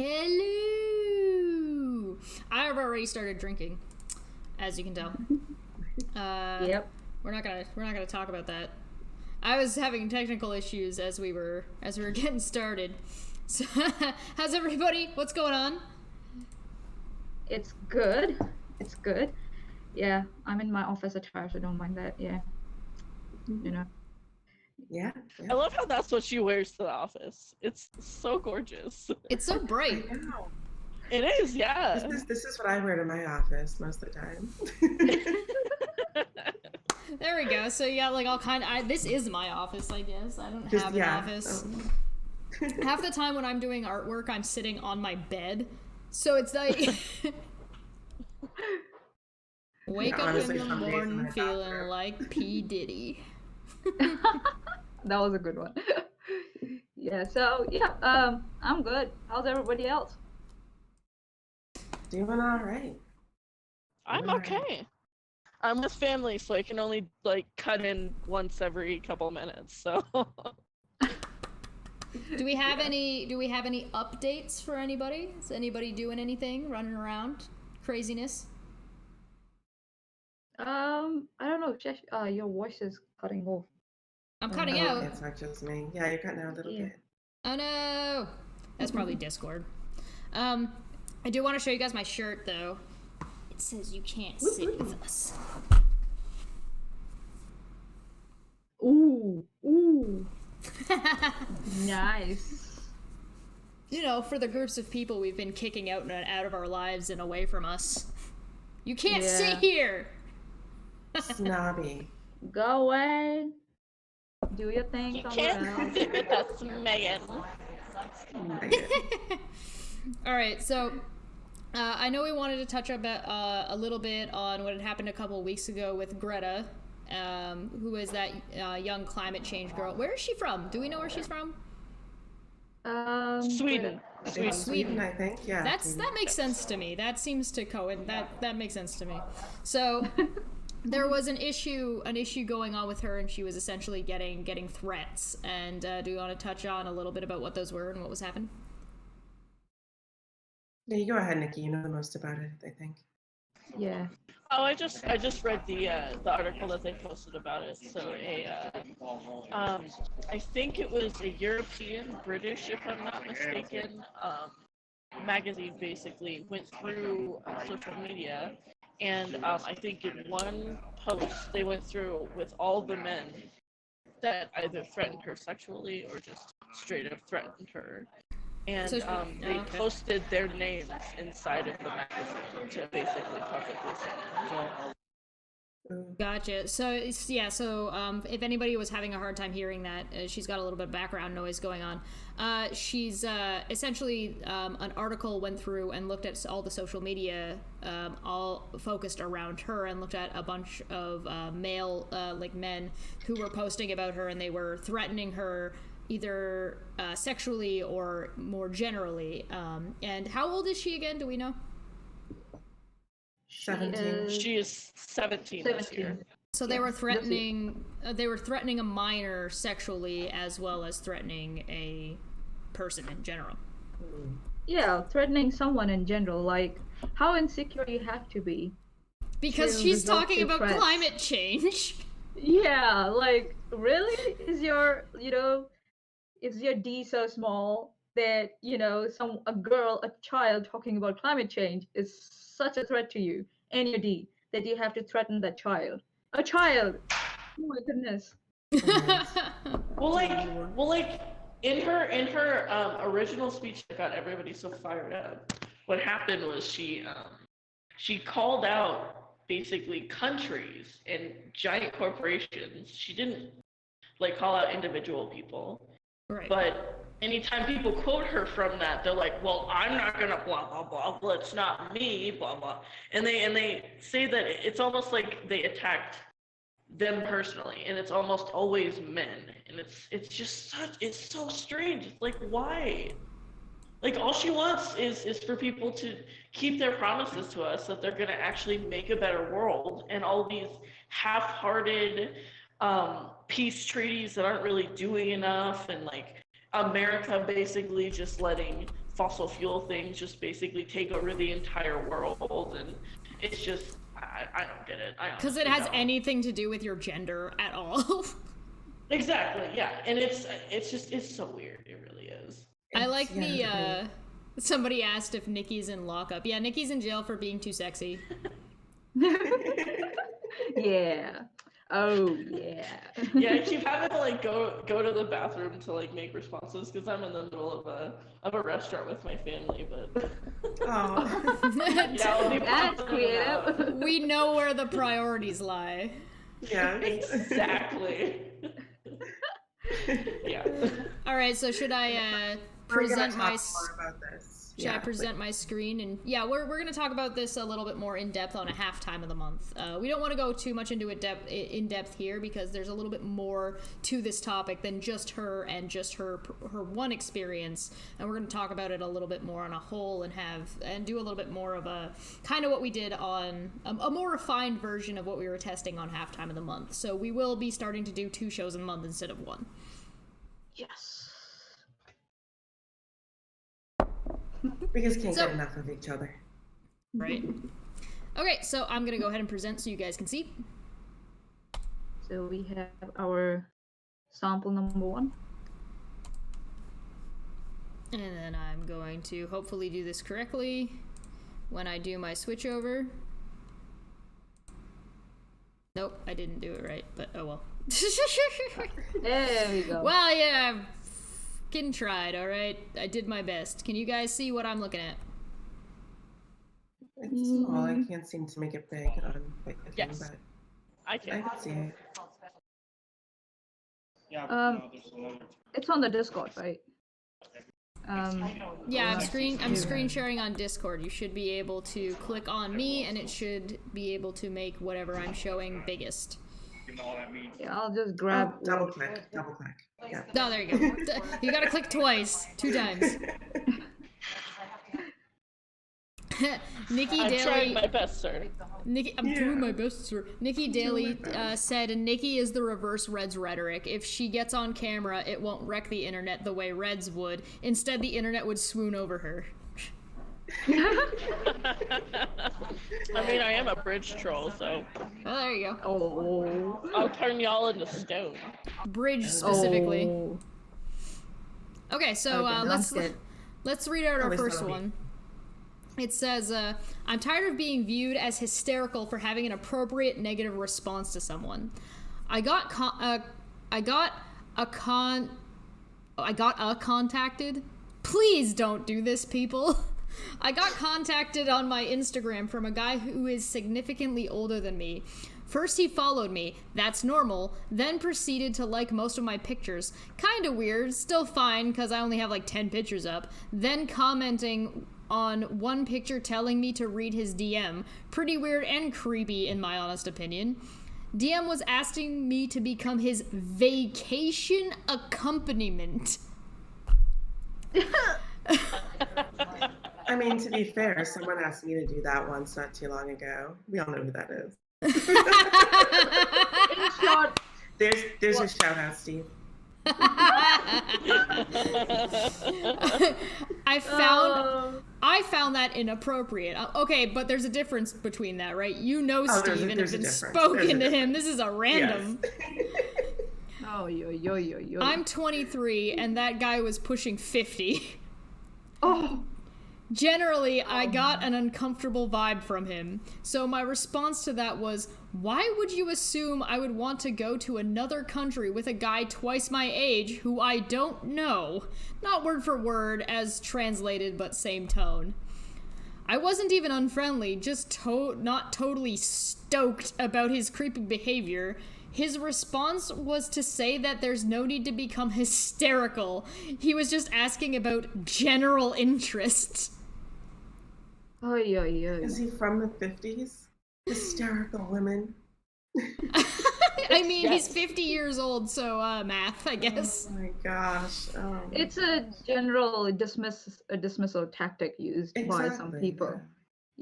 Hello. I've already started drinking, as you can tell. Yep. We're not gonna talk about that. I was having technical issues as we were getting started. So, how's everybody? What's going on? It's good. It's good. Yeah, I'm in my office attire, so don't mind that. Yeah. You know. Yeah. I love how that's what she wears to the office. It's so gorgeous. It's so bright. I know. It is, yeah. This is what I wear to my office most of the time. There we go. So yeah, like this is my office, I guess. I don't have an office. Half the time when I'm doing artwork, I'm sitting on my bed. So it's like wake up in the morning feeling like P. Diddy. That was a good one. Yeah, so yeah, I'm good. How's everybody else? Doing all right. I'm okay. I'm with family, so I can only cut in once every couple minutes. So. Do we have any updates for anybody? Is anybody doing anything? Running around? Craziness? I don't know, Chesh, your voice is cutting off. I'm cutting out. It's not just me. Yeah, you're cutting out a little bit. Oh no! That's probably Discord. I do want to show you guys my shirt though. It says you can't sit with us. Ooh. Nice. You know, for the groups of people we've been kicking out of our lives and away from us. You can't sit here! Snobby. Go away. Do your thing. You can't sit with us, Megan. Alright, so I know we wanted to touch a little bit on what had happened a couple weeks ago with Greta, who is that young climate change girl. Where is she from? Do we know where she's from? Sweden. Sweden, I think. Yeah. That makes sense to me. That seems to that makes sense to me. So there was an issue going on with her, and she was essentially getting threats. And do you want to touch on a little bit about what those were and what was happening? Yeah, you go ahead, Nikki. You know the most about it, I think. Yeah. Oh, I just read the article that they posted about it. So I think it was a European, British, if I'm not mistaken, magazine basically went through social media, and I think in one post they went through with all the men that either threatened her sexually or just straight up threatened her. And they posted their names inside of the magazine to basically publicly say. Gotcha. So if anybody was having a hard time hearing that, she's got a little bit of background noise going on. She's essentially an article went through and looked at all the social media, all focused around her, and looked at a bunch of male men who were posting about her, and they were threatening her either sexually or more generally. And how old is she again? Do we know? 17. She is 17 this year. So they were threatening. They were threatening a minor sexually as well as threatening a person in general. Yeah, threatening someone in general. Like, how insecure you have to be? Because she's talking about climate change. Yeah, like, really? Is your D so small that, a child talking about climate change is such a threat to you and your D that you have to threaten that child? A child! Oh my goodness. Well, in her original speech that got everybody so fired up, what happened was she called out basically countries and giant corporations. She didn't call out individual people. Right. But anytime people quote her from that, they're like, well, I'm not gonna blah blah blah, well, it's not me, blah blah. And they say that it's almost like they attacked them personally, and it's almost always men. And it's so strange. It's like, why? All she wants is for people to keep their promises to us that they're gonna actually make a better world, and all these half-hearted peace treaties that aren't really doing enough, and America basically just letting fossil fuel things just basically take over the entire world, and it's just I don't get it. Because it has anything to do with your gender at all. Exactly, yeah, and it's so weird. It really is. I like somebody asked if Nikki's in lockup. Yeah, Nikki's in jail for being too sexy. Yeah. Oh yeah. Yeah, I keep having to like go to the bathroom to like make responses because I'm in the middle of a restaurant with my family. But Oh. yeah, I'll be That's popping in and out. creative. We know where the priorities lie. Yeah. Exactly. Yeah. All right, so should I We're gonna present talk my more about this. should I present my screen? And yeah, we're going to talk about this a little bit more in depth on a halftime of the month. We don't want to go too much into it in depth here because there's a little bit more to this topic than just her and just her one experience. And we're going to talk about it a little bit more on a whole and do a little bit more of a kind of what we did on a more refined version of what we were testing on halftime of the month. So we will be starting to do 2 shows a month instead of 1. Yes. We just can't get enough of each other. Right. Okay, so I'm going to go ahead and present so you guys can see. So we have our sample number 1. And then I'm going to hopefully do this correctly when I do my switch over. Nope, I didn't do it right, but oh well. There we go. Well, yeah, I fucking tried, alright? I did my best. Can you guys see what I'm looking at? It's small. I can't seem to make it big on like the thing, Yes. but I I can. can see it. It's on the Discord, right? Yeah, I'm screen sharing on Discord. You should be able to click on me and it should be able to make whatever I'm showing biggest. Yeah, I'll just grab. Oh, double click. Yeah. Oh, there you go. You gotta click twice. 2 times. Nikki I'm Daly. trying my best, sir. Nikki, I'm doing my best, sir. Nikki Daly said, Nikki is the reverse Red's rhetoric. If she gets on camera, it won't wreck the internet the way Red's would. Instead, the internet would swoon over her. I mean, I am a bridge troll, so Oh, there you go. Oh. I'll turn y'all into stone. Bridge specifically. Oh. Okay, so Okay, that's good. let's read out At our least first that'll be- one. It says, I'm tired of being viewed as hysterical for having an appropriate negative response to someone. I got contacted. Please don't do this, people. I got contacted on my Instagram from a guy who is significantly older than me. First he followed me, that's normal, then proceeded to like most of my pictures. Kinda weird, still fine because I only have like 10 pictures up. Then commenting on one picture telling me to read his DM. Pretty weird and creepy in my honest opinion. DM was asking me to become his vacation accompaniment. I mean, to be fair, someone asked me to do that once not too long ago. We all know who that is. In short, There's your shout out, Steve. I found that inappropriate. Okay, but there's a difference between that, right? You know Steve and have there's a been difference. spoken to him. This is a random. Yes. oh, yo. I'm 23 and that guy was pushing 50. Oh. Generally, I got an uncomfortable vibe from him. So my response to that was, why would you assume I would want to go to another country with a guy twice my age who I don't know? Not word for word as translated, but same tone. I wasn't even unfriendly, just not totally stoked about his creepy behavior. His response was to say that there's no need to become hysterical. He was just asking about general interests. Oh, yo. Is he from the 50s? Hysterical women. I mean, he's 50 years old, so math, I guess. Oh my gosh. Oh. It's a general dismissal tactic used by some Exactly, people. yeah.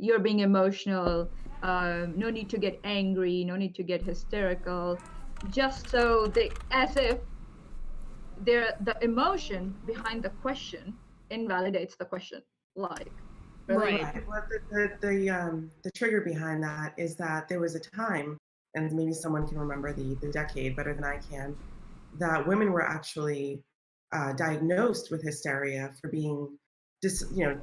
You're being emotional. No need to get angry. No need to get hysterical. Just so as if the emotion behind the question invalidates the question. Like, really? Right. Right. Well, the trigger behind that is that there was a time, and maybe someone can remember the decade better than I can, that women were actually diagnosed with hysteria for being,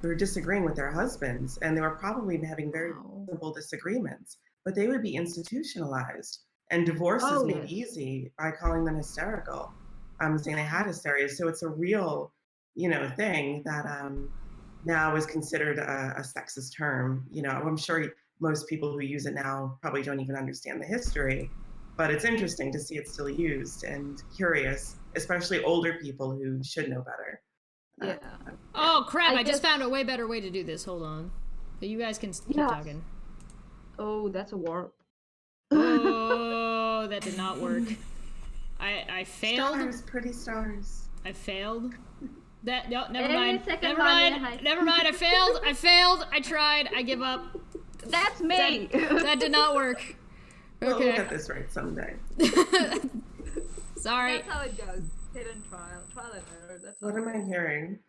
for disagreeing with their husbands, and they were probably having very Wow. simple disagreements, but they would be institutionalized, and divorces Oh, made yes. easy by calling them hysterical, saying they had hysteria. So it's a real, thing that now is considered a sexist term. I'm sure most people who use it now probably don't even understand the history, but it's interesting to see it still used and curious, especially older people who should know better. Yeah. Oh crap! I just guess- found a way better way to do this. Hold on. But you guys can keep Yes. talking. Oh, that's a warp. Oh, that did not work. I failed. Stars, pretty stars. I failed. That no, never Every mind. second Never one in mind. high Never mind. I failed. I failed. I tried. I give up. That's me. That did not work. We'll Okay. get this right someday. Sorry. That's how it goes. Hidden trial and error. That's What how am I hearing?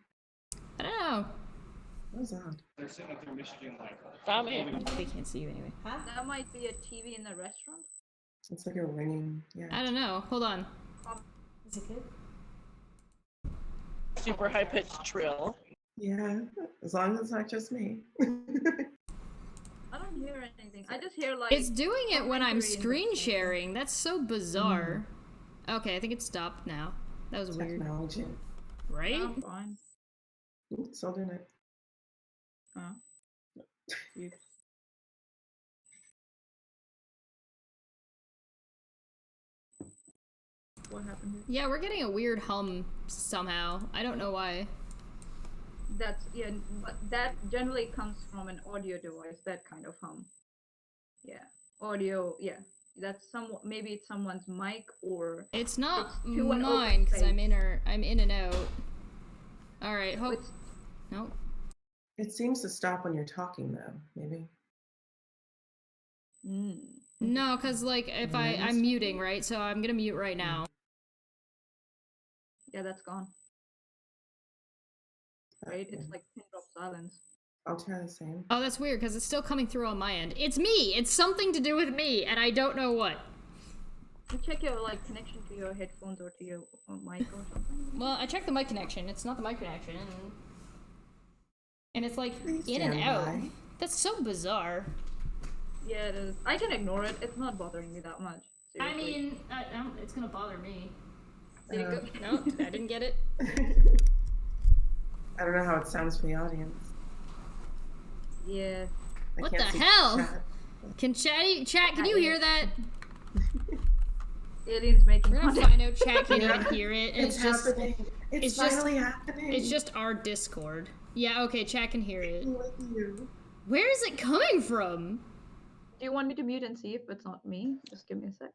I don't know. What was that? They're saying that they're Michigan like. Not me. They can't see you anyway. That might be a TV in the restaurant. It's like a ringing. Yeah. I don't know. Hold on. Is it good? Super high pitched trill. Yeah. As long as it's not just me. I don't hear anything. I just hear like. It's doing it when I'm commentary in the screen background. sharing. That's so bizarre. Okay, I think it stopped now. That was weird, Technology. right? I'm fine. Ooh, still doing it. Oh. What happened here? Yeah, we're getting a weird hum somehow. I don't know why. That's yeah, but that generally comes from an audio device. That kind of hum. Yeah, audio. Yeah, that's maybe it's someone's mic or It's not It's to an open mine because I'm space. I'm in and out. All right, hope. It's- Nope. It seems to stop when you're talking, though. Maybe. No, because like if I'm muting, right? So I'm gonna mute right now. Yeah, that's gone. Right? It's like pin drop silence. I'll try the same. Oh, that's weird because it's still coming through on my end. It's me. It's something to do with me, and I don't know what. You check your like connection to your headphones or to your mic or something. Well, I checked the mic connection. It's not the mic connection, and it's like Please in and stand out. by. That's so bizarre. Yeah, it is. I can ignore it. It's not bothering me that much. I Seriously. mean, it's gonna bother me. Did it go? No, I didn't get it. I don't know how it sounds for the audience. Yeah. I What can't the see hell? chat. Can chat? Can you hear that? Aliens making We're gonna contact. find out chat can't Yeah. even hear it. And It's just happening. It's it's just- finally happening. it's just our Discord. Yeah, okay, chat can hear it. With you. Where is it coming from? Do you want me to mute and see if it's not me? Just give me a sec.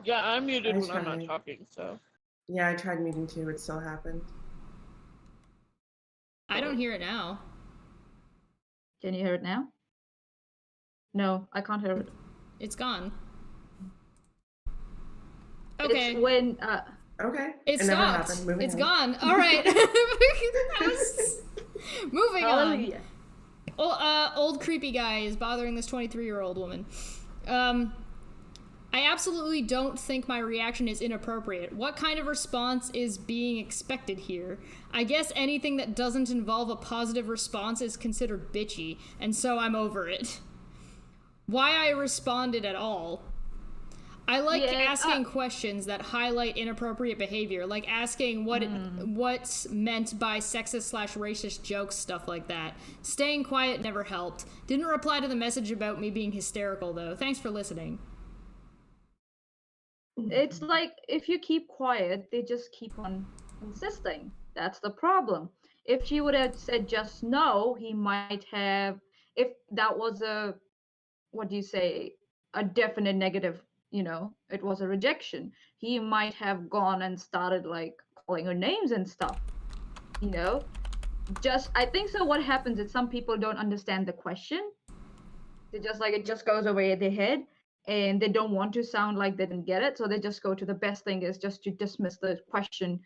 Yeah, I'm muted I when I'm not tried. talking, so. Yeah, I tried meeting too. It still happened. I don't hear it now. Can you hear it now? No, I can't hear it. It's gone. Okay. It's when Okay. It never stopped. happened. Moving It's on. gone. All right. That was... Moving on. hallelujah. Old creepy guy is bothering this 23-year-old woman. I absolutely don't think my reaction is inappropriate. What kind of response is being expected here? I guess anything that doesn't involve a positive response is considered bitchy, and so I'm over it. Why I responded at all? I like asking questions that highlight inappropriate behavior, like asking what's meant by sexist/racist jokes, stuff like that. Staying quiet never helped. Didn't reply to the message about me being hysterical, though. Thanks for listening. It's like if you keep quiet, they just keep on insisting. That's the problem. If she would have said just no, he might have. If that was a, what do you say, a definite negative, it was a rejection, he might have gone and started like calling her names and stuff. I think so. What happens is some people don't understand the question. They just like it just goes away at their head. And they don't want to sound like they didn't get it, so they just go to the best thing is just to dismiss the question,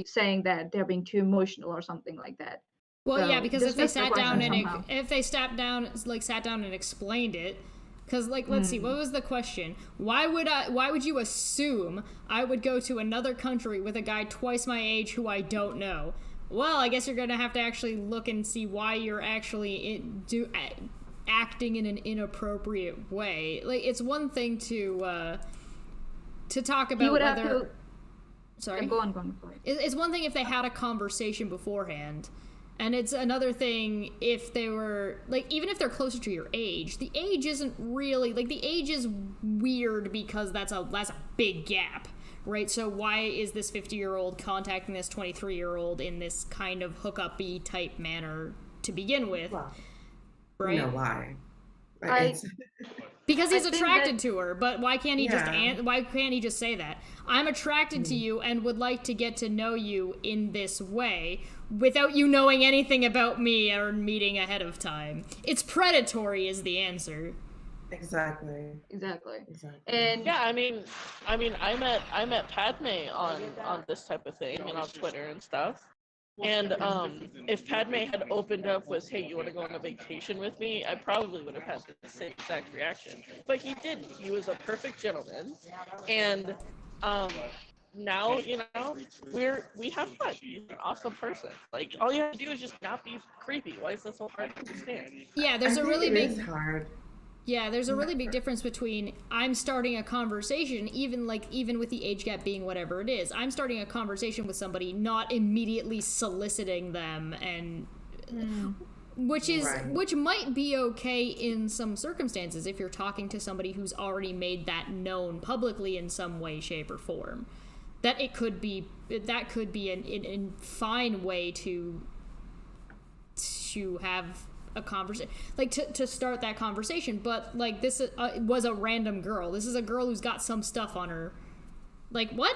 saying that they're being too emotional or something like that. Well, So yeah, because if they dismiss the sat down question and somehow. if they sat down and explained it, because let's see, what was the question? Why would you assume I would go to another country with a guy twice my age who I don't know? Well, I guess you're gonna have to actually look and see why you're actually acting in an inappropriate way. Like, it's one thing to talk about You would whether. have to. Sorry. Yeah, go on. Sorry. It's one thing if they had a conversation beforehand, and it's another thing if they were, like, even if they're closer to your age, the age isn't really, like, the age is weird because that's a big gap, right? So why is this 50-year-old contacting this 23-year-old in this kind of hookup-y type manner to begin with, Well, right? you know why? Because he's I think attracted that- to her, but why can't he Yeah. why can't he just say that? I'm attracted to you and would like to get to know you in this way without you knowing anything about me or meeting ahead of time. It's predatory is the answer. Exactly. Exactly. Exactly. And Yeah, I mean, I met Padme on this type of thing and on Twitter and stuff. And if Padme had opened up with, "Hey, you want to go on a vacation with me?" I probably would have had the same exact reaction. But he didn't. He was a perfect gentleman, and now we have fun. He's an awesome person. Like, all you have to do is just not be creepy. Why is that so hard to understand? Yeah, there's I a think really it big is hard. Yeah, there's a really big difference between I'm starting a conversation, even with the age gap being whatever it is. I'm starting a conversation with somebody, not immediately soliciting them, and Right. which might be okay in some circumstances if you're talking to somebody who's already made that known publicly in some way, shape, or form. That could be a fine way to have a conversation, like to start that conversation. But like, this was a random girl. This is a girl who's got some stuff on her. Like, what?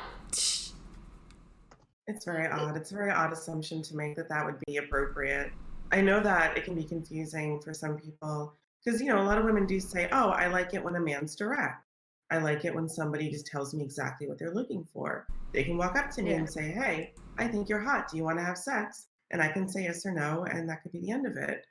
It's very odd. It's a very odd assumption to make that would be appropriate. I know that it can be confusing for some people because, a lot of women do say, "Oh, I like it when a man's direct. I like it when somebody just tells me exactly what they're looking for. They can walk up to me Yeah. and say, 'Hey, I think you're hot. Do you want to have sex?' And I can say yes or no, and that could be the end of it."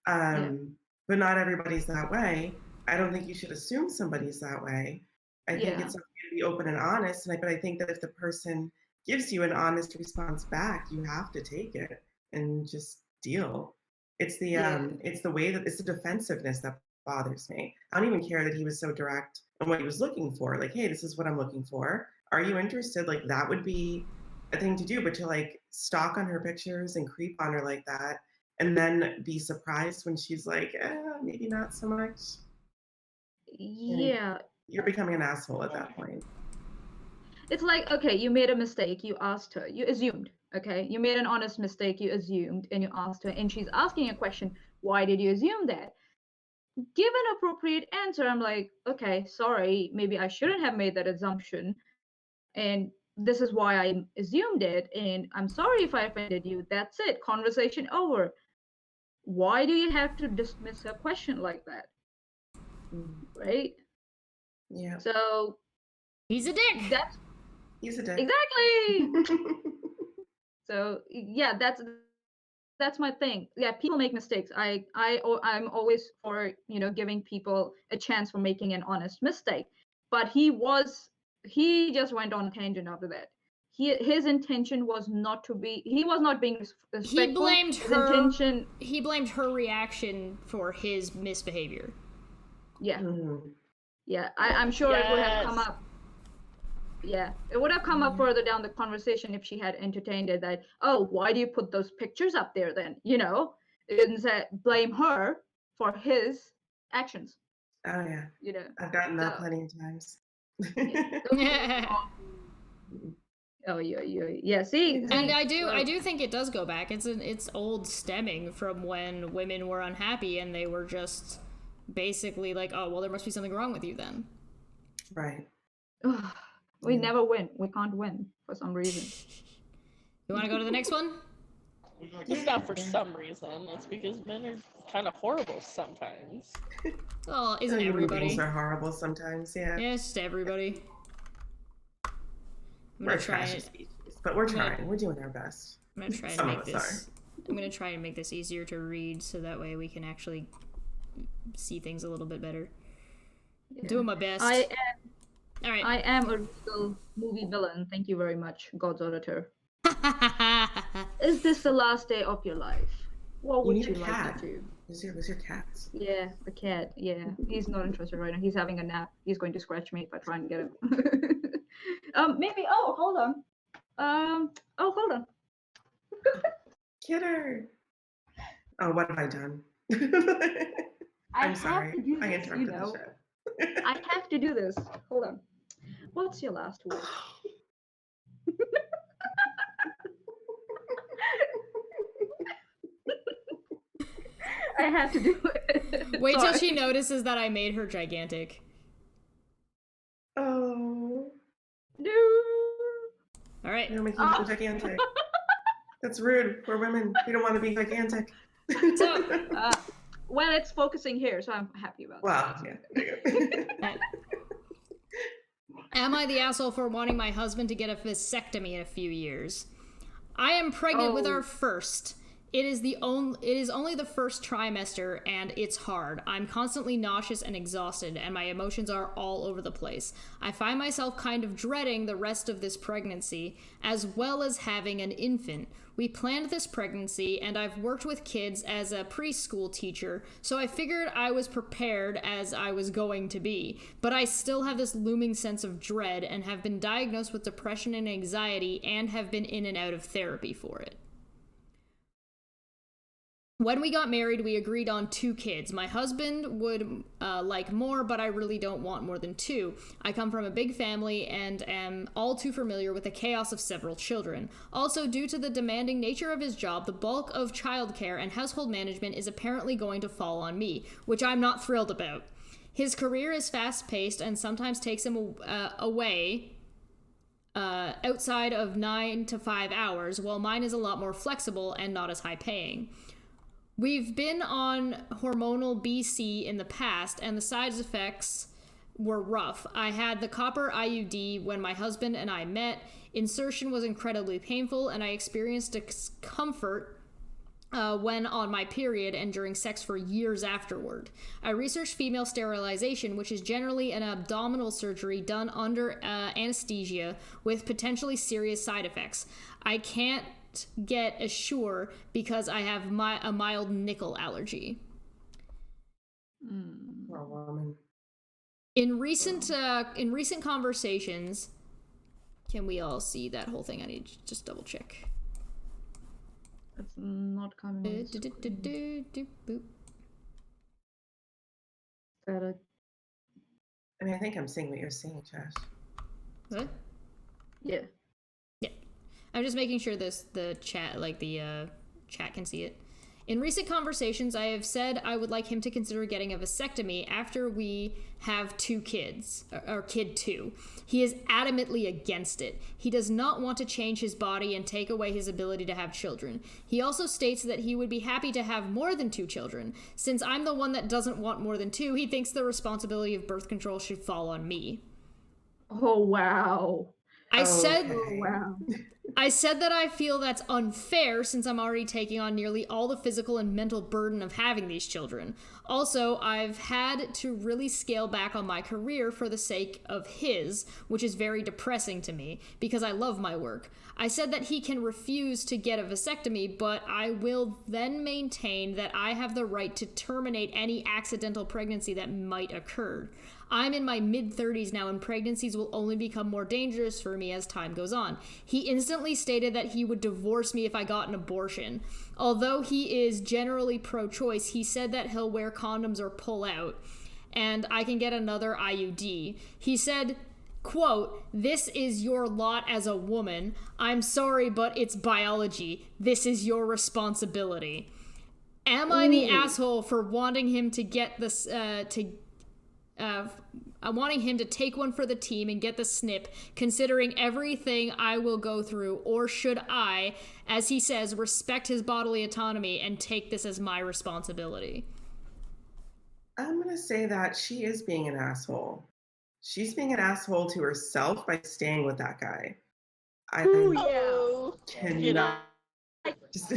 But not everybody's that way. I don't think you should assume somebody's that way. I think Yeah. it's okay to be open and honest. But I think that if the person gives you an honest response back, you have to take it and just deal. It's the Yeah. it's the way that it's the defensiveness that bothers me. I don't even care that he was so direct on what he was looking for. Like, "Hey, this is what I'm looking for. Are you interested?" Like, that would be a thing to do. But to like stalk on her pictures and creep on her like that, and then be surprised when she's like, maybe not so much. yeah, You're becoming an asshole at that point. it's like, okay, you made a mistake. You asked her. You assumed. Okay, you made an honest mistake. You assumed, and you asked her, and she's asking a question. Why did you assume that? Give an appropriate answer. I'm like, okay, sorry, maybe I shouldn't have made that assumption, and this is why I assumed it, and I'm sorry if I offended you. That's it. Conversation over. Why do you have to dismiss a question like that? Mm, Right? Yeah, So He's a dick. that's he's a dick. exactly. So yeah, that's my thing. Yeah, people make mistakes. I'm always for giving people a chance for making an honest mistake. But he just went on a tangent after that. His intention was not to be. He was not being respectful. He blamed His her. intention. He blamed her reaction for his misbehavior. Yeah, Mhm. yeah. I'm sure it would have come Yes. up. Yeah, it would have come up further down the conversation if she had entertained it. That, oh, why do you put those pictures up there then? Instead blame her for his actions. Oh yeah, You know. I've gotten that So, plenty of times. yeah. Oh yeah. See, And I do think it does go back. It's old stemming from when women were unhappy and they were just basically like, oh well, there must be something wrong with you then. Right. we Yeah. never win. We can't win for some reason. You want to go to the next one? It's not for some reason. It's because men are kind of horrible sometimes. Well, isn't Human everybody? beings are horrible sometimes. Yeah. Yeah, it's just everybody. I'm We're a gonna try trashy it. species, but we're gonna- trying. We're doing our best. I'm gonna try and Some make of us this I'm gonna try and make this easier to read so that way we can actually see things a little bit better. Yeah. Doing my best. I Alright. am a real movie villain. Thank you very much, God's auditor. Is this the last day of your life? What would need you a like cat. to do? Where's your cat? Yeah, the cat. Yeah, he's not interested right now. He's having a nap. He's going to scratch me if I try and get him. Maybe. Oh, hold on. Oh, hold on. Kidder. Oh, what have I done? I'm sorry. Have to do I this, interrupted the show. I have to do this. Hold on. What's your last word? I have to do it. Wait till Sorry. she notices that I made her gigantic. Oh, No. Alright. you're making me gigantic. That's rude. We're women. We don't want to be gigantic. So, Well, it's focusing here, so I'm happy about Well, that. yeah. There you go. am I the asshole for wanting my husband to get a vasectomy in a few years? I am pregnant with Oh. our first. It is only the first trimester, and it's hard. I'm constantly nauseous and exhausted, and my emotions are all over the place. I find myself kind of dreading the rest of this pregnancy, as well as having an infant. We planned this pregnancy, and I've worked with kids as a preschool teacher, so I figured I was prepared as I was going to be. But I still have this looming sense of dread, and have been diagnosed with depression and anxiety, and have been in and out of therapy for it. When we got married, we agreed on 2 kids. My husband would like more, but I really don't want more than 2. I come from a big family and am all too familiar with the chaos of several children. Also, due to the demanding nature of his job, the bulk of childcare and household management is apparently going to fall on me, which I'm not thrilled about. His career is fast-paced and sometimes takes him away outside of 9 to 5 hours, while mine is a lot more flexible and not as high-paying. We've been on hormonal BC in the past, and the side effects were rough. I had the copper IUD when my husband and I met. Insertion was incredibly painful, and I experienced discomfort when on my period and during sex for years afterward. I researched female sterilization, which is generally an abdominal surgery done under anesthesia with potentially serious side effects. I can't get Assure because I have a mild nickel allergy. Poor woman. In recent conversations, can we all see that whole thing? I need to just double check. It's not coming. On the screen. Boop. I mean, I think I'm seeing what you're seeing, Chesh. What? Yeah. I'm just making sure the chat can see it. In recent conversations, I have said I would like him to consider getting a vasectomy after we have 2 kids, or kid 2. He is adamantly against it. He does not want to change his body and take away his ability to have children. He also states that he would be happy to have more than 2 children. Since I'm the one that doesn't want more than 2, he thinks the responsibility of birth control should fall on me. Oh wow. I said that I feel that's unfair since I'm already taking on nearly all the physical and mental burden of having these children. Also, I've had to really scale back on my career for the sake of his, which is very depressing to me because I love my work. I said that he can refuse to get a vasectomy, but I will then maintain that I have the right to terminate any accidental pregnancy that might occur. I'm in my mid-30s now, and pregnancies will only become more dangerous for me as time goes on. He instantly stated that he would divorce me if I got an abortion. Although he is generally pro-choice, he said that he'll wear condoms or pull out, and I can get another IUD. He said, quote, "This is your lot as a woman. I'm sorry, but it's biology. This is your responsibility." Am I the asshole for wanting him to get this, wanting him to take one for the team and get the snip, considering everything I will go through, or should I, as he says, respect his bodily autonomy and take this as my responsibility? I'm going to say that she is being an asshole. She's being an asshole to herself by staying with that guy. I Ooh, yeah. cannot. You know, Just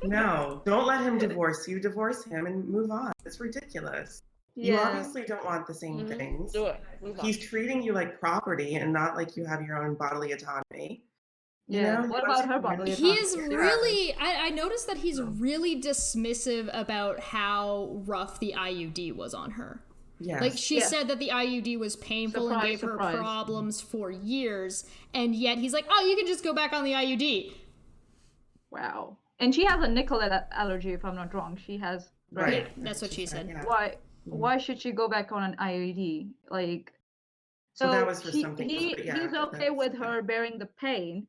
no, don't let him divorce you. Divorce him and move on. It's ridiculous. You Yeah. obviously don't want the same things. Do it. Move on. He's treating you like property and not like you have your own bodily autonomy. You Yeah. know, What he wants about her to- bodily He autonomy? is really, I noticed that he's really dismissive about how rough the IUD was on her. Yes. Like, she Yes. said that the IUD was painful and Surprise, gave her surprise. problems for years, and yet he's like, oh, you can just go back on the IUD. Wow. And she has a nickel allergy, if I'm not wrong. She has, right? Right. That's what she said. Yeah. Why should she go back on an IUD? Like, So that was for he, something else, he but yeah, he's okay that's- with her bearing the pain.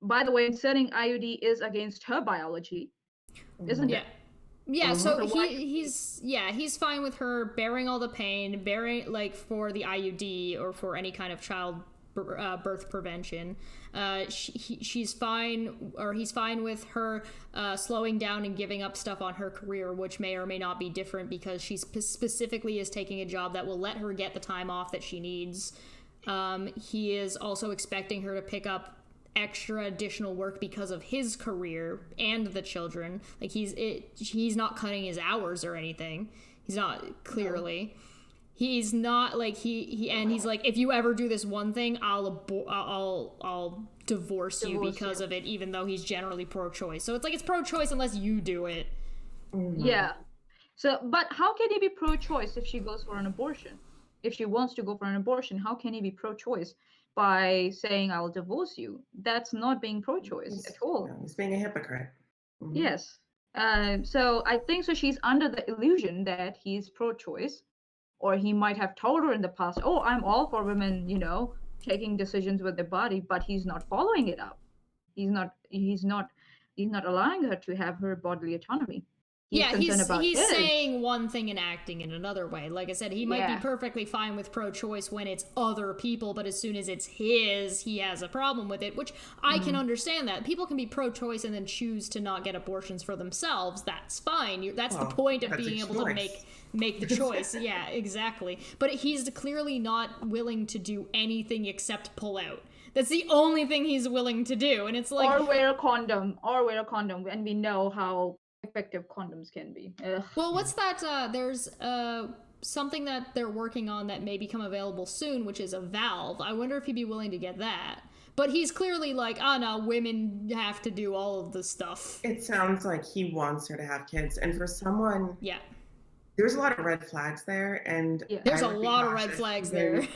By the way, inserting IUD is against her biology, isn't Yeah. it? Yeah, so So why- he's fine with her bearing all the pain, bearing, like, for the IUD or for any kind of child birth prevention. She's fine, or he's fine with her slowing down and giving up stuff on her career, which may or may not be different because she specifically is taking a job that will let her get the time off that she needs. He is also expecting her to pick up extra additional work because of his career and the children. Like, he's not cutting his hours or anything. He's not, clearly. He's not like he's like, if you ever do this one thing, I'll divorce you because of it, even though he's generally pro-choice. So it's like, it's pro-choice unless you do it. Yeah. So, but how can he be pro-choice if she goes for an abortion? If she wants to go for an abortion, how can he be pro-choice by saying, I'll divorce you? That's not being pro-choice at all. No, he's being a hypocrite. Mhm. Yes. So I think so she's under the illusion that he's pro-choice, or he might have told her in the past, oh, I'm all for women, taking decisions with their body, but he's not following it up. He's not allowing her to have her bodily autonomy. He's saying one thing and acting in another way. Like I said, he might be Yeah. perfectly fine with pro-choice when it's other people, but as soon as it's his, he has a problem with it, which I can understand that. People can be pro-choice and then choose to not get abortions for themselves. That's fine. That's the point of that's being a able to choice. make the choice. Yeah, exactly. But he's clearly not willing to do anything except pull out. That's the only thing he's willing to do, and it's like, or wear a condom, and we know how effective condoms can be. Ugh. well, what's that? There's something that they're working on that may become available soon, which is a valve. I wonder if he'd be willing to get that. But he's clearly like, oh no, women have to do all of the stuff. It sounds like he wants her to have kids, and for someone, Yeah, there's a lot of red flags there, and Yeah. there's I a would be lot of red cautious flags in there.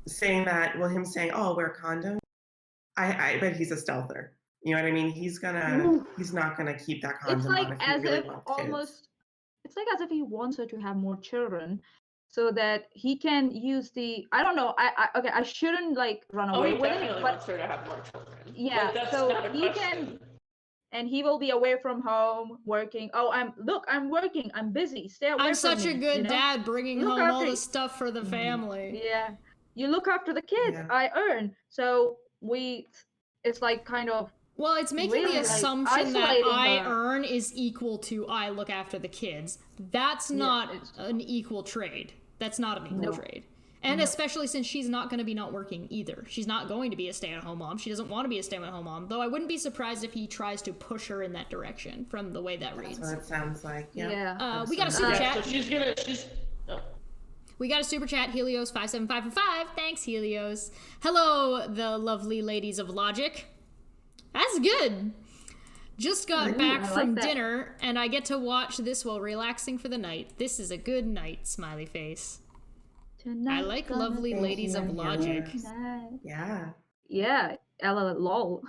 Saying that, well, him saying, "Oh, I'll wear a condom," I bet he's a stealther. You know what I mean? He's not gonna keep that condom It's on like if he as really if wants kids. almost, it's like as if he wants her to have more children, so that he can use the. I don't know. I shouldn't like run Oh, away he with it, definitely but wants her to have more children. yeah. Like, that's So not a he question. and he will be away from home working. Oh, I'm working. I'm busy. Stay away I'm from such me, a good dad, bringing Look home all after- the stuff for the family. Yeah, you look after the kids. Yeah. I earn. So it's like kind of. Well, it's making Really, the like, assumption that isolating I her. earn is equal to I look after the kids. That's not an equal trade. That's not an equal No. trade. And especially since she's not going to be not working either. She's not going to be a stay-at-home mom. She doesn't want to be a stay-at-home mom. Though I wouldn't be surprised if he tries to push her in that direction from the way that That's reads. what it sounds like. Yeah. We got a super Yeah, chat. so she's oh. We got a super chat, Helios575 for 5. Thanks, Helios. Hello, the lovely ladies of Logic. That's good. Just got back I like from that. dinner, and I get to watch this while relaxing for the night. This is a good night, smiley face. I like lovely Thank ladies you, of Logic. Helios. Yeah. Yeah, lol.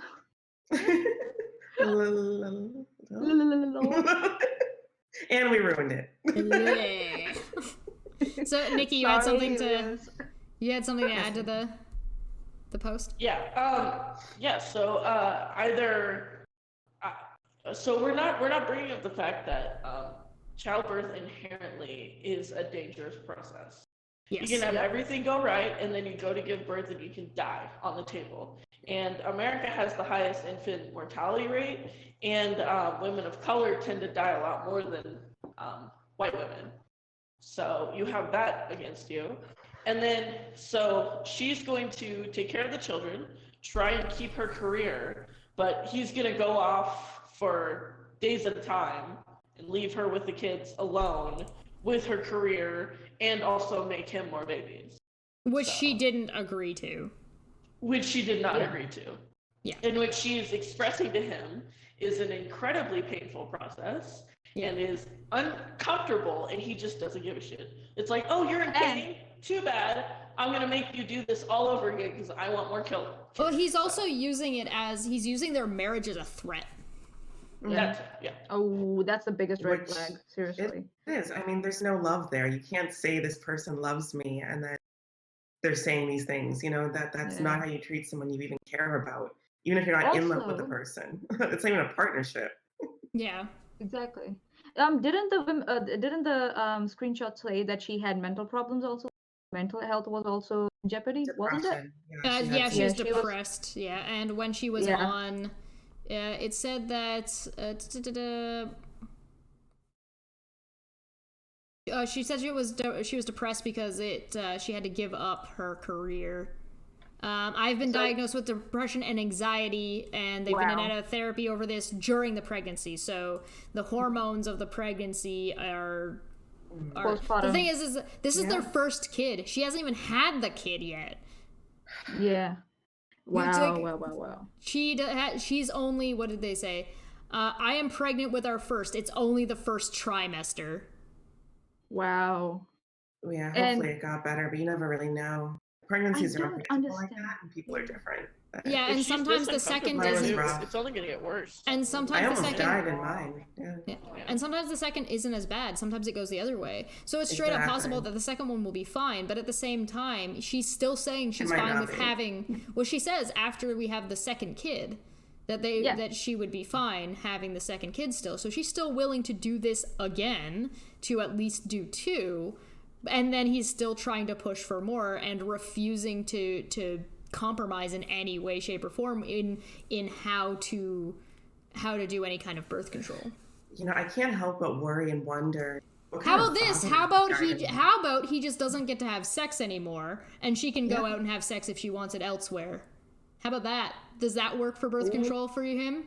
And we ruined it. Yeah. So, Nikki, you had something to add to the post? Yeah. So so we're not bringing up the fact that childbirth inherently is a dangerous process. Yes. You can have everything go right, and then you go to give birth, and you can die on the table. And America has the highest infant mortality rate, and women of color tend to die a lot more than white women. So you have that against you. And then, so she's going to take care of the children, try and keep her career, but he's gonna go off for days at a time and leave her with the kids alone with her career and also make him more babies. Which So- she didn't agree to. Which she did not Yeah. agree to. Yeah. And what she is expressing to him is an incredibly painful process Yeah. and is uncomfortable, and he just doesn't give a shit. It's like, oh, you're in pain? Too bad. I'm going to make you do this all over again because I want more kill. Well, he's also using it as, he's using their marriage as a threat. Yeah. Oh, that's the biggest red Which flag. Seriously. It is. I mean, there's no love there. You can't say this person loves me and then they're saying these things. That's Yeah. not how you treat someone you even care about. Even if you're not in love with the Also- person, it's not even a partnership. Yeah. Exactly. Didn't the screenshot say that she had mental problems also? Mental health was also in jeopardy, wasn't it? Depression. Yeah, had she was some- Yeah, she was- depressed. Yeah, and when she was Yeah. on, it said that she said she was depressed because she had to give up her career. I've been diagnosed with depression and anxiety, and they've been in Wow. and out of therapy over this during the pregnancy. So the hormones of the pregnancy are the Postpartum. thing is this is their Yeah. first kid. She hasn't even had the kid yet. Yeah. Wow, take- wow. She's only, what did they say? I am pregnant with our first. It's only the first trimester. Wow. Yeah, And- hopefully it got better, but you never really know. Pregnancies I are don't unpredictable like understand. that, and people are different. But Yeah, If and she's sometimes this the second uncomfortable, doesn't- isn't. it's only going to get worse. And I sometimes the almost second. died in mine. Yeah. Yeah. And sometimes the second isn't as bad. Sometimes it goes the other way. So it's straight up Exactly. possible that the second one will be fine. But at the same time, she's still saying she's might fine not with be. having. Well, she says after we have the second kid, Yeah. that she would be fine having the second kid still. So she's still willing to do this again to at least do 2. And then he's still trying to push for more and refusing to compromise in any way, shape, or form in how to do any kind of birth control. I can't help but worry and wonder. what How kind about of this? father How about guidance- he just doesn't get to have sex anymore, and she can go Yeah. out and have sex if she wants it elsewhere? How about that? Does that work for birth Ooh. control for him?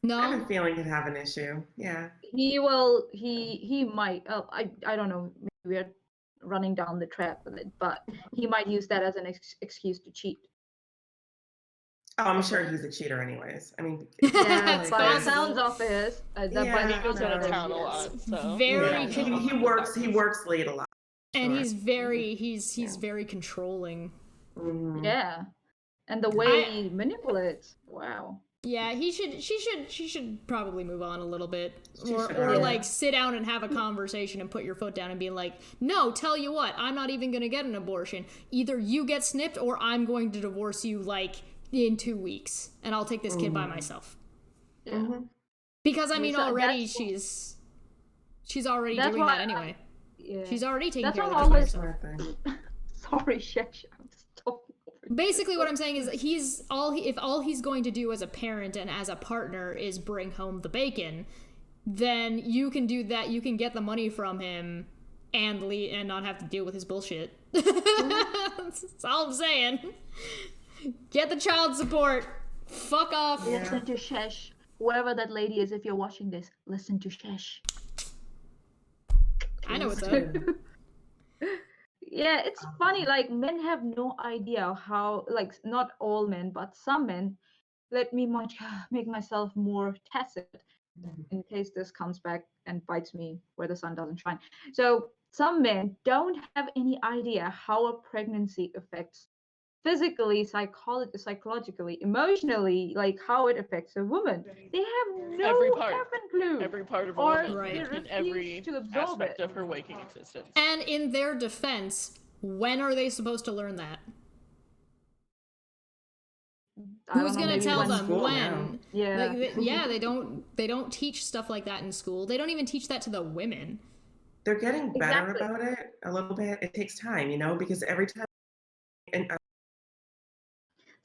I have No. a feeling he'd have an issue. Yeah. He will. He might. I don't know. Maybe we're running down the trap with it, but he might use that as an excuse to cheat. Oh, I'm sure he's a cheater, anyways. I mean, Yeah, It's by the possible. sounds of it, by Yeah, the He goes out of sounds town a yes. lot, so. Very. yeah, he works late a lot. And Sure. he's very controlling. Mhm. Yeah, and the way he manipulates. Wow. Yeah, she should probably move on a little bit, She or should, or yeah. like sit down and have a conversation and put your foot down and be like, no, tell you what, I'm not even gonna get an abortion. Either you get snipped or I'm going to divorce you like in 2 weeks, and I'll take this kid by myself. Yeah. Mhm. Because I mean, So already that's she's already That's doing why that anyway. Yeah. She's already taking That's care of why the I'm kids by always- herself. Smart thing. Sorry, Chesh. I'm just talking over you. Basically, what I'm saying is if all he's going to do as a parent and as a partner is bring home the bacon, then you can do that. You can get the money from him and not have to deal with his bullshit. That's all I'm saying. Get the child support. Fuck off. Yeah. Listen to Chesh. Whoever that lady is, if you're watching this, listen to Chesh. I know what's up. Please do. Yeah, it's funny. Like, men have no idea how, like, not all men, but some men, let me make myself more tacit in case this comes back and bites me where the sun doesn't shine. So, some men don't have any idea how a pregnancy affects physically, psychologically, emotionally, like how it affects a woman. They have no Every part. effing clue. Every part of a Or woman Right. they in refuse every to absorb aspect it. of her waking existence. And in their defense, when are they supposed to learn that? I don't Who's know, gonna maybe tell when- them school when? now. Yeah. Like, they don't teach stuff like that in school. They don't even teach that to the women. They're getting better Exactly. about it a little bit. It takes time, because every time and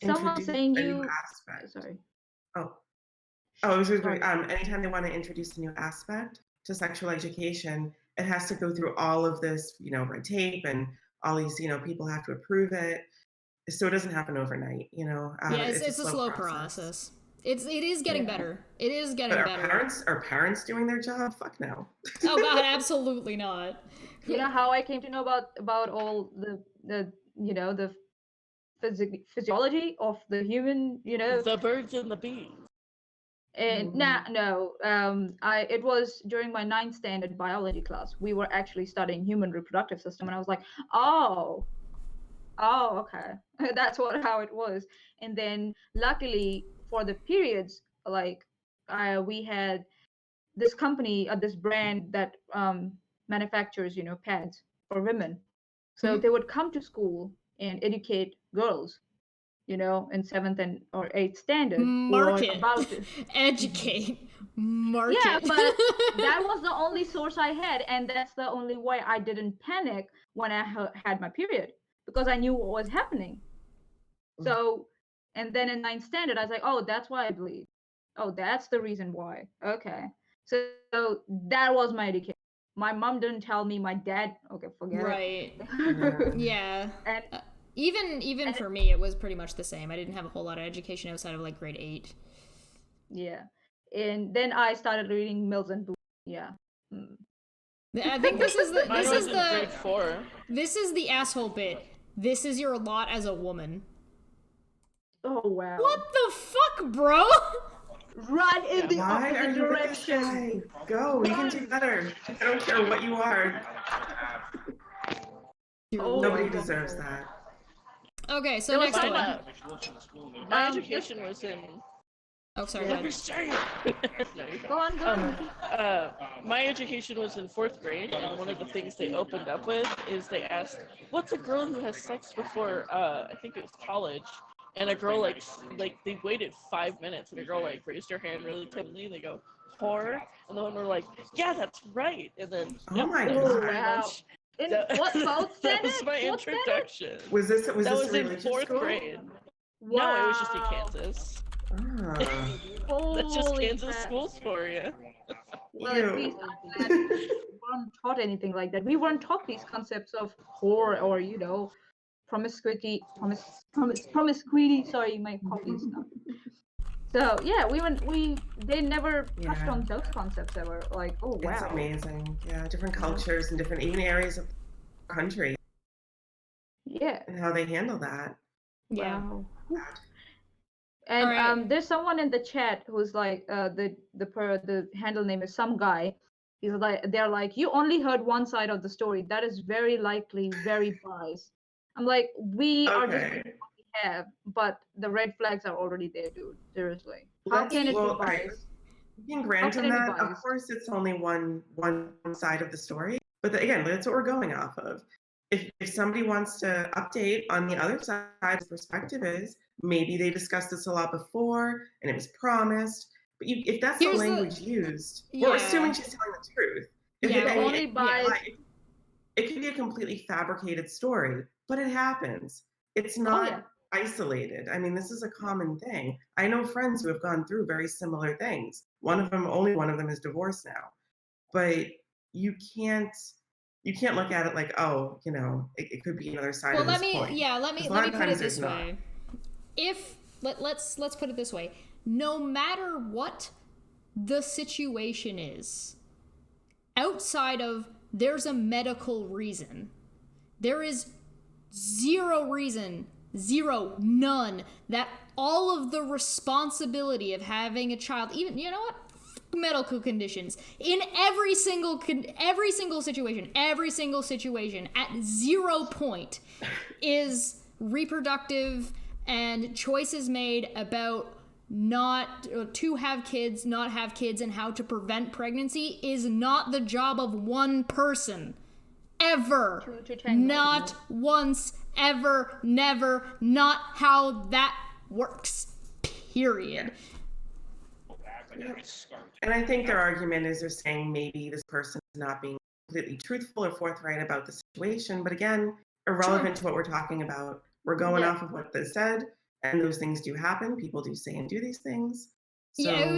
Someone introduce saying a new you. aspect. Sorry. Oh, it was just Sorry. anytime they want to introduce a new aspect to sexual education, it has to go through all of this, red tape and all these, people have to approve it. So it doesn't happen overnight, Yeah, it's a slow process. it is getting Yeah. better. It is getting But better. are parents doing their job? Fuck no. Oh God, absolutely not. You know how I came to know about all the the physiology of the human, The birds and the bees. and no, it was during my ninth standard biology class. We were actually studying human reproductive system, and I was like, oh, okay, that's how it was. And then luckily for the periods, like we had this company, this brand that manufactures, pads for women. So they would come to school and educate girls, in seventh and or eighth standard Market, about it. educate, market. Yeah, but that was the only source I had, and that's the only way I didn't panic when I had my period, because I knew what was happening. So, and then in ninth standard, I was like, oh, that's why I bleed. Oh, that's the reason why. Okay. So that was my education. My mom didn't tell me. My dad, okay, forget Right. it. Yeah. And Even for me, it was pretty much the same. I didn't have a whole lot of education outside of like grade 8. yeah, and then I started reading Mills and Boon. Yeah. I think this is the Mine this was is in the grade 4. this is the asshole bit. This is your lot as a woman. Oh wow. What the fuck, bro? Run in the Why are opposite you with this direction. guy? Go, you can do better. I don't care what you are. Oh, Nobody deserves that. Okay, so There was next someone- one. My education was in. Oh, sorry. Let go me ahead. say it. No, you're fine. Go on. My education was in 4th grade, and one of the things they opened up with is they asked, "What's a girl who has sex before? I think it was college." And a girl like they waited 5 minutes, and a girl like raised her hand really timidly, and they go, "Whore," and the one were like, "Yeah, that's right." And then, Oh yep, my thank you God. very Wow. much. In That- what both That was standard? my Fourth standard? introduction. Was this That a was in religious 4th school? grade. Wow. No, it was just in Kansas. Ah. That's just Holy Kansas crap. schools for you. Well, at Ew. least I'm glad we weren't taught anything like that. We weren't taught these concepts of whore or promiscuity. Promiscuity. Sorry, my coffee is not. So yeah, they never touched Yeah. on those concepts ever. Like, oh wow. It's amazing. Yeah, different cultures and different even areas of the country Yeah. and how they handle that. Yeah. Wow. And Alright. there's someone in the chat who's like the handle name is some guy. He's like they're like, you only heard one side of the story. That is very likely very biased. I'm like, we are just Okay. what we have, but the red flags are already there, dude. Seriously. How can it be alright. biased? You can grant can him it be that. Of biased? course, it's only one side of the story. But again, that's what we're going off of. If somebody wants to update on the other side, the perspective is maybe they discussed this a lot before and it was promised. But if that's Here's the the- language used, we're Yeah. assuming she's telling the truth. If Yeah, it, The and only it- bias. it could be a completely fabricated story, but it happens. It's Oh not yeah. isolated. I mean, this is a common thing. I know friends who have gone through very similar things. Only one of them is divorced now. But you can't look at it like, oh, it could be another side Well, of let this me coin. let me 'Cause a lot put of it times this there's not. way. Let's put it this way. No matter what the situation is, outside of there's a medical reason, there is zero reason, none, that all of the responsibility of having a child, even, you know what? Medical conditions in every single situation, at 0 point is reproductive and choices made about not to have kids, not have kids, and how to prevent pregnancy is not the job of one person. Ever. True to tango. Not once, ever, never, not how that works. Period. And I think their argument is they're saying maybe this person is not being completely truthful or forthright about the situation. But again, irrelevant to what we're talking about. We're going Yeah. off of what they said, and those things do happen. People do say and do these things. So, yeah, it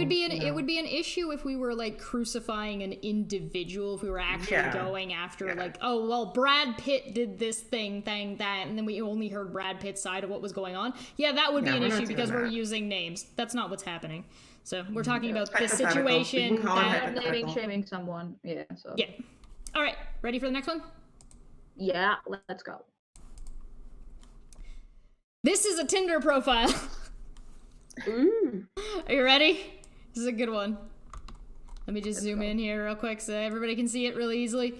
would be an issue if we were like crucifying an individual, if we were actually going after like, oh well, Brad Pitt did this thing, that, and then we only heard Brad Pitt's side of what was going on. Yeah, that would be an issue because we're using names. That's not what's happening. So we're talking about this situation. Naming, shaming someone. Yeah. So. Yeah. All right, ready for the next one? Yeah, let's go. This is a Tinder profile. Ooh. Are you ready? This is a good one. Let me just zoom in here real quick so everybody can see it really easily.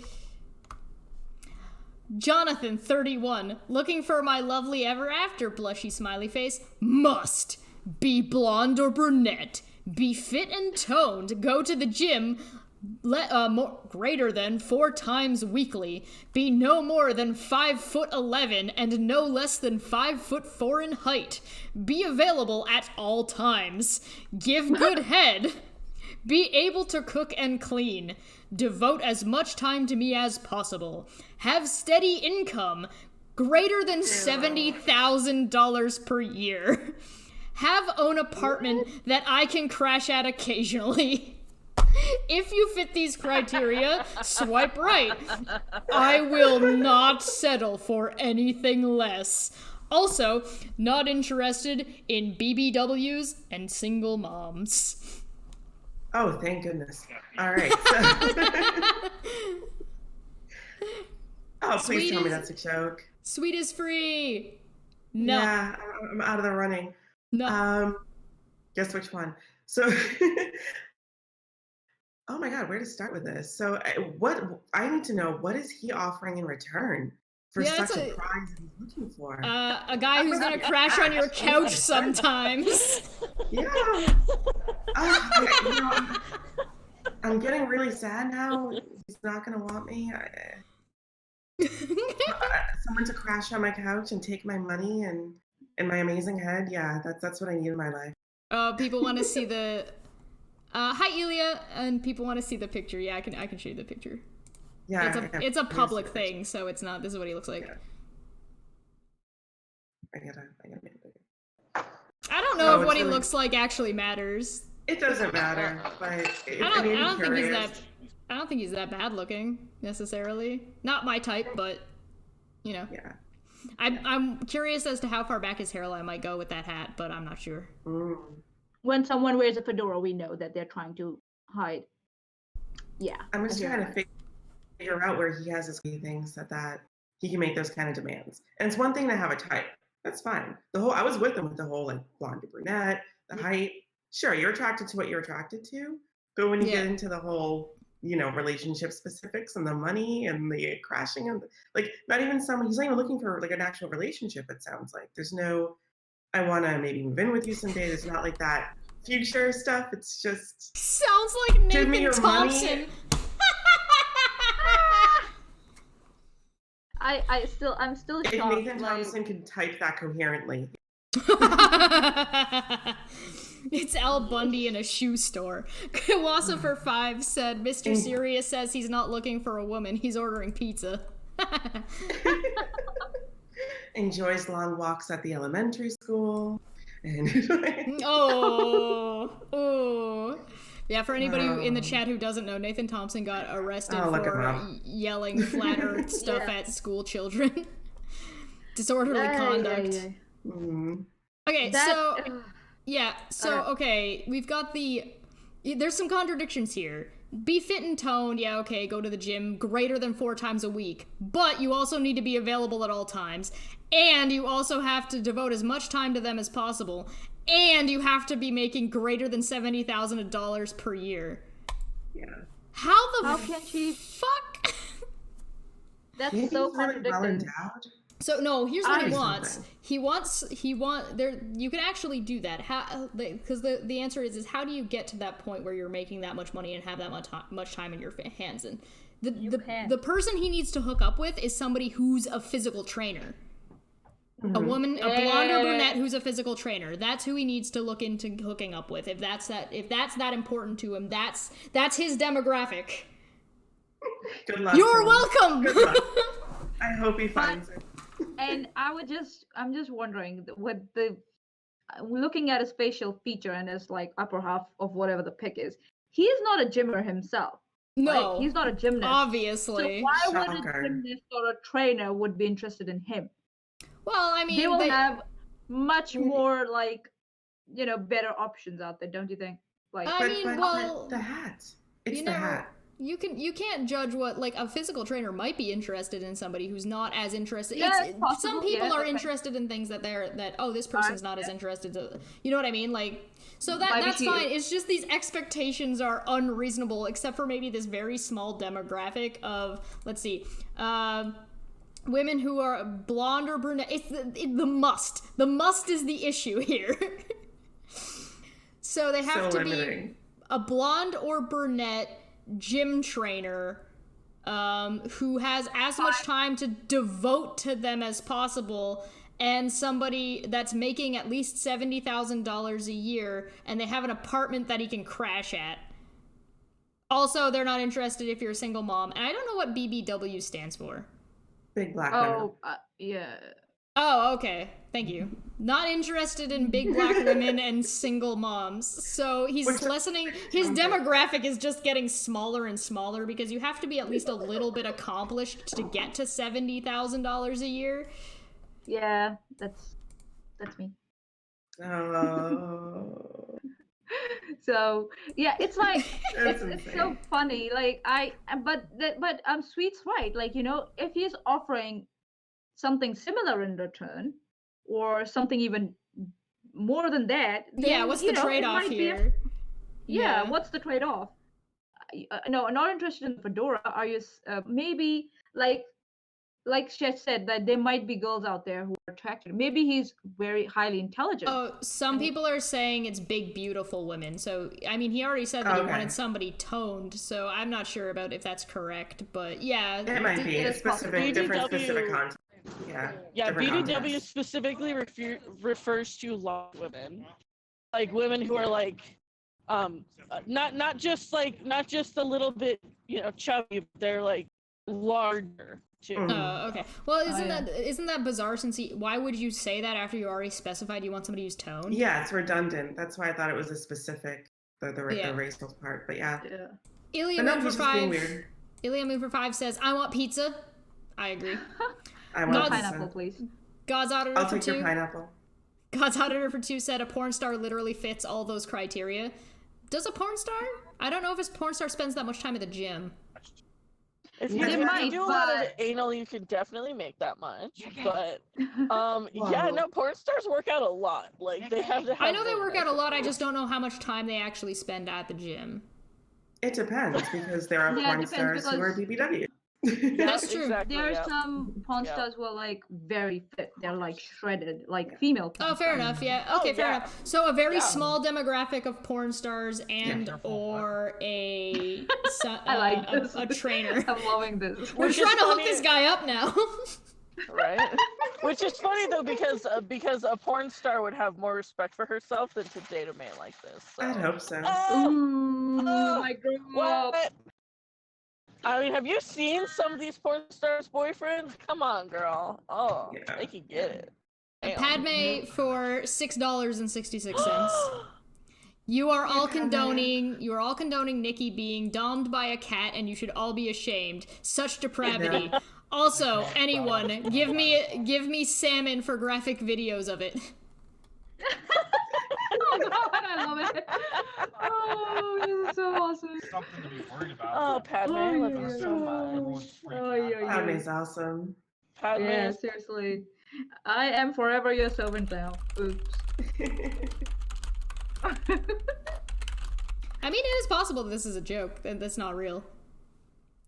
Jonathan, 31, looking for my lovely ever after, blushy smiley face. Must be blonde or brunette. Be fit and toned. Go to the gym. Greater than 4 times weekly, be no more than 5'11" and no less than 5'4" in height, be available at all times, give good head, be able to cook and clean, devote as much time to me as possible, have steady income, greater than $70,000 per year, have own apartment that I can crash at occasionally. If you fit these criteria, swipe right. I will not settle for anything less. Also, not interested in BBWs and single moms. Oh, thank goodness. All right. Oh, please tell me that's a joke. Sweet is free. No. Yeah, I'm out of the running. No. Guess which one? So... Oh my God, where to start with this? So what I need to know, what is he offering in return for such a prize that he's looking for? A guy who's gonna crash on your couch sometimes. Yeah. I'm getting really sad now. He's not gonna want me. Someone to crash on my couch and take my money and my amazing head. Yeah, that's what I need in my life. People want to see the... hi Elia, and people want to see the picture. Yeah, I can show you the picture. Yeah, it's a public thing, so it's not. This is what he looks like. Yeah. I gotta make it bigger. I don't know if what he looks like actually matters. It doesn't matter, but I don't think he's that bad looking necessarily. Not my type, but you know. Yeah. I'm curious as to how far back his hairline might go with that hat, but I'm not sure. When someone wears a fedora, we know that they're trying to hide. Yeah. I'm just trying to figure out where he has his things that he can make those kind of demands. And it's one thing to have a type. That's fine. I was with him with the whole like blonde to brunette, the height. Sure, you're attracted to what you're attracted to. But when you get into the whole, relationship specifics and the money and the crashing and like not even someone, he's not even looking for like an actual relationship, it sounds like. There's no I want to maybe move in with you someday. There's not like that future stuff. It's just... Sounds like Nathan Thompson. I'm still if shocked. Nathan Thompson can type that coherently. It's Al Bundy in a shoe store. Kawasa for 5 said, Mr. Serious says he's not looking for a woman. He's ordering pizza. Enjoys long walks at the elementary school. And yeah, for anybody in the chat who doesn't know, Nathan Thompson got arrested for yelling flat earth stuff at school children. Disorderly conduct. Okay, okay, we've got there's some contradictions here. Be fit and toned, yeah, okay, go to the gym greater than 4 times a week, but you also need to be available at all times, and you also have to devote as much time to them as possible, and you have to be making greater than $70,000 per year. Yeah. How can she fuck? That's so contradictory. So no, here's what he wants. You can actually do that. Because the answer is how do you get to that point where you're making that much money and have that much time in your hands? And the person he needs to hook up with is somebody who's a physical trainer. A woman, a blonde or brunette who's a physical trainer. That's who he needs to look into hooking up with. If that's that important to him, that's his demographic. Good luck. You're welcome. Good luck. I hope he finds it. And I'm just wondering what looking at his facial feature and his like upper half of whatever the pick is, he is not a gymmer himself. No, right? He's not a gymnast. So obviously. why would a Shocker. gymnast or a trainer would be interested in him? Well, I mean, They will have much more like, you know, better options out there, don't you think? Like, I mean, but well, the hat. It's you the never- hat. you can't judge what, like, a physical trainer might be interested in somebody who's not as interested. Yeah, it's possible, some people yeah, are okay. interested in things that this person's not as interested to, you know what I mean? Like, so Maybe that's she- fine. It's just these expectations are unreasonable, except for maybe this very small demographic of, let's see, women who are blonde or brunette. It's the must. The must is the issue here. So they have So to limiting. be a blonde or brunette gym trainer who has as much time to devote to them as possible, and somebody that's making at least $70,000 a year, and they have an apartment that he can crash at. Also, they're not interested if you're a single mom, and I don't know what BBW stands for. Big black women. oh, yeah. Oh, okay. Thank you. Not interested in big black women and single moms. So he's lessening. His demographic is just getting smaller and smaller because you have to be at least a little bit accomplished to get to $70,000 a year. Yeah, that's me. Oh. So yeah, it's like That's it's so insane. funny. Like but Sweet's right. Like, you know, if he's offering something similar in return, or something even more than that, then, Yeah, what's you the know, it trade-off might be a- here? yeah, what's the trade-off? No, I'm not interested in the fedora. Are you maybe like Chesh said, that there might be girls out there who are attracted. Maybe he's very highly intelligent. Oh, some people are saying it's big, beautiful women. So, I mean, he already said that he Okay. wanted somebody toned, so I'm not sure about if that's correct, but yeah. It might be. It It's is possible. specific, different BBW. specific content. Yeah. Yeah, different BBW context. specifically refers to long women, like women who are like, not just a little bit, you know, chubby. But they're like larger too. Mhm. Oh, okay. Well, yeah. isn't that bizarre? Why would you say that after you already specified you want somebody who's toned? Yeah, it's redundant. That's why I thought it was a specific, the Yeah. racial part. But yeah. Yeah. Ilya But no, Moon for he's just being 5. weird. Ilya Moon for 5 says, "I want pizza." I agree. I God's- want Pineapple, pizza. please. God's Auditor I'll for take your 2. pineapple. God's Auditor for 2 said a porn star literally fits all those criteria. Does a porn star? I don't know if a porn star spends that much time at the gym. If you, They if you might, do a lot of but- anal, you can definitely make that much. But yeah, Whoa. no, porn stars work out a lot. Like they have to. I have know they really work nice out a lot, I physiques. just don't know how much time they actually spend at the gym. It depends because there are Yeah, it porn depends stars who are because- BBW. That's true. Exactly, There are yeah. some porn Yeah. stars who are like very fit. They're like shredded, like female. Porn Oh, fair stars. enough. Yeah. Oh, Okay, fair yeah. enough. So a very Yeah. small demographic of porn stars and or a I like this. a trainer. I'm loving this. We're Which is trying to hook funny- this guy up now. Right? Which is funny though because a porn star would have more respect for herself than to date a man like this. So. I'd hope so. Oh, Ooh, Oh, my girl. what? I mean, have you seen some of these porn stars' boyfriends? Come on, girl. Oh, Yeah. they can get it. Damn. Padme for $6.66. You are all condoning Nikki being domed by a cat, and you should all be ashamed. Such depravity. Also, anyone, give me salmon for graphic videos of it. Oh god, I love it. Oh, this is so awesome. Something to be worried about. Oh, Padme, I love you so much. Everyone's freaking Oh, out. yeah, yeah. Padme's awesome. Padme Yeah, is seriously. I am forever your servant now. Oops. I mean, it is possible that this is a joke, and that's not real.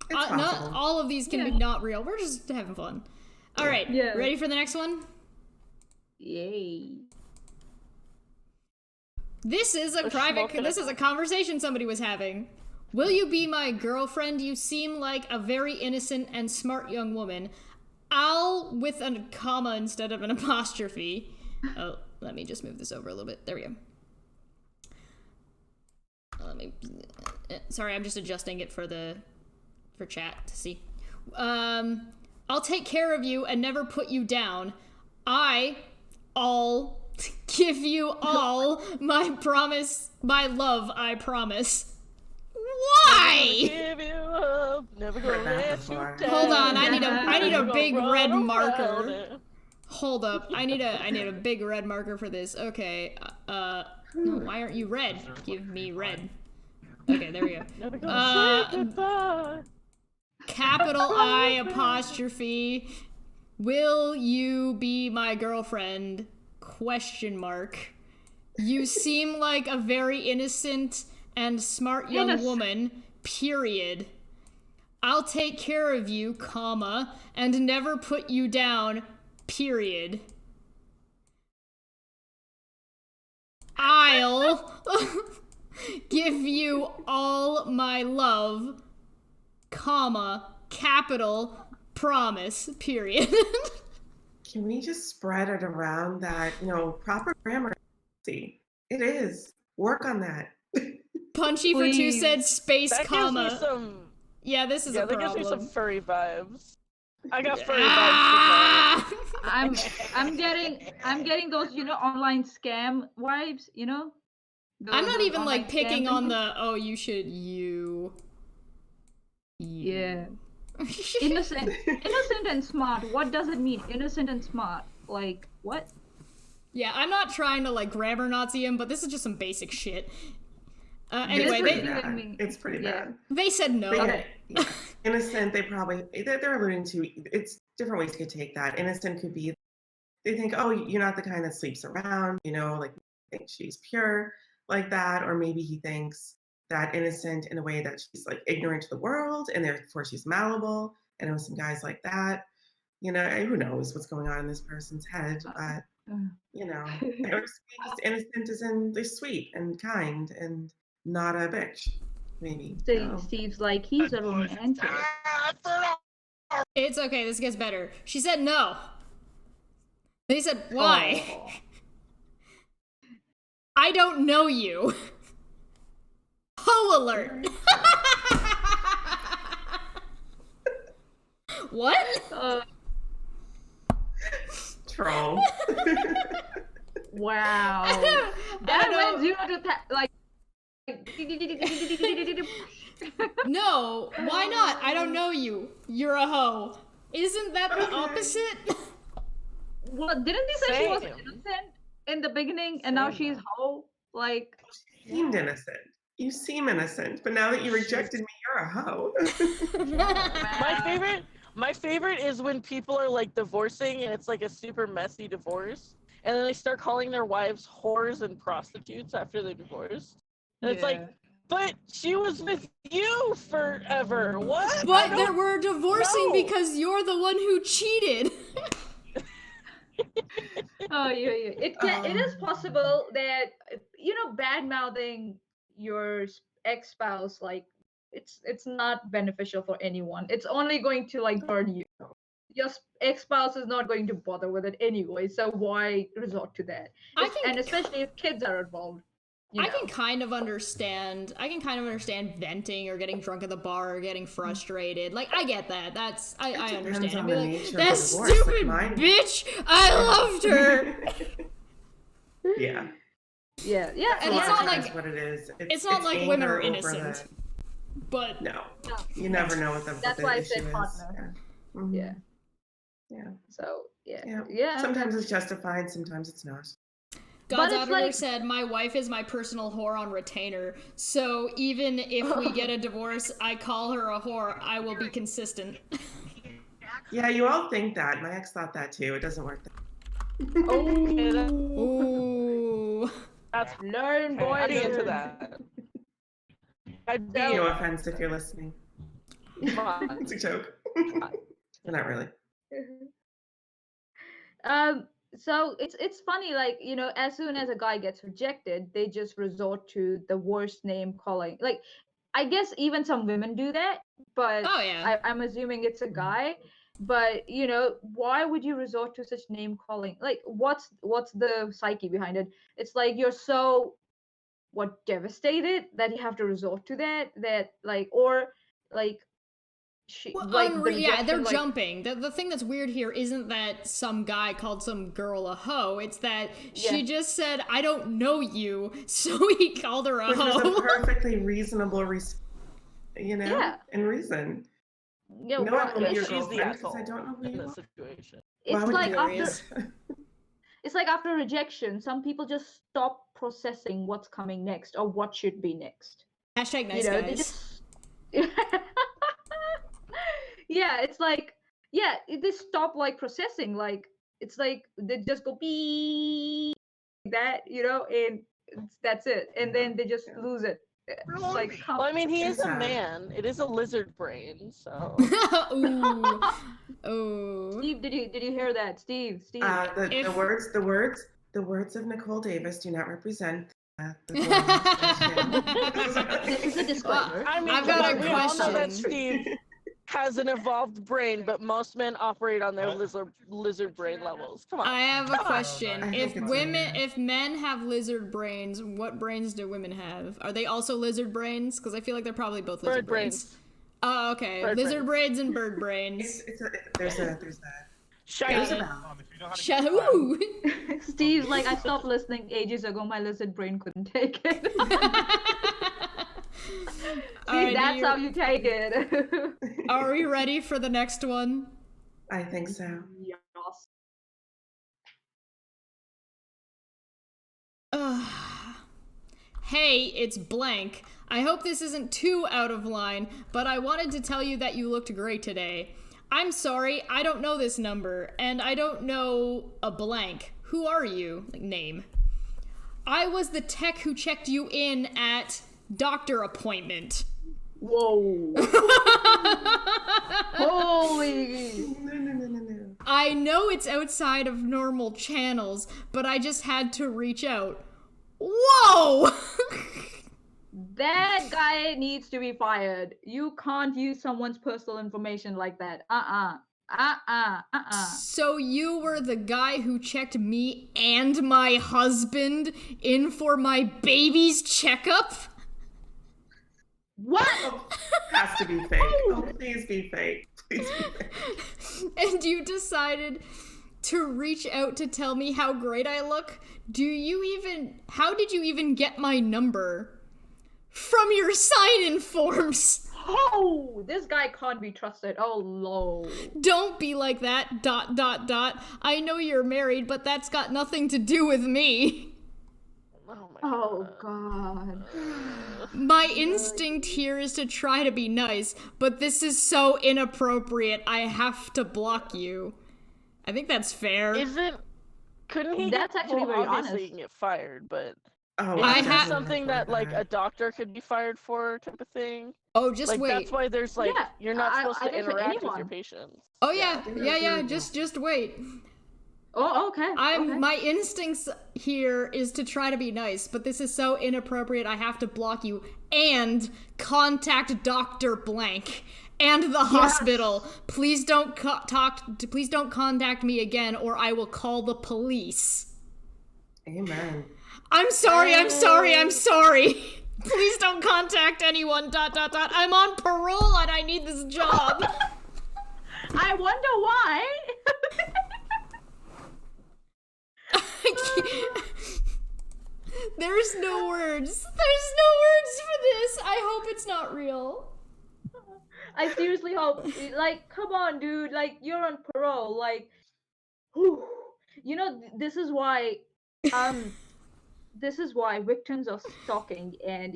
It's Not possible. all of these can be Yeah. not real. We're just having fun. All right, Yeah. ready for the next one? Yay. This is a We're private. smoking This it. is a conversation somebody was having. Will you be my girlfriend? You seem like a very innocent and smart young woman. I'll with a comma instead of an apostrophe. Oh, let me just move this over a little bit. There we go. Let me. Sorry, I'm just adjusting it for chat to see. I'll take care of you and never put you down. I'll Give you all my love, I promise. Why? Give you up, never Heard gonna that let you before. down. Hold on, I need Never a Gonna big run red around marker. it. Hold up, I need a big red marker for this. Okay, no, why aren't you red? Give me red. Okay, there we go. Never gonna say Uh, goodbye. capital I apostrophe. Will you be my girlfriend? Question mark. You seem like a very innocent and smart young Innocent. woman. Period. I'll take care of you, comma, and never put you down. Period. I'll give you all my love, comma, capital, promise, period. Can we just spread it around that, proper grammar? See, it is. Work on that. Punchy for two Please. said space, That gives me comma. some. Yeah, this is Yeah, a that gives problem. me some furry vibes. I got furry vibes Ah! I'm getting those, online scam vibes, I'm not those even like online picking scam on things. the you. Yeah. Innocent and smart. What does it mean? Innocent and smart. Like what? Yeah, I'm not trying to like grammar Nazi him, but this is just some basic shit. It's Anyway, pretty they bad. It's pretty Yeah. bad. they said no. Okay. Yeah. Innocent, they're alluding to, it's different ways you could take that. Innocent could be, they think, oh, you're not the kind that sleeps around, like think she's pure like that. Or maybe he thinks that innocent in a way that she's like ignorant to the world and therefore she's malleable. And it was some guys like that, who knows what's going on in this person's head, but or just innocent as in they're sweet and kind and not a bitch, maybe. Steve's like, he's a romantic. It's okay, this gets better. She said no. They said, why? Oh. I don't know you. Ho alert. What? Troll. Wow. I That don't- went 0 to like. No, why not? I don't know you. You're a hoe. Isn't that the opposite? Well, didn't they say she was Same. innocent in the beginning, and now Same. she's hoe? Like, You seemed innocent. You seem innocent, but now that you rejected me, you're a hoe. My favorite is when people are like divorcing and it's like a super messy divorce, and then they start calling their wives whores and prostitutes after they divorced. And it's like, but she was with you forever. What? But that we're divorcing know. because you're the one who cheated. oh yeah. It is possible that bad mouthing your ex spouse, like it's not beneficial for anyone. It's only going to like burn you. Your ex spouse is not going to bother with it anyway, so why resort to that? And especially if kids are involved. I can kind of understand venting or getting drunk at the bar or getting frustrated. Like, I get that. I understand. depends on I'd be the like, nature of that the divorce, like stupid mine." bitch! I loved her! Yeah. Yeah. And A it's lot not of times like- what it is. It's not like women anger are over innocent. But No, you never know what the That's what why I the said issue is. partner. Yeah. Mhm. Yeah. Yeah. So Yeah. yeah. Sometimes it's justified, sometimes it's not. God's it's Auditor like- said, my wife is my personal whore on retainer. So even if we get a divorce, I call her a whore, I will be consistent. Yeah, you all think that. My ex thought that too. It doesn't work. Ooh. That's Learn, boy. I'd be into learn. that. I'd be No offense if you're listening. fine. It's a joke. But not really. So it's funny, like, as soon as a guy gets rejected, they just resort to the worst name calling. Like, I guess even some women do that, but Oh, yeah. I'm assuming it's a guy. But why would you resort to such name calling? Like, what's the psyche behind it? It's like you're so devastated that you have to resort to that, or like Well, like the yeah, they're rejection, like, jumping. The thing that's weird here isn't that some guy called some girl a hoe. It's that she Yeah. just said, "I don't know you," so he called her a Which was a hoe. perfectly reasonable, yeah, and reason. yeah. No, I will Yeah, be your she's the girlfriend because I asshole don't know who in you this are. situation. Why It's would like you after do that? it's like after rejection, some people just stop processing what's coming next or what should be next. Hashtag You nice know, they guys. just yeah, it's like they stop like processing. Like it's like they just go be that, you know, and that's it, and then they just Yeah. lose it. It's like, Well, I mean, he is It's a sad. man. It is a lizard brain, so. Ooh. Oh. Steve, did you hear that, Steve? The If- words of Nicole Davis do not represent the This is a disclaimer. I mean, I've come got on, a we all know that question. Steve has an evolved brain, but most men operate on their lizard brain levels. Come on. I have a question. I If think it's if men have lizard brains, what brains do women have? Are they also lizard brains? Because I feel like they're probably both lizard Bird brains. Oh, okay. Bird Lizard brains. brains and bird brains. there's a Shiny. Ooh. Steve's like, I stopped listening ages ago. My lizard brain couldn't take it. See, Alrighty, that's how you take it. Are we ready for the next one? I think so. Yes. Hey, it's blank. I hope this isn't too out of line, but I wanted to tell you that you looked great today. I'm sorry, I don't know this number, and I don't know a blank. Who are you? Like, name. I was the tech who checked you in at doctor appointment. Whoa. Holy. No. I know it's outside of normal channels, but I just had to reach out. Whoa! That guy needs to be fired. You can't use someone's personal information like that. So you were the guy who checked me and my husband in for my baby's checkup? What? Has to be fake. Oh, please be fake. Please be fake. And you decided to reach out to tell me how great I look? How did you even get my number? From your sign-in forms. Oh, this guy can't be trusted. Oh, Lord. Don't be like that, ... I know you're married, but that's got nothing to do with me. Oh my Oh, God. My instinct here is to try to be nice, but this is so inappropriate, I have to block you. I think that's fair. Couldn't he That's get, actually well, very obviously honest. he can get fired, but Oh, is I this ha- something that like a doctor could be fired for type of thing? Oh, just Like wait. that's why there's like Yeah, you're not supposed I to think for interact with your anyone. patients. Oh yeah, just wait. Oh, okay. okay. My instincts here is to try to be nice, but this is so inappropriate I have to block you and contact Dr. Blank and the hospital. Please don't please don't contact me again or I will call the police. Amen. I'm sorry. Please don't contact anyone. ... I'm on parole and I need this job. I wonder why. There's no words. There's no words for this. I hope it's not real. I seriously hope. Like, come on, dude. Like, you're on parole. Like, whew. You know, this is why. This is why victims of stalking and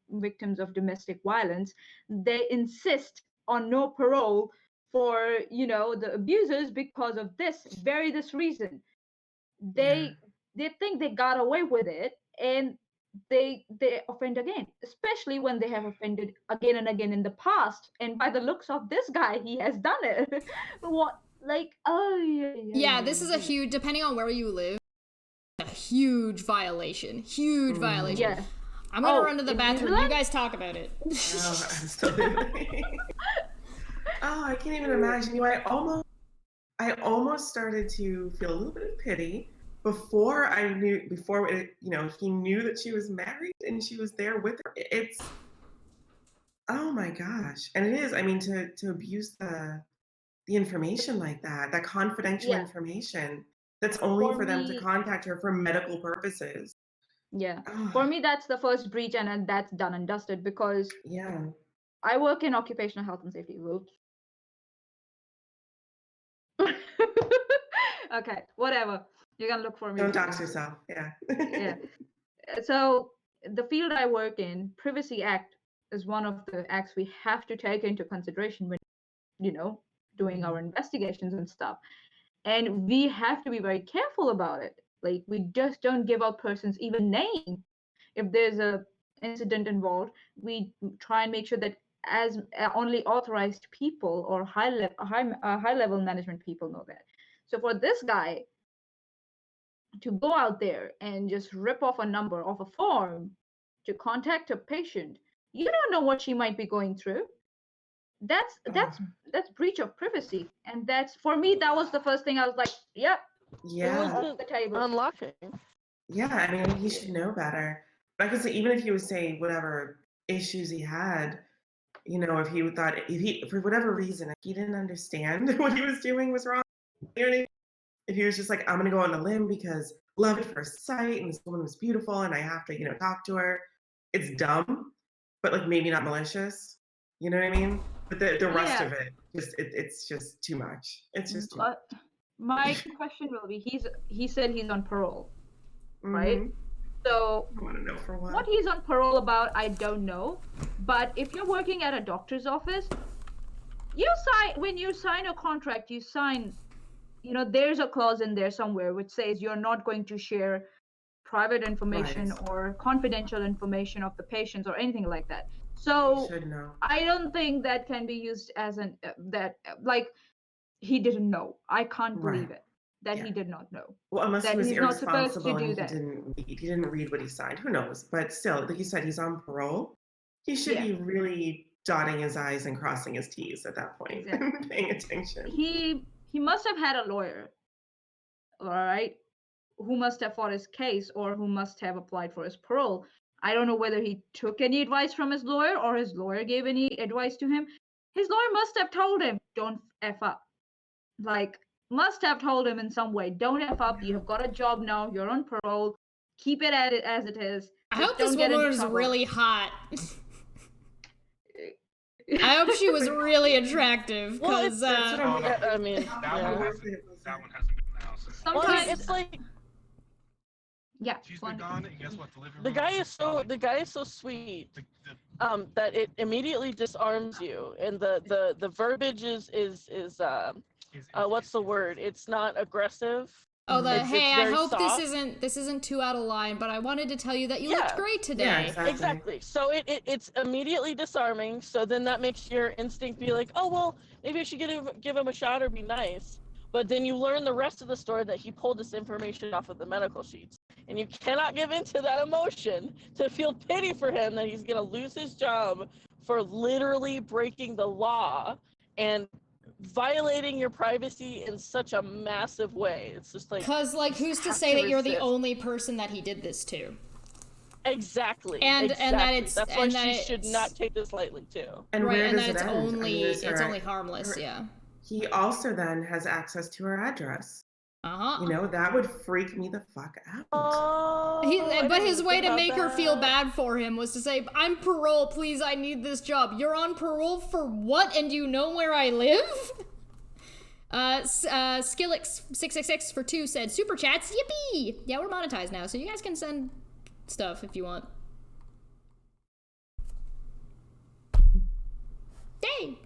victims of domestic violence, they insist on no parole for the abusers because of this reason. They think they got away with it, and they offend again, especially when they have offended again and again in the past. And by the looks of this guy, he has done it. What, like, oh Yeah, this is a huge, depending on where you live, a huge violation. Yeah. I'm gonna run to the in bathroom. England? You guys talk about it. Oh, I'm still Oh, I can't even imagine you. I almost started to feel a little bit of pity before he knew that she was married and she was there with her. Oh my gosh. And it is, I mean, to abuse the information like that, that confidential Yeah, information that's only for for them to me, contact her for medical purposes. yeah, Oh, for me, that's the first breach, and then that's done and dusted because yeah. I work in occupational health and safety. Whoops. Okay, whatever. You can look for me Don't later. dox yourself. Yeah. Yeah. So the field I work in, Privacy Act is one of the acts we have to take into consideration when, you know, doing our investigations and stuff. And we have to be very careful about it. Like we just don't give out persons even name. If there's a incident involved, we try and make sure that as only authorized people or high level management people know that. So for this guy to go out there and just rip off a number off a form to contact a patient, you don't know what she might be going through. That's Oh, that's breach of privacy, and that's for me. That was the first thing I was like, yep, It yeah. off wasn't the table. unlocking. Yeah. I mean, he should know better. But I could say, even if he was saying whatever issues he had, you know, if he thought, if he, for whatever reason, if he didn't understand what he was doing was wrong, you know what I mean? If he was just like, I'm going to go on a limb because love at first sight and this woman was beautiful and I have to, you know, talk to her, it's dumb, but like maybe not malicious. You know what I mean? But the rest Yeah, of it, it's just too much. It's just too much. but my question will be, he said he's on parole, right? Mm-hmm. So I want to know for what what. he's on parole about, I don't know. But if you're working at a doctor's office, you sign when you sign a contract, you sign, you know, there's a clause in there somewhere which says you're not going to share private information Right. or confidential information of the patients or anything like that. You So should know. I don't think that can be used as an that like he didn't know. I can't Right. believe it that Yeah. he did not know. Well, unless he That was he's not supposed to irresponsible and do he that. didn't read. He didn't read what he signed. Who knows? But still, like you said, he's on parole. He should Yeah, be really dotting his I's and crossing his T's at that point, exactly. paying attention. He must have had a lawyer, all right, who must have fought his case or who must have applied for his parole. I don't know whether he took any advice from his lawyer or his lawyer gave any advice to him. His lawyer must have told him, don't F up. Like, must have told him in some way, don't F up. You have got a job now. You're on parole. Keep it at it as it is. I Just hope this don't get woman into was trouble. really hot. I hope she was really attractive, Well, because That's what Oh, I'm no. I mean, That yeah. one hasn't. That one hasn't been in the house. Well, Sometimes, it's like yeah. She's go on. been gone, and guess what? The living the room guy is is so the guy is so sweet the that it immediately disarms you, and the verbiage is what's the word? It's not aggressive. oh, the It's hey, I very hope soft. this isn't too out of line, but I wanted to tell you that you Yeah. looked great today. Yeah, exactly. Exactly. So it's immediately disarming. So then that makes your instinct be like, oh well, maybe I should give him a shot or be nice. But then you learn the rest of the story that he pulled this information off of the medical sheets, and you cannot give into that emotion to feel pity for him that he's gonna lose his job for literally breaking the law and violating your privacy in such a massive way. It's just like, Because, like, you who's to have say that you're the resist. only person that he did this to? Exactly. And that exactly. it's- That's why and that she should it's- not take this lightly too. And Right, where and does that it it's end? I mean, only is it's her- only harmless, her- yeah. He also then has access to her address. Uh-huh. You know, that would freak me the fuck out. Oh, But his way to make her feel bad for him was to say, I'm parole, please, I need this job. You're on parole for what, and you know where I live? Skillix666 for 2 said, Super Chats, yippee! Yeah, we're monetized now, so you guys can send stuff if you want. Dang!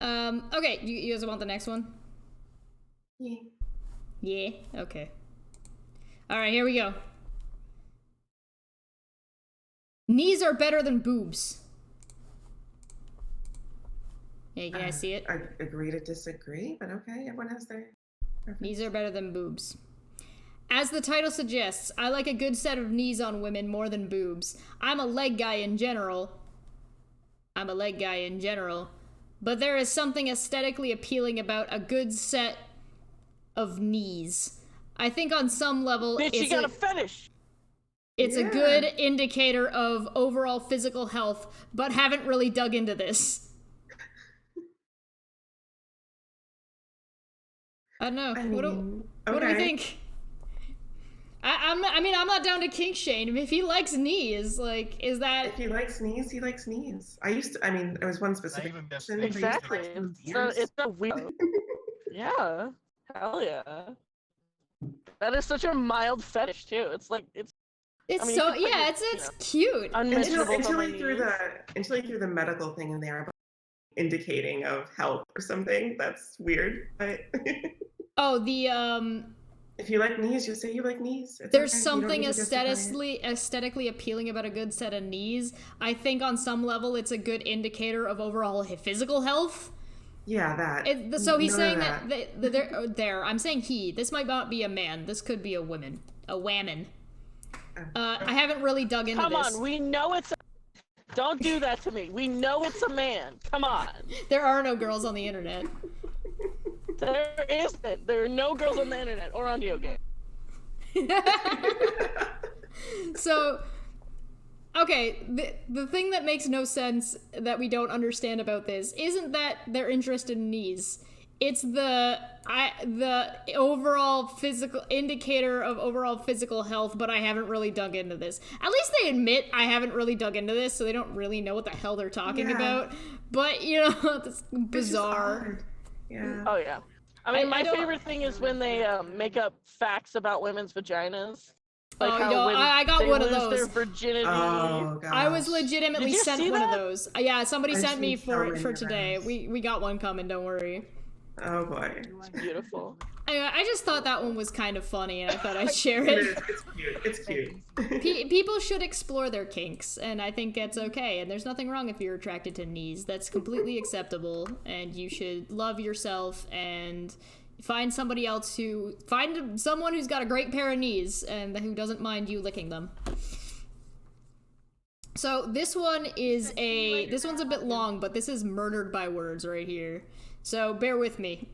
Okay, you guys want the next one? Yeah. Yeah, okay. Alright, here we go. Knees are better than boobs. Yeah, you guys see it? I agree to disagree, but okay, everyone has their preference. Knees are better than boobs. As the title suggests, I like a good set of knees on women more than boobs. I'm a leg guy in general, but there is something aesthetically appealing about a good set of knees. I think on some level, Bitch, you got a fetish. It's a Yeah. good indicator of overall physical health, but haven't really dug into this. I don't know. I What do mean, we okay. think? I'm not down to kink shame. If he likes knees, like, is that If he likes knees, he likes knees. I mean, there was one specific even person. best. I used to Exactly. like someone's So ears. it's a weird. Yeah. Hell yeah. That is such a mild fetish too. It's like it's it's I mean, so you could put yeah, your, it's cute. unmentionable until on he my threw knees. the medical thing in there about indicating of health or something. That's weird. But Oh, the if you like knees, just say you like knees. It's there's okay. You don't something need to justify it. aesthetically appealing about a good set of knees. I think on some level it's a good indicator of overall physical health. Yeah, that. So he's None of saying that there. I'm saying he. This might not be a man. This could be a woman, a whammon. I haven't really dug into Come this. on, we know it's a... Don't do that to me. We know it's a man. Come on. There are no girls on the internet. There isn't. There are no girls on the internet or on video games. So, okay, the thing that makes no sense that we don't understand about this isn't that they're interested in knees. It's the overall physical indicator of overall physical health, but I haven't really dug into this. At least they admit I haven't really dug into this, so they don't really know what the hell they're talking Yeah. about. But, you know, it's It's just bizarre. odd. Yeah. Oh yeah. I mean, I my don't- favorite thing is when they make up facts about women's vaginas. Oh, you know, when I got they one of lose those. their virginity. Oh gosh. I was legitimately Did you sent see one of that? those. Yeah, somebody I've sent me seen so for many for of today. those. We got one coming, don't worry. Oh boy. It's beautiful. Anyway, I just thought that one was kind of funny, and I thought I'd share It it. is. It's cute. It's cute. People should explore their kinks, and I think that's okay. And there's nothing wrong if you're attracted to knees. That's completely acceptable, and you should love yourself and find someone who's got a great pair of knees and who doesn't mind you licking them. So this one's a bit long, but this is murdered by words right here. So bear with me.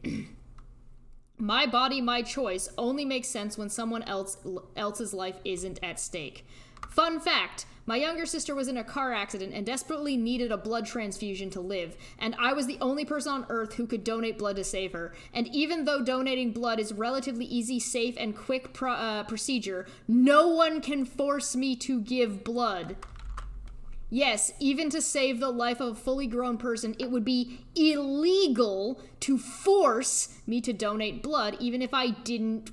My body, my choice only makes sense when someone else's life isn't at stake. Fun fact, my younger sister was in a car accident and desperately needed a blood transfusion to live, and I was the only person on earth who could donate blood to save her. And even though donating blood is a relatively easy, safe, and quick procedure, no one can force me to give blood. Yes, even to save the life of a fully grown person, it would be illegal to force me to donate blood, even if I didn't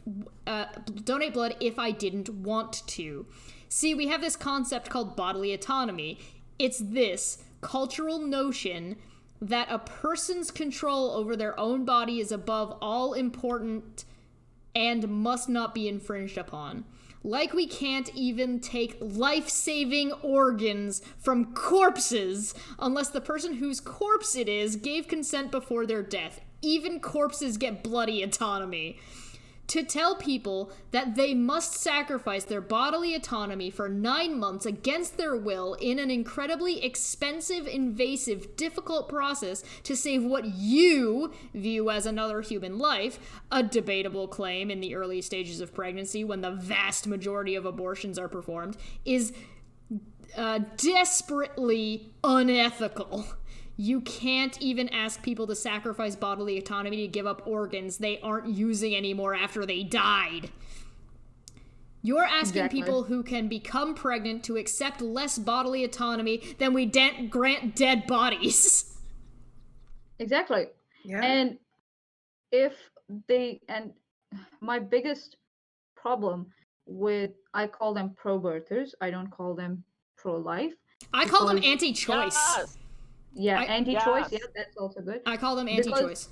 donate blood if I didn't want to. See, we have this concept called bodily autonomy. It's this cultural notion that a person's control over their own body is above all important and must not be infringed upon. Like we can't even take life-saving organs from corpses unless the person whose corpse it is gave consent before their death. Even corpses get bloody autonomy. To tell people that they must sacrifice their bodily autonomy for 9 months against their will in an incredibly expensive, invasive, difficult process to save what you view as another human life, a debatable claim in the early stages of pregnancy when the vast majority of abortions are performed, is desperately unethical. You can't even ask people to sacrifice bodily autonomy to give up organs they aren't using anymore after they died. You're asking people who can become pregnant to accept less bodily autonomy than we grant dead bodies. Exactly. Yeah. And my biggest problem with, I call them pro-birthers, I don't call them pro-life. I call them Because- anti-choice. Yes. Yeah, anti-choice, Yes. yeah, that's also good. I call them Because- anti-choice.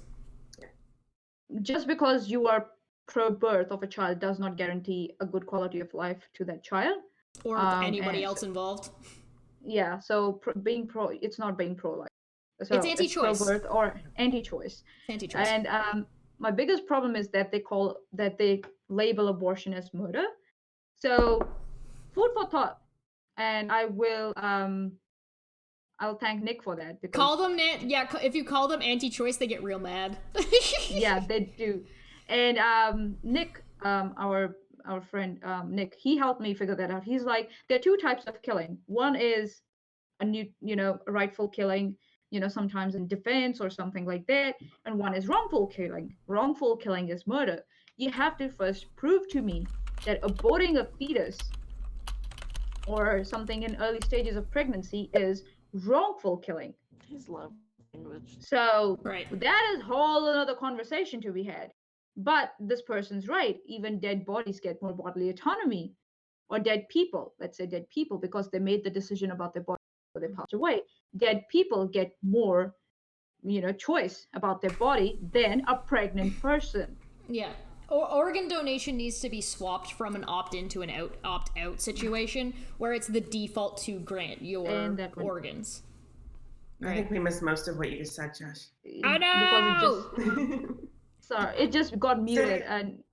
Just because you are pro-birth of a child does not guarantee a good quality of life to that child. Or anybody and- else involved. Yeah, so being pro, it's not being pro-life. So It's anti-choice. pro-birth or anti-choice. Anti-choice. And my biggest problem is that they label abortion as murder. So food for thought. And I'll thank Nick for that because Call them if you call them anti-choice, they get real mad. yeah, they do. And Nick, our our friend Nick, he helped me figure that out. He's like, there are two types of killing. One is a rightful killing, sometimes in defense or something like that, and one is wrongful killing. Wrongful killing is murder. You have to first prove to me that aborting a fetus or something in early stages of pregnancy is wrongful killing. His love language. So Right. that is whole another conversation to be had. But this person's right. Even dead bodies get more bodily autonomy, or dead people, let's say dead people, because they made the decision about their body before they passed away. Dead people get more, choice about their body than a pregnant person. Yeah. Organ donation needs to be swapped from an opt-in to an opt-out situation, where it's the default to grant your organs. I think we missed most of what you just said, Josh. I know! Sorry, it just got muted. And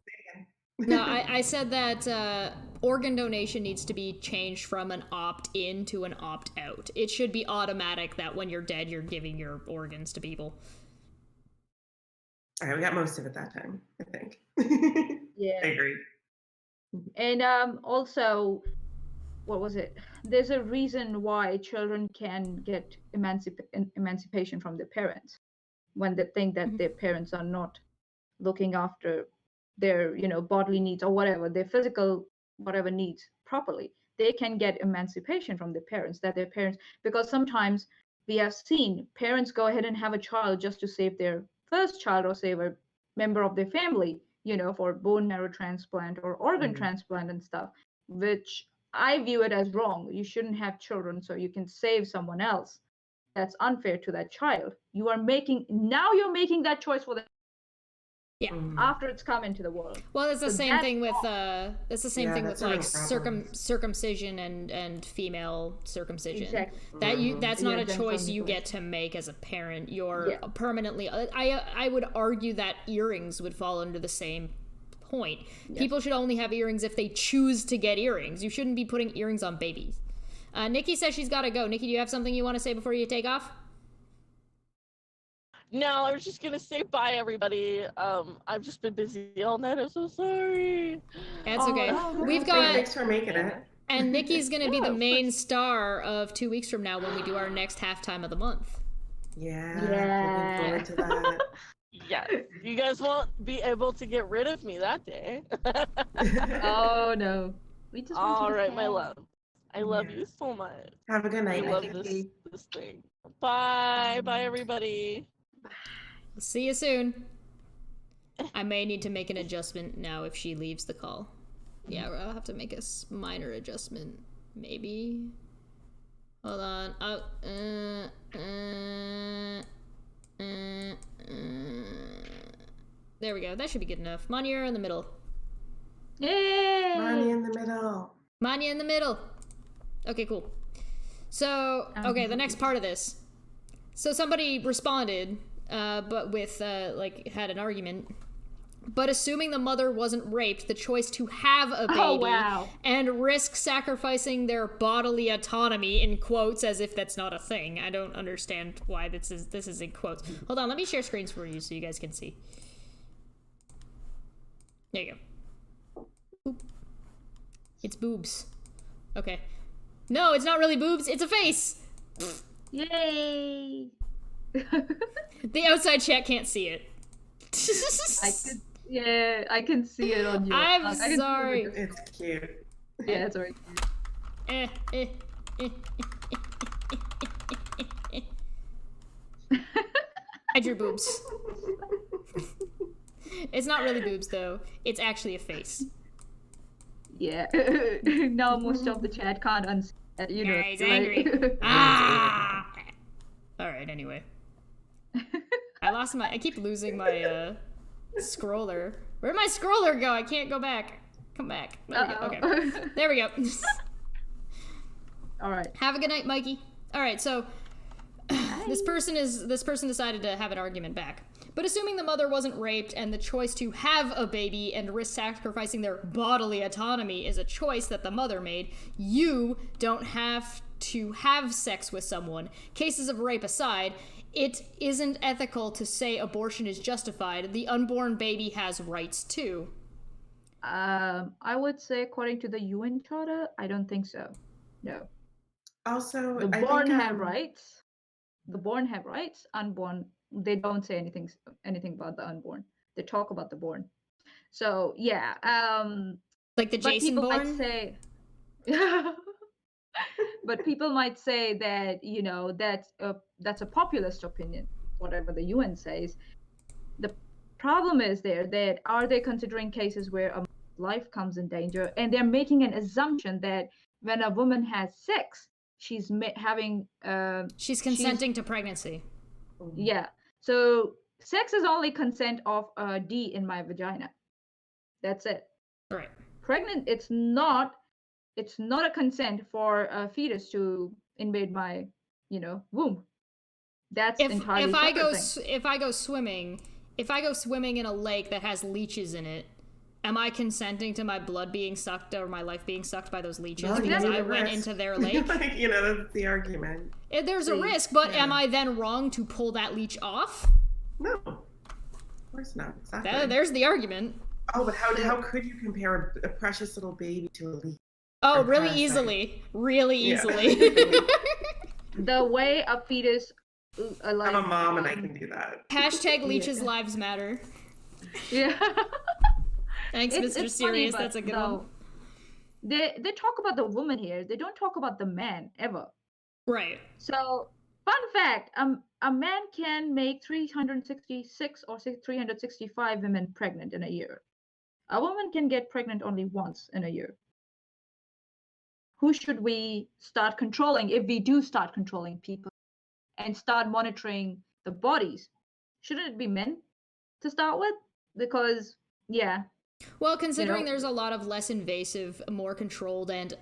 No, I said that organ donation needs to be changed from an opt-in to an opt-out. It should be automatic that when you're dead, you're giving your organs to people. All right, we got most of it that time, I think. Yeah. I agree. And also, what was it? There's a reason why children can get emancipation from their parents when they think that their parents are not looking after their, bodily needs or whatever, their physical, whatever needs properly. They can get emancipation from their parents, because sometimes we have seen parents go ahead and have a child just to save their first child or save a member of their family, for bone marrow transplant or organ transplant and stuff, which I view it as wrong. You shouldn't have children so you can save someone else. That's unfair to that child. You're making that choice for them. Yeah. After it's come into the world. Well, it's the same thing with like problems. circumcision and female circumcision. Exactly. That's not a choice you get to make as a parent. You're permanently. I would argue that earrings would fall under the same point. Yes. People should only have earrings if they choose to get earrings. You shouldn't be putting earrings on babies. Nikki says she's got to go. Nikki, do you have something you want to say before you take off? No, I was just gonna say bye, everybody. I've just been busy all night. I'm so sorry. That's okay. No. We've got. Thanks for making it. And Nikki's gonna be the main star of 2 weeks from now when we do our next halftime of the month. Yeah. Looking forward to that. Yeah, you guys won't be able to get rid of me that day. Oh no. We just all right, my love. I love you so much. Have a good night. I love this thing. Bye, everybody. See you soon. I may need to make an adjustment now if she leaves the call. Yeah, I'll have to make a minor adjustment. Maybe. Hold on. There we go. That should be good enough. Manya in the middle. Yay! Money in the middle. Manya in the middle. Okay, cool. So, okay, the next part of this. So somebody responded, but with, had an argument. But assuming the mother wasn't raped, the choice to have a baby and risk sacrificing their bodily autonomy, in quotes, as if that's not a thing. I don't understand why this is in quotes. Hold on, let me share screens for you so you guys can see. There you go. Oop. It's boobs. Okay. No, it's not really boobs, it's a face! Yay! The outside chat can't see it. I can see it on you. I'm sorry. It's cute. Yeah, it's alright. I drew boobs. It's not really boobs though. It's actually a face. Yeah. Now most of the chat can't unsee that, Yeah, he's angry. Ah! Alright, anyway. I keep losing my scroller. Where'd my scroller go? I can't go back. Come back. There we go. Okay. There we go. Alright. Have a good night, Mikey. Alright, so this person decided to have an argument back. But assuming the mother wasn't raped and the choice to have a baby and risk sacrificing their bodily autonomy is a choice that the mother made, you don't have to have sex with someone. Cases of rape aside, it isn't ethical to say abortion is justified. The unborn baby has rights too. I would say according to the UN Charter, I don't think so. No. Also, The I born think have rights. The born have rights. Unborn, they don't say anything about the unborn. They talk about the born. So yeah. Like the But Jason people might Bourne. say, but people might say that that's a populist opinion, whatever the UN says. The problem is there that are they considering cases where a life comes in danger, and they're making an assumption that when a woman has sex, she's having She's consenting to pregnancy. yeah. So sex is only consent of a D in my vagina. That's it. Right. Pregnant, it's not a consent for a fetus to invade my, womb. That's entirely separate thing. If I go swimming in a lake that has leeches in it, am I consenting to my blood being sucked or my life being sucked by those leeches No, because you I need a went risk. into their lake? Like, that's the argument. There's a See, risk, but yeah. am I then wrong to pull that leech off? No, of course not. Exactly. There's the argument. Oh, but how could you compare a precious little baby to a leaf? Oh, Or really parasite? easily. Really Yeah. easily. The way a fetus like I'm a mom and I can do that. Hashtag leeches lives matter. yeah. Thanks, It's Mr. funny, Serious. but That's a good no. one. They talk about the woman here. They don't talk about the man ever. Right. So, fun fact, a man can make 366 or 365 women pregnant in a year. A woman can get pregnant only once in a year. Who should we start controlling if we do start controlling people and start monitoring the bodies? Shouldn't it be men to start with? Because, yeah. Well, considering there's a lot of less invasive, more controlled, and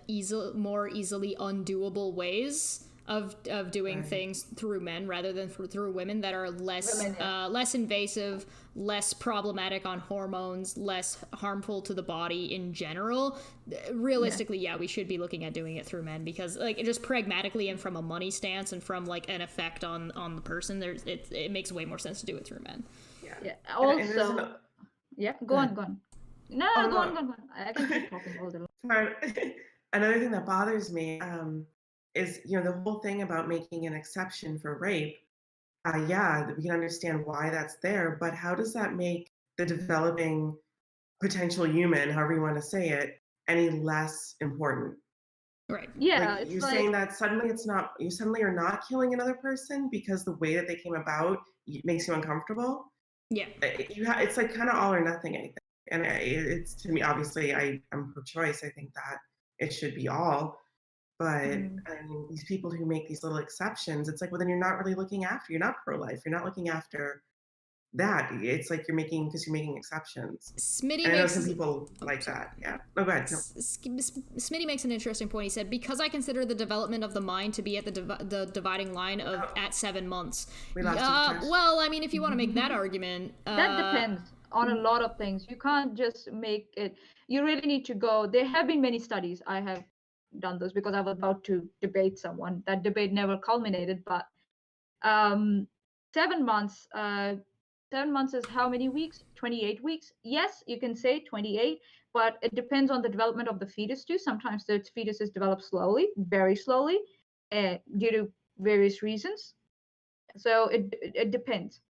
more easily undoable ways of doing things through men rather than through women that are less less invasive, less problematic on hormones, less harmful to the body in general. Realistically, yeah, we should be looking at doing it through men because, like, just pragmatically and from a money stance and from like an effect on the person, it makes way more sense to do it through men. Yeah. And there's Also, yeah. Go on. No, Oh, go no. on. I can keep talking all the Another thing that bothers me is the whole thing about making an exception for rape. Yeah, we can understand why that's there, but how does that make the developing potential human, however you want to say it, any less important? Right. Yeah, Like it's you're like saying that suddenly you suddenly are not killing another person because the way that they came about makes you uncomfortable. Yeah. It's like kind of all or nothing, I think. And it's, to me, obviously, I'm pro-choice. I think that it should be all. But I mean, these people who make these little exceptions, it's like, well, then you're not really looking after. You're not pro-life. You're not looking after that. It's like you're making exceptions. Smitty And I know makes some people like that. Yeah. No, go ahead. No. Smitty makes an interesting point. He said, because I consider the development of the mind to be at the dividing line of at 7 months. We lost you, Chesh. Well, I mean, if you want to make that argument, that depends on a lot of things. You can't just make it. You really need to go. There have been many studies. I have done those because I was about to debate someone. That debate never culminated, but 7 months. 7 months is how many weeks? 28 weeks. Yes, you can say 28, but it depends on the development of the fetus too. Sometimes the fetuses develop slowly, very slowly, due to various reasons. So it depends.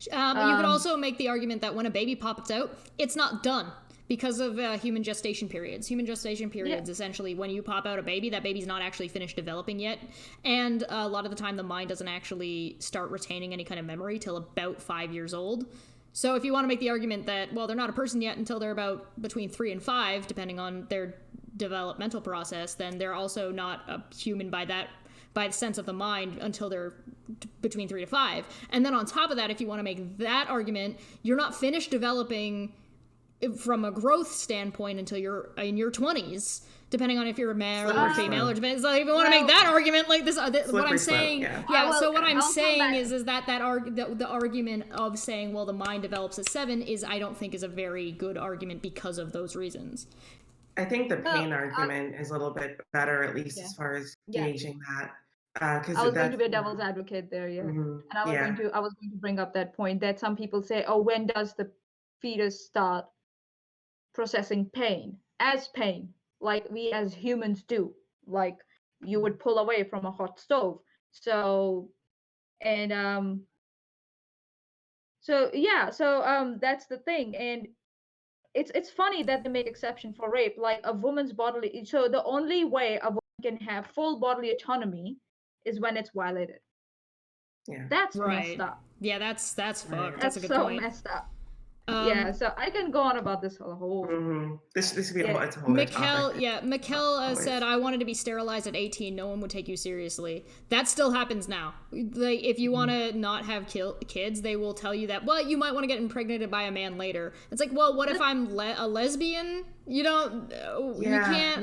You could also make the argument that when a baby pops out, it's not done because of human gestation periods. Human gestation periods, essentially, when you pop out a baby, that baby's not actually finished developing yet. And a lot of the time, the mind doesn't actually start retaining any kind of memory till about 5 years old. So if you want to make the argument that, well, they're not a person yet until they're about between 3 and 5, depending on their developmental process, then they're also not a human by the sense of the mind until they're between 3 to 5. And then on top of that, if you want to make that argument, you're not finished developing from a growth standpoint until you're in your 20s, depending on if you're a male or female, or depends. Like, if you want to make that argument, like this, what I'm saying, so what I'm saying is that the argument of saying, well, the mind develops at 7 is, I don't think, is a very good argument because of those reasons. I think the pain argument is a little bit better, at least as far as gauging that. I was going to be a devil's advocate there, Mm-hmm. and I was going to bring up that point that some people say, oh, when does the fetus start processing pain as pain, like we as humans do. Like you would pull away from a hot stove. So and that's the thing. And it's funny that they make exception for rape, like a woman's bodily. So the only way a woman can have full bodily autonomy is when it's violated. Yeah. That's Right. messed up. Yeah, that's fucked. Right. That's a good so point. messed up. Um, Yeah, so I can go on about this whole. This could be Yeah. it's a whole other Mikkel, topic. yeah, Mikkel Always. said, I wanted to be sterilized at 18. No one would take you seriously. That still happens now. Like, if you want to not have kids, they will tell you that, well, you might want to get impregnated by a man later. It's like, well, what if I'm a lesbian? You don't, you can't,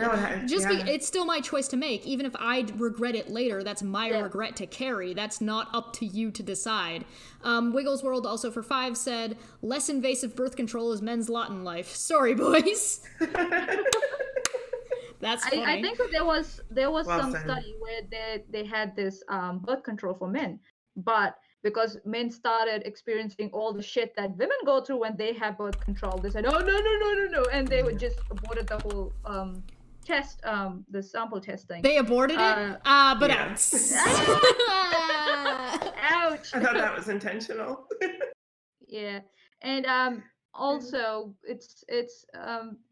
it's still my choice to make. Even if I regret it later, that's my regret to carry. That's not up to you to decide. Wiggles World also for 5 said, less invasive birth control is men's lot in life. Sorry, boys. That's funny. I think that there was Well some said. study where they had this birth control for men, but because men started experiencing all the shit that women go through when they have birth control, they said, oh no, and they would just aborted the whole test, the sample testing. They aborted it? But yeah. Ouch. I thought that was intentional. Yeah, and also it's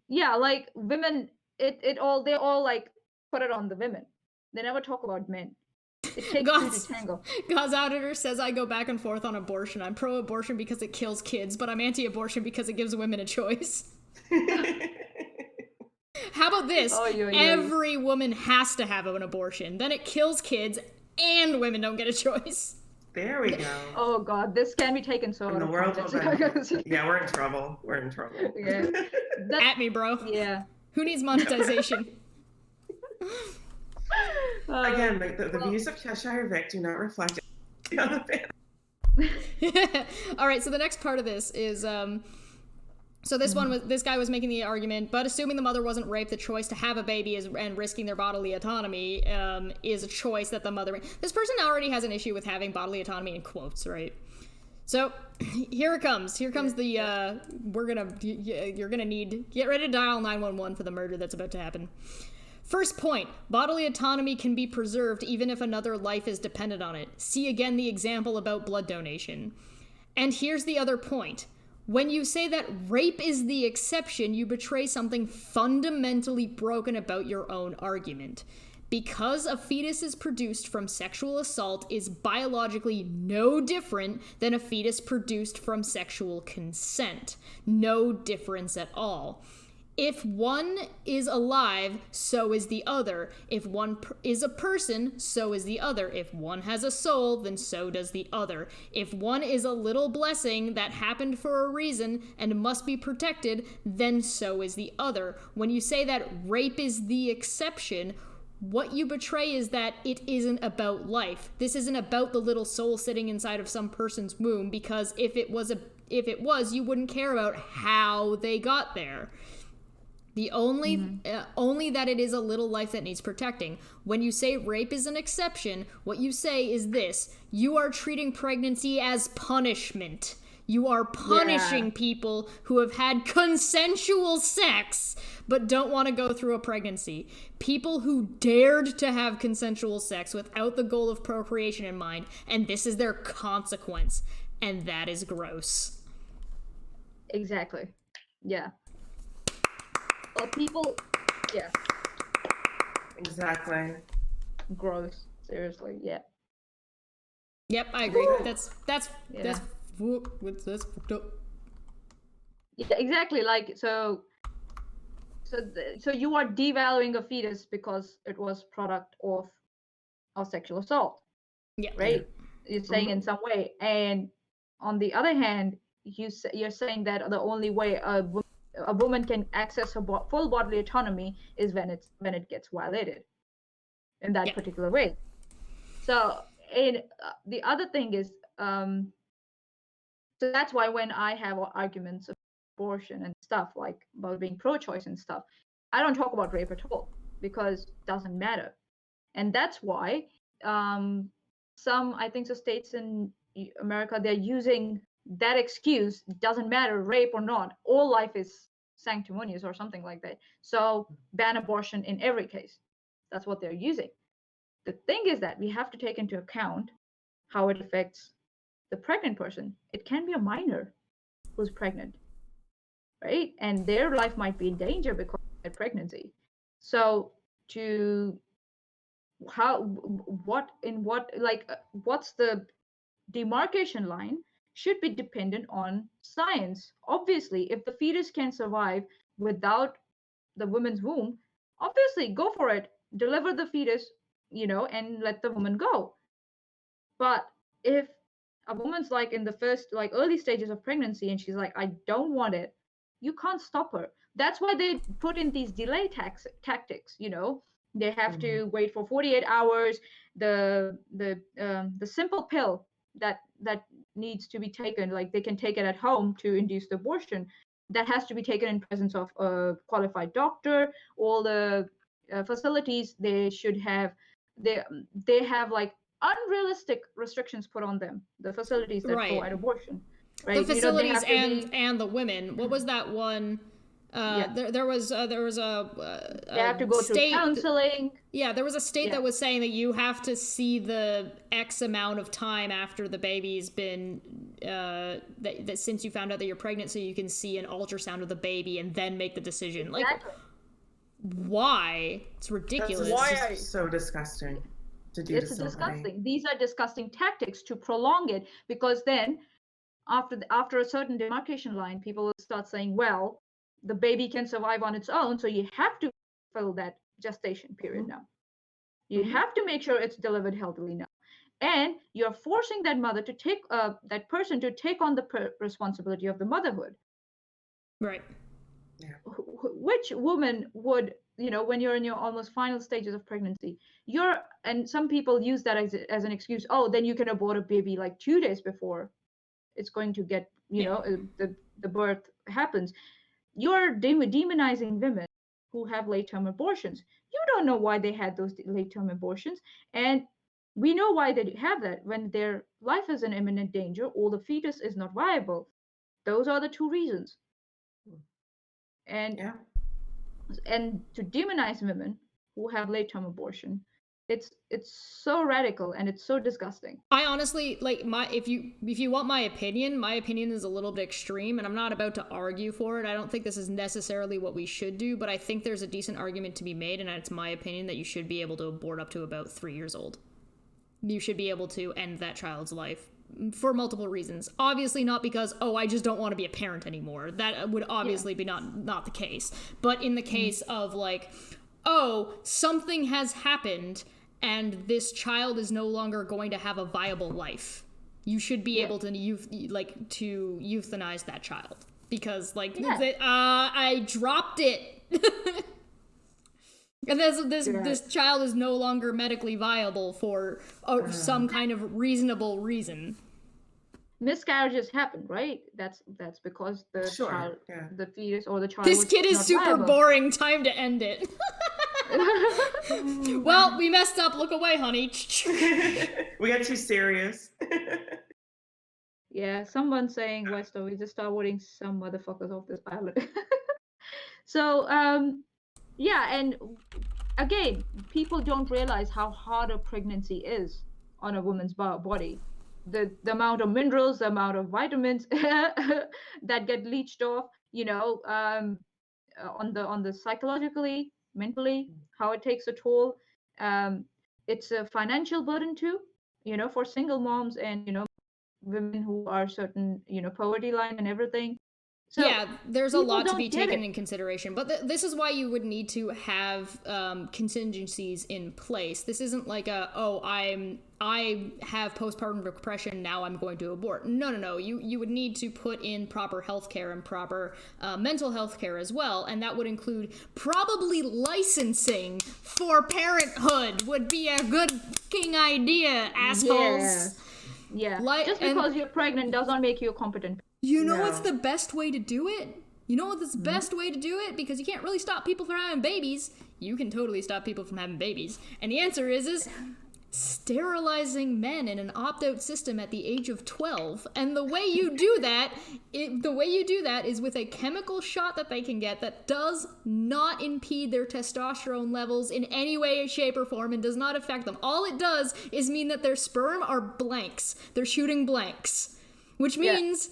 like women, they all like put it on the women. They never talk about men. It takes two to tango. God's Auditor says, I go back and forth on abortion. I'm pro-abortion because it kills kids, but I'm anti-abortion because it gives women a choice. How about this? Every woman has to have an abortion. Then it kills kids and women don't get a choice. There we go. Oh God, this can be taken so out of context. Yeah, we're in trouble. Yeah. At me, bro. Yeah. Who needs monetization? Again, the views of Cheshire Vic do not reflect on the panel. All right, so the next part of this is so this guy was making the argument, but assuming the mother wasn't raped, the choice to have a baby and risking their bodily autonomy is a choice that the mother. This person already has an issue with having bodily autonomy in quotes, right? So here it comes. Here comes the you're gonna need get ready to dial 911 for the murder that's about to happen. First point, bodily autonomy can be preserved even if another life is dependent on it. See again the example about blood donation. And here's the other point. When you say that rape is the exception, you betray something fundamentally broken about your own argument. Because a fetus is produced from sexual assault is biologically no different than a fetus produced from sexual consent. No difference at all. If one is alive, so is the other. If one is a person, so is the other. If one has a soul, then so does the other. If one is a little blessing that happened for a reason and must be protected, then so is the other. When you say that rape is the exception, what you betray is that it isn't about life. This isn't about the little soul sitting inside of some person's womb, because if it was, you wouldn't care about how they got there. The only that it is a little life that needs protecting. When you say rape is an exception, what you say is this: you are treating pregnancy as punishment. You are punishing people who have had consensual sex but don't want to go through a pregnancy. People who dared to have consensual sex without the goal of procreation in mind, and this is their consequence. And that is gross. Exactly. Yeah. Well, people, yeah. Exactly. Gross. Seriously, yeah. Yep, I agree. Woo! That's fucked up. Yeah, exactly. Like so you are devaluing a fetus because it was product of sexual assault. Yeah. Right. You're saying in some way, and on the other hand, you're saying that the only way a woman can access her full bodily autonomy is when it gets violated in that particular way. So, the other thing is, so that's why when I have arguments of abortion and stuff, like about being pro-choice and stuff, I don't talk about rape at all, because it doesn't matter. And that's why some, I think, so states in America, they're using that excuse. Doesn't matter, rape or not, all life is sanctimonious or something like that. So ban abortion in every case. That's what they're using. The thing is that we have to take into account how it affects the pregnant person. It can be a minor who's pregnant, right? And their life might be in danger because of their pregnancy. So to what's the demarcation line should be dependent on science. Obviously, if the fetus can survive without the woman's womb, obviously go for it. Deliver the fetus, and let the woman go. But if a woman's like in the first, like early stages of pregnancy, and she's like, I don't want it, you can't stop her. That's why they put in these delay tactics. They have to wait for 48 hours. The simple pill that needs to be taken, like they can take it at home to induce the abortion, that has to be taken in presence of a qualified doctor. All the facilities, they have like unrealistic restrictions put on them, the facilities that provide abortion, right? The facilities and the women. What was that one? There was a they have to go through counseling. Yeah, there was a state that was saying that you have to see the X amount of time after the baby's been that since you found out that you're pregnant, so you can see an ultrasound of the baby and then make the decision. Like, why? It's ridiculous. It's so disgusting to do. It's disgusting. These are disgusting tactics to prolong it, because then after a certain demarcation line, people will start saying, well, the baby can survive on its own, so you have to fill that gestation period now. You have to make sure it's delivered healthily now. And you're forcing that mother to take that person to take on the responsibility of the motherhood. Right. Yeah. Which woman would, when you're in your almost final stages of pregnancy, and some people use that as an excuse. Oh, then you can abort a baby like 2 days before it's going to get, the birth happens. You're demonizing women who have late-term abortions. You don't know why they had those late-term abortions. And we know why they have that. When their life is in imminent danger or the fetus is not viable. Those are the two reasons. And to demonize women who have late-term abortion, it's so radical and it's so disgusting. I honestly, like, if you want my opinion is a little bit extreme, and I'm not about to argue for it. I don't think this is necessarily what we should do, but I think there's a decent argument to be made, and it's my opinion that you should be able to abort up to about 3 years old. You should be able to end that child's life for multiple reasons. Obviously not because, I just don't want to be a parent anymore. That would obviously be not the case. But in the case of like, something has happened and this child is no longer going to have a viable life, you should be able to euthanize that child, because I dropped it. And this child is no longer medically viable for some kind of reasonable reason. Miscarriages happen, right? That's because the child, the fetus or the child. This kid is super viable. boring. Time to end it. Well, we messed up. Look away, honey. We got too serious. Yeah, someone saying, Westo, we just start voting some motherfuckers off this island. So, and again, people don't realize how hard a pregnancy is on a woman's body. The amount of minerals, the amount of vitamins that get leached off, on the psychologically, mentally, how it takes a toll. It's a financial burden too, for single moms and, women who are certain, poverty line and everything. So yeah, there's a lot to be taken in consideration, but this is why you would need to have contingencies in place. This isn't like I have postpartum depression, now I'm going to abort. No. You would need to put in proper healthcare and proper mental health care as well, and that would include probably licensing for parenthood would be a good fucking idea, assholes. Yeah. Just because you're pregnant doesn't make you a competent. You know what's the best way to do it? Best way to do it? Because you can't really stop people from having babies. You can totally stop people from having babies. And the answer is stay sterilizing men in an opt-out system at the age of 12. And the way you do that, is with a chemical shot that they can get that does not impede their testosterone levels in any way, shape, or form and does not affect them. All it does is mean that their sperm are blanks. They're shooting blanks, which means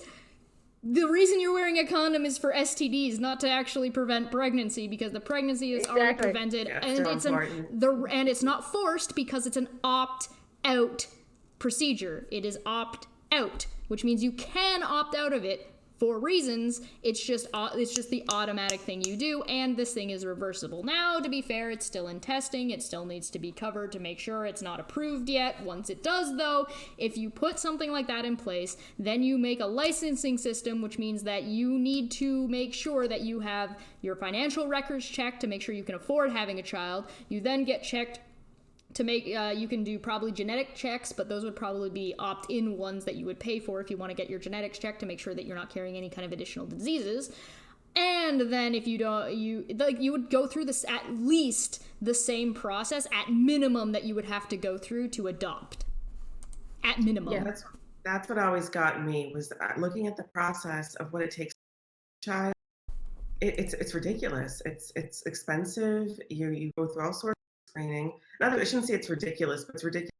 the reason you're wearing a condom is for STDs, not to actually prevent pregnancy, because the pregnancy is already prevented, and it's not forced because it's an opt-out procedure. It is opt-out, which means you can opt out of it for reasons. It's just the automatic thing you do, and this thing is reversible. Now, to be fair, it's still in testing. It still needs to be covered to make sure it's not approved yet. Once it does, though, if you put something like that in place, then you make a licensing system, which means that you need to make sure that you have your financial records checked to make sure you can afford having a child. You then get checked to make, you can do probably genetic checks, but those would probably be opt-in ones that you would pay for if you want to get your genetics checked to make sure that you're not carrying any kind of additional diseases. And then if you don't, you would go through this at least the same process at minimum that you would have to go through to adopt. At minimum. Yeah, that's what always got me, was looking at the process of what it takes to have a child. It's ridiculous. It's expensive. You go through all sorts of training. I shouldn't say it's ridiculous, but it's ridiculous.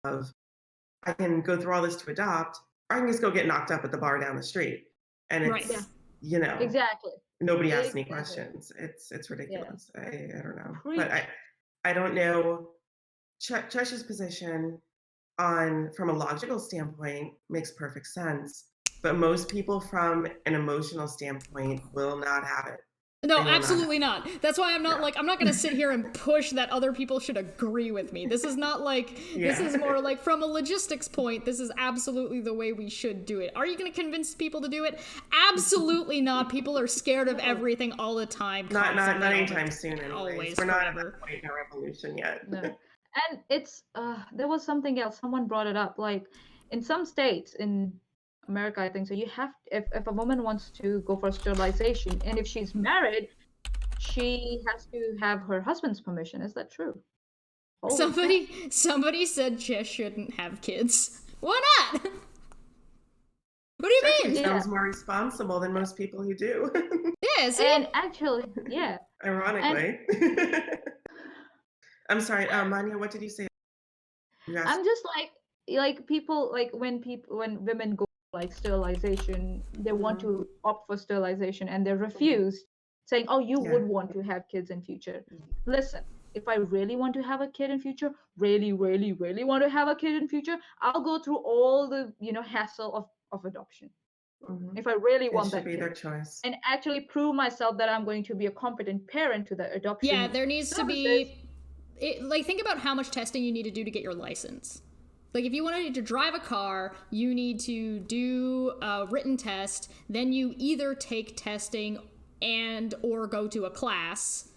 I can go through all this to adopt, or I can just go get knocked up at the bar down the street, and it's Exactly. nobody asks any questions. It's ridiculous. I don't know, but I don't know. Chesh's position from a logical standpoint makes perfect sense, but most people from an emotional standpoint will not have it. No, absolutely not. That's why I'm not I'm not going to sit here and push that other people should agree with me. This is not this is more like from a logistics point, this is absolutely the way we should do it. Are you going to convince people to do it? Absolutely not. People are scared of everything all the time. Not anytime soon anyways. Always, We're not at forever. that point in our revolution yet. No. And it's, there was something else. Someone brought it up. Like in some states in America, I think so, you have, if a woman wants to go for sterilization, and if she's married, she has to have her husband's permission. Is that true? Somebody said Chesh shouldn't have kids. Why not? What do you mean? He sounds more responsible than most people who do. Yeah, see? And actually, Ironically. I'm sorry, Manya, what did you say? I'm just like people, like when women go like sterilization, they want to opt for sterilization and they're refused, saying, oh, you would want to have kids in future. Listen, if I really want to have a kid in future, really want to have a kid in future, I'll go through all the hassle of adoption. If I really want that, it should be their choice, and actually prove myself that I'm going to be a competent parent to the adoption. Yeah, there needs to be think about how much testing you need to do to get your license. Like, if you wanted to drive a car, you need to do a written test, then you either take testing or go to a class,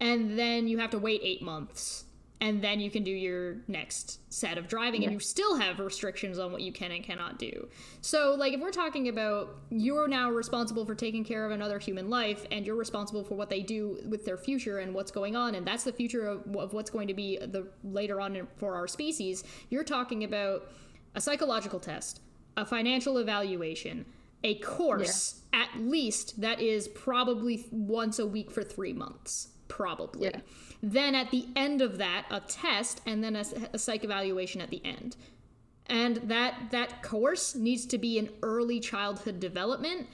and then you have to wait 8 months, and then you can do your next set of driving, and you still have restrictions on what you can and cannot do. So, like, if we're talking about you're now responsible for taking care of another human life, and you're responsible for what they do with their future and what's going on, and that's the future of what's going to be later on for our species, you're talking about a psychological test, a financial evaluation, a course, at least, that is probably once a week for 3 months. Probably. Yeah. Then at the end of that, a test, and then a psych evaluation at the end. And that course needs to be in early childhood development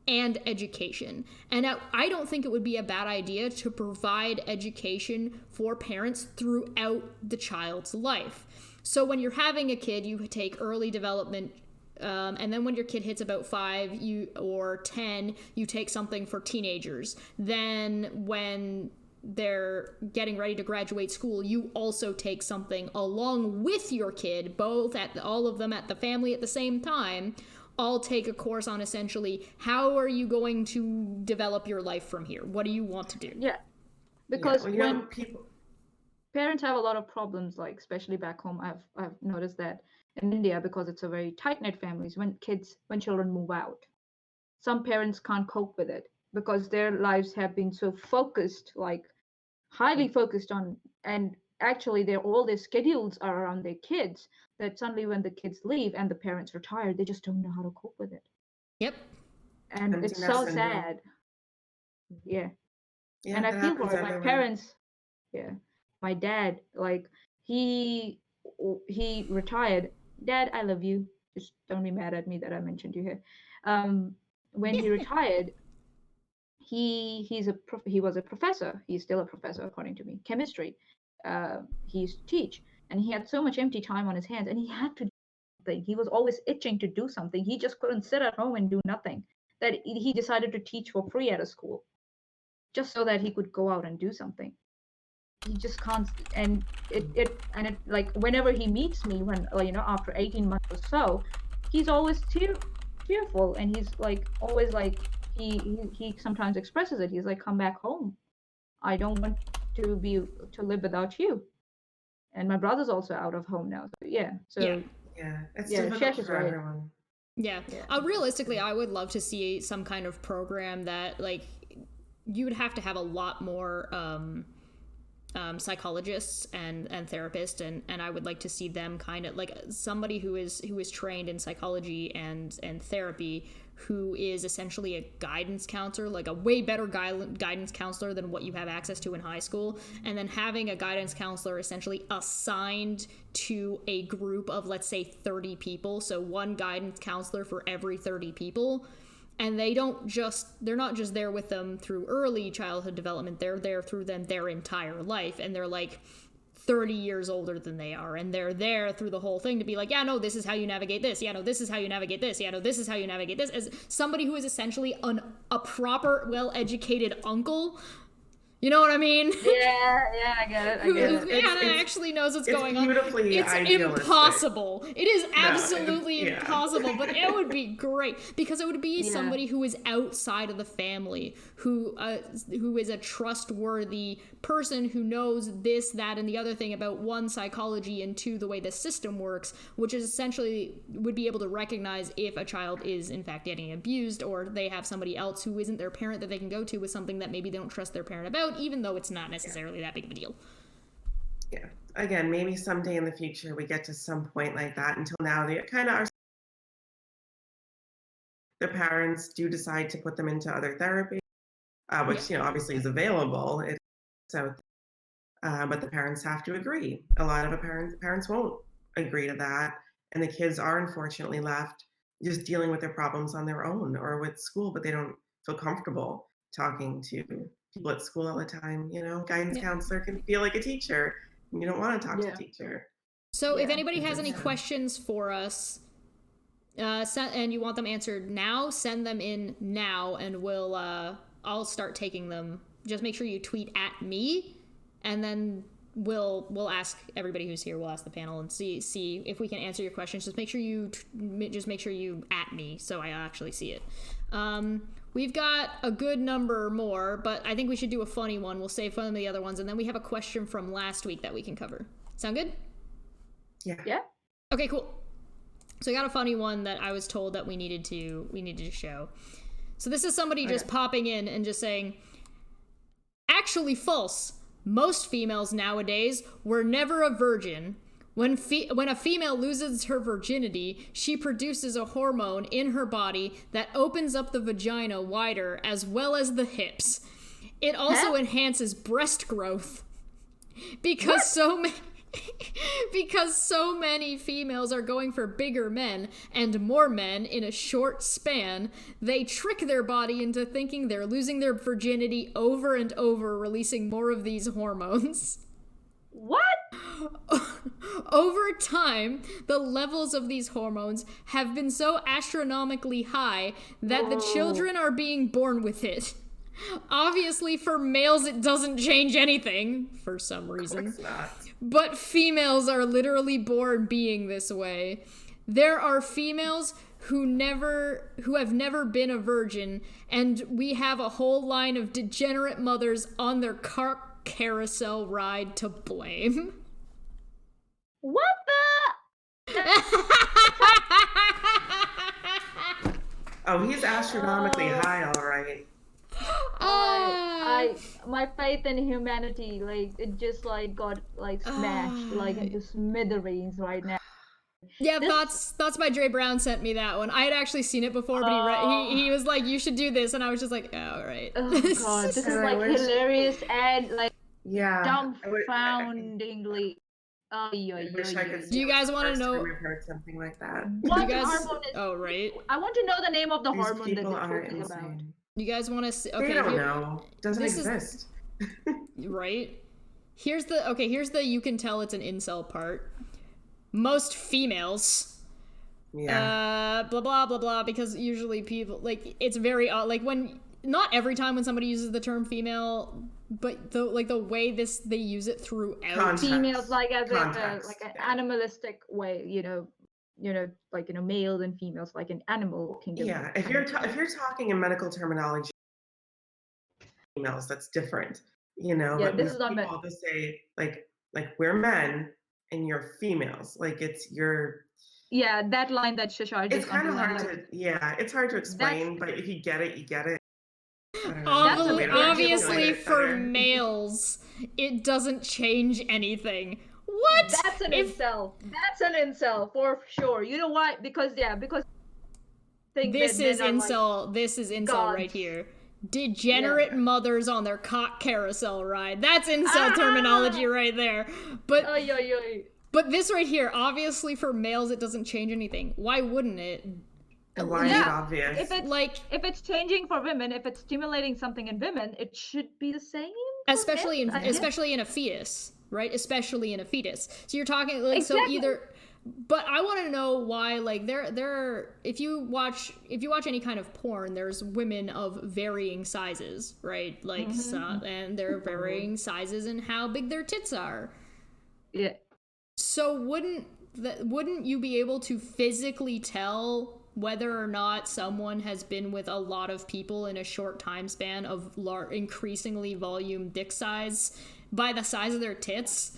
and education. And I don't think it would be a bad idea to provide education for parents throughout the child's life. So when you're having a kid, you take early development, and then when your kid hits about 5 or 10, you take something for teenagers. Then when they're getting ready to graduate school, you also take something along with your kid, all of them at the family at the same time, all take a course on essentially how are you going to develop your life from here? What do you want to do? Yeah, because when parents have a lot of problems, like especially back home, I've noticed that in India, because it's a very tight-knit families, when children move out, some parents can't cope with it because their lives have been so focused, like highly focused on, and actually all their schedules are around their kids, that suddenly when the kids leave and the parents are tired, they just don't know how to cope with it. Yep. And Empty it's nest so syndrome. sad. Yeah. Yeah, And I that feel happens for it. My everywhere. parents, yeah. My dad, like, he retired. Dad, I love you. Just don't be mad at me that I mentioned you here. When he retired, he was a professor. He's still a professor according to me. Chemistry. He used to teach, and he had so much empty time on his hands, and he had to do something. He was always itching to do something. He just couldn't sit at home and do nothing. That he decided to teach for free at a school, just so that he could go out and do something. He just can't, and it like whenever he meets me, when after 18 months or so, he's always tearful, and he's like always like he sometimes expresses it. He's like, come back home, I don't want to live without you. And my brother's also out of home now, so yeah. Yeah, it's Yeah, difficult Chesh is for right. everyone. Yeah. Realistically, I would love to see some kind of program that, like, you would have to have a lot more psychologists and therapists, and I would like to see them kind of like somebody who is trained in psychology and therapy, who is essentially a guidance counselor, like a way better guidance counselor than what you have access to in high school, and then having a guidance counselor essentially assigned to a group of, let's say, 30 people, so one guidance counselor for every 30 people. And they're not just there with them through early childhood development, they're there through them their entire life, and they're like 30 years older than they are, and they're there through the whole thing to be like, yeah, no, this is how you navigate this, yeah, no, this is how you navigate this, yeah, no, this is how you navigate this, as somebody who is essentially a proper, well-educated uncle. You know what I mean? Yeah, I get it. Who actually knows what's going on. It's idealistic. Impossible. It is absolutely impossible, but it would be great because it would be somebody who is outside of the family, who is a trustworthy person who knows this, that, and the other thing about, one, psychology, and two, the way the system works, which is essentially would be able to recognize if a child is in fact getting abused, or they have somebody else who isn't their parent that they can go to with something that maybe they don't trust their parent about, even though it's not necessarily that big of a deal. Yeah. Again, maybe someday in the future we get to some point like that. Until now, they kind of are. The parents do decide to put them into other therapy, which obviously is available. But the parents have to agree. A lot of parents won't agree to that, and the kids are unfortunately left just dealing with their problems on their own or with school, but they don't feel comfortable talking to people at school all the time. Guidance counselor can feel like a teacher. You don't want to talk to a teacher. So if anybody has any questions for us, and you want them answered now, send them in now, and I'll start taking them. Just make sure you tweet at me, and then we'll ask everybody who's here. We'll ask the panel and see if we can answer your questions. Just make sure you at me so I actually see it. We've got a good number more, but I think we should do a funny one. We'll save some of the other ones, and then we have a question from last week that we can cover. Sound good? Yeah. Okay, cool. So I got a funny one that I was told that we needed to show. So this is somebody just popping in and just saying, actually false. Most females nowadays were never a virgin. When a female loses her virginity, she produces a hormone in her body that opens up the vagina wider as well as the hips. It also enhances breast growth. Because so many females are going for bigger men and more men in a short span, they trick their body into thinking they're losing their virginity over and over, releasing more of these hormones. What? Over time, the levels of these hormones have been so astronomically high that the children are being born with it. Obviously, for males, it doesn't change anything, for some reason. Of course not. But females are literally born being this way. There are females who have never been a virgin, and we have a whole line of degenerate mothers on their carousel ride to blame. What the? Oh, he's astronomically high, all right. my faith in humanity, like it just like got like smashed like into smithereens right now. Yeah, This- Thoughts by Dre Brown sent me that one. I had actually seen it before, but he was like, "You should do this," and I was just like, "Oh, all right." Oh god, this is And I like wish- hilarious and like Yeah. dumbfoundingly. I wish I could. Do you guys want to First know? time I've heard something like that. What You guys? hormone is? Oh, right. I want to know the name of the These hormone that people they're are talking about. insane. You guys want to see? They Okay, don't know. Doesn't this is- exist. right. Here's the you can tell it's an incel part. Most females. Yeah. Blah blah blah blah. Because usually people like it's very like when not every time when somebody uses the term female, but the way they use it throughout. Context. Females like as Context, like an yeah. animalistic way, like males and females like an animal kingdom. Yeah. If you're talking in medical terminology, females, that's different. Yeah, but this with is not people, they'll say like we're men and you're females. Like it's your. Yeah, that line that Shashar It's just kind of hard underlined. it's hard to explain, but if you get it, you get it. I don't know. That's a Wait, bit I'll Obviously, articulate it for better. males, it doesn't change anything. What? That's an If incel. That's an incel for sure. You know why? Because think this that is men are, like, incel. This is incel gods. right here. Degenerate Yeah. mothers on their cock carousel ride. That's incel terminology right there. But Oy, oy, oy. but this right here, obviously for males, it doesn't change anything. Why wouldn't it? And why is it Yeah, obvious? If it's changing for women, if it's stimulating something in women, it should be the same. for especially men, I guess. especially in a fetus, right? Especially in a fetus. So you're talking like so Exactly. either. But I want to know why, like, there. If you watch any kind of porn, there's women of varying sizes, right? Like, and they're varying sizes in how big their tits are. Yeah. So wouldn't you be able to physically tell whether or not someone has been with a lot of people in a short time span of increasingly volume dick size by the size of their tits?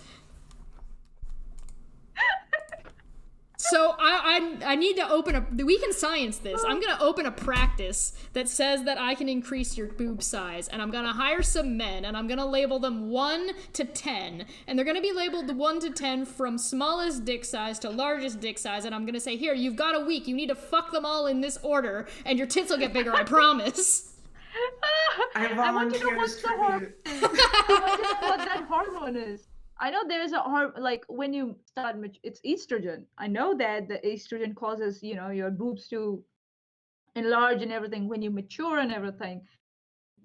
So I need to open we can science this. I'm gonna open a practice that says that I can increase your boob size, and I'm gonna hire some men, and I'm gonna label them 1 to 10, and they're gonna be labeled 1 to 10 from smallest dick size to largest dick size, and I'm gonna say, here, you've got a week, you need to fuck them all in this order, and your tits will get bigger, I promise. I want to know volunteer what's as the tribute. I want to know what that hormone is. I know there's a like when you start, it's estrogen. I know that the estrogen causes your boobs to enlarge and everything when you mature and everything.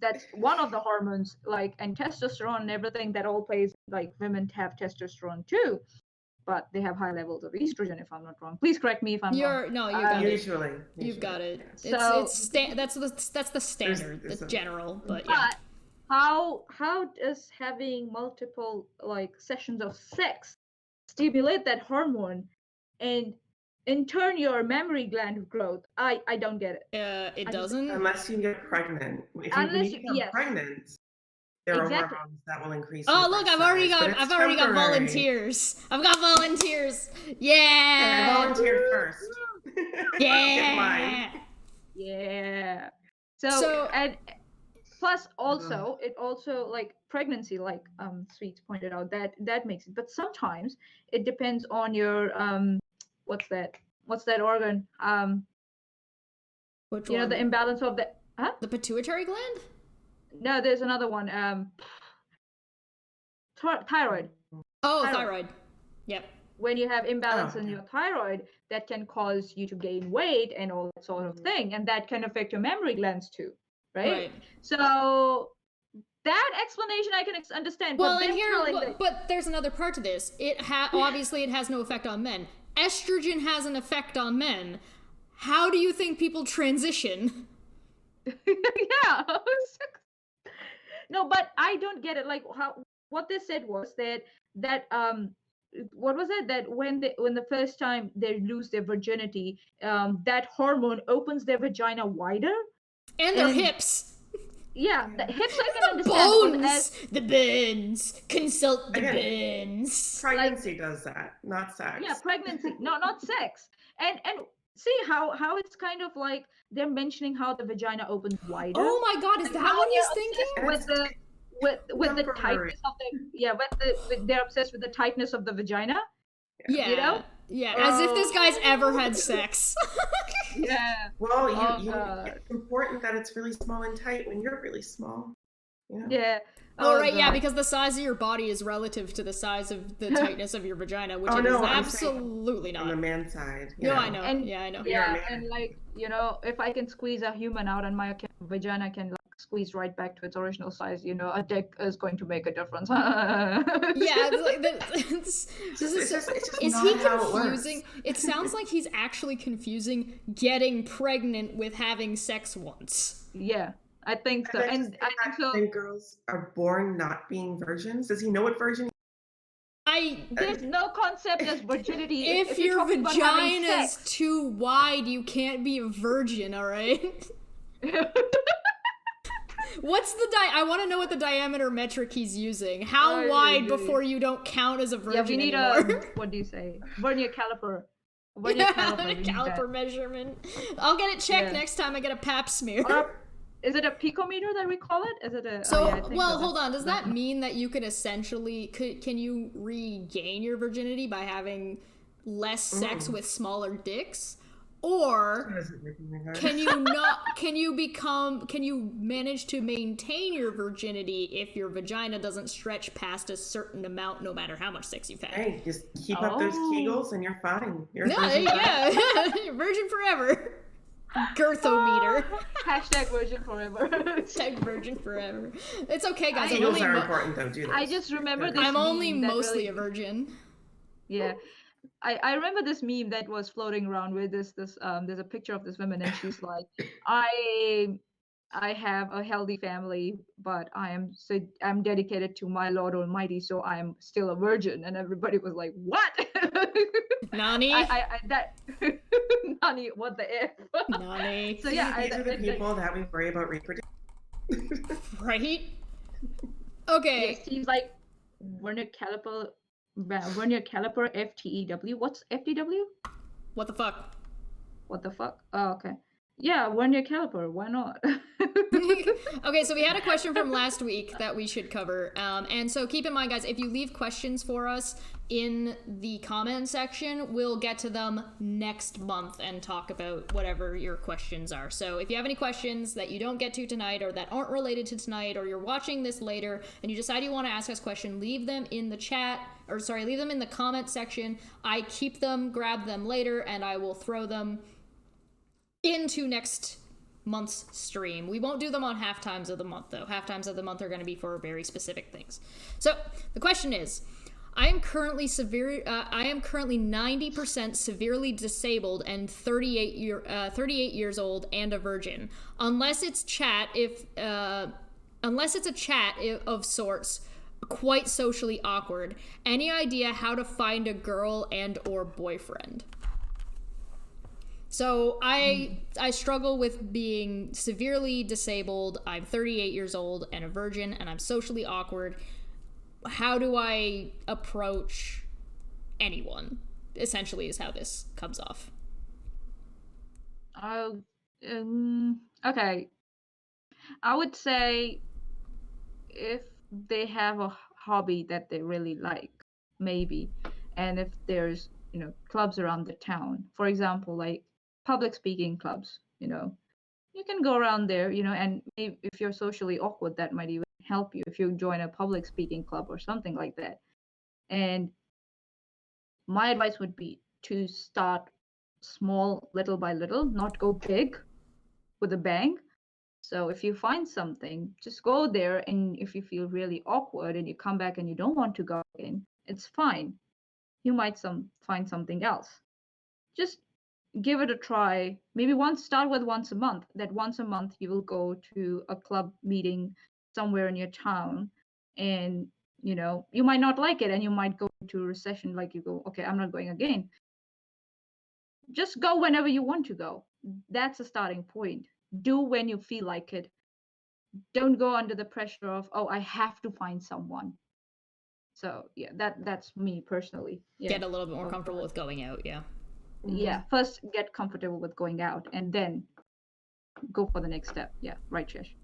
That's one of the hormones, like, and testosterone and everything that all plays. Like women have testosterone too, but they have high levels of estrogen. If I'm not wrong, please correct me if I'm wrong. No, you got it. Usually. You've got it. So- That's the standard, there's the a- general, but yeah. But how does having multiple like sessions of sex stimulate that hormone and in turn your mammary gland growth? I don't get it. It I just- doesn't. Unless you get pregnant. When Unless you you- become yes. pregnant, there Exactly. are hormones that will increase. Oh your look, breast I've already size, but got it's temporary. volunteers. I've got volunteers. I Yeah. volunteered first. Get mine. Yeah. So- So and plus also it also like pregnancy, like Sweets pointed out, that makes it. But sometimes it depends on your what's that organ? Which You know, one? the imbalance of the The pituitary gland? no, there's another one. Thyroid. Oh, Thyroid. thyroid. Yep. When you have imbalance Oh, in okay. your thyroid, that can cause you to gain weight and all that sort of thing, and that can affect your mammary glands too, right? So that explanation I can understand. Well, but and them here, telling but, that- but there's another part to this. Obviously it has no effect on men. Estrogen has an effect on men. How do you think people transition? yeah. No, but I don't get it. Like what they said was that what was it, that when the first time they lose their virginity, that hormone opens their vagina wider. And their And- hips. Yeah, the hips I can The understand. bones. The bins. Consult the Again, bins. Pregnancy does that, not sex. Yeah, pregnancy, no, not sex. And see how it's kind of like they're mentioning how the vagina opens wider. Oh my god, is that How what he's you're thinking? obsessed with the with the Temporary. tightness of they're obsessed with the tightness of the vagina. Yeah. You know? As if this guy's ever had sex. Yeah. Well, God. it's important that it's really small and tight when you're really small. Yeah. Oh, right, yeah, God. because the size of your body is relative to the size of the tightness of your vagina, which it is I'm saying absolutely on the not. man's side. No, I know. And Yeah, I know. You're a yeah, man. and like, you know, if I can squeeze a human out and my vagina can like squeeze right back to its original size, you know, a dick is going to make a difference. Yeah, it's like is he confusing? It sounds like he's actually confusing getting pregnant with having sex once. Yeah, I think so. And so girls are born not being virgins. Does he know what virgin? there's no concept as virginity. If you're your talking about having vagina's sex. too wide, you can't be a virgin, alright? What's the I want to know what the diameter metric he's using. How wide before you don't count as a virgin Yeah, we need anymore? what do you say? Vernier caliper. Caliper measurement. I'll get it checked next time I get a pap smear. Is it a picometer that we call it? Is it a? So, I think well, hold on. Does that mean that you can essentially can you regain your virginity by having less sex with smaller dicks, or can you not? Can you manage to maintain your virginity if your vagina doesn't stretch past a certain amount, no matter how much sex you've had? Hey, just keep up those Kegels and you're fine. You're You're virgin forever. Girthometer. Hashtag virgin forever. Hashtag virgin forever. It's okay, guys. Kegels are important though. Do this. I just remember this. I'm only meme that mostly a virgin. Yeah. I remember this meme that was floating around with there's a picture of this woman and she's like, I have a healthy family, but I'm dedicated to my Lord Almighty, so I'm still a virgin. And everybody was like, what? Nani? Nani, what the F? Nani. So yeah, these are the people that we worry about reproducing. Right? Okay. Yeah, Steve's like, Vernier caliper FTEW. What's FTW? What the fuck? What the fuck? Oh, okay. Yeah, Vernier caliper. Why not? Okay, so we had a question from last week that we should cover. And so keep in mind, guys, if you leave questions for us in the comment section, we'll get to them next month and talk about whatever your questions are. So if you have any questions that you don't get to tonight or that aren't related to tonight, or you're watching this later and you decide you want to ask us a question, leave them in the chat, leave them in the comment section. I keep them, grab them later, and I will throw them into next month's stream. We won't do them on half times of the month, though. Half times of the month are going to be for very specific things. So the question is, I am currently 90% severely disabled and 38 years old and a virgin. Unless it's a chat of sorts, quite socially awkward. Any idea how to find a girl and or boyfriend? So I struggle with being severely disabled. I'm 38 years old and a virgin, and I'm socially awkward. How do I approach anyone? Essentially is how this comes off. Okay. I would say if they have a hobby that they really like, maybe, and if there's, clubs around the town, for example, like public speaking clubs, you can go around there, and maybe if you're socially awkward, that might even help you if you join a public speaking club or something like that. And my advice would be to start small, little by little, not go big with a bang. So if you find something, just go there, and if you feel really awkward and you come back and you don't want to go in, it's fine. You might find something else. Just give it a try. Maybe start with once a month. That once a month you will go to a club meeting somewhere in your town, and you might not like it, and you might go to a recession, like you go, okay, I'm not going again. Just go whenever you want to go. That's a starting point. Do when you feel like it. Don't go under the pressure of, oh, I have to find someone. So yeah, that's me personally. Yeah. Get a little bit more comfortable with going out, yeah. Yeah, first get comfortable with going out, and then go for the next step. Yeah, right, Chesh.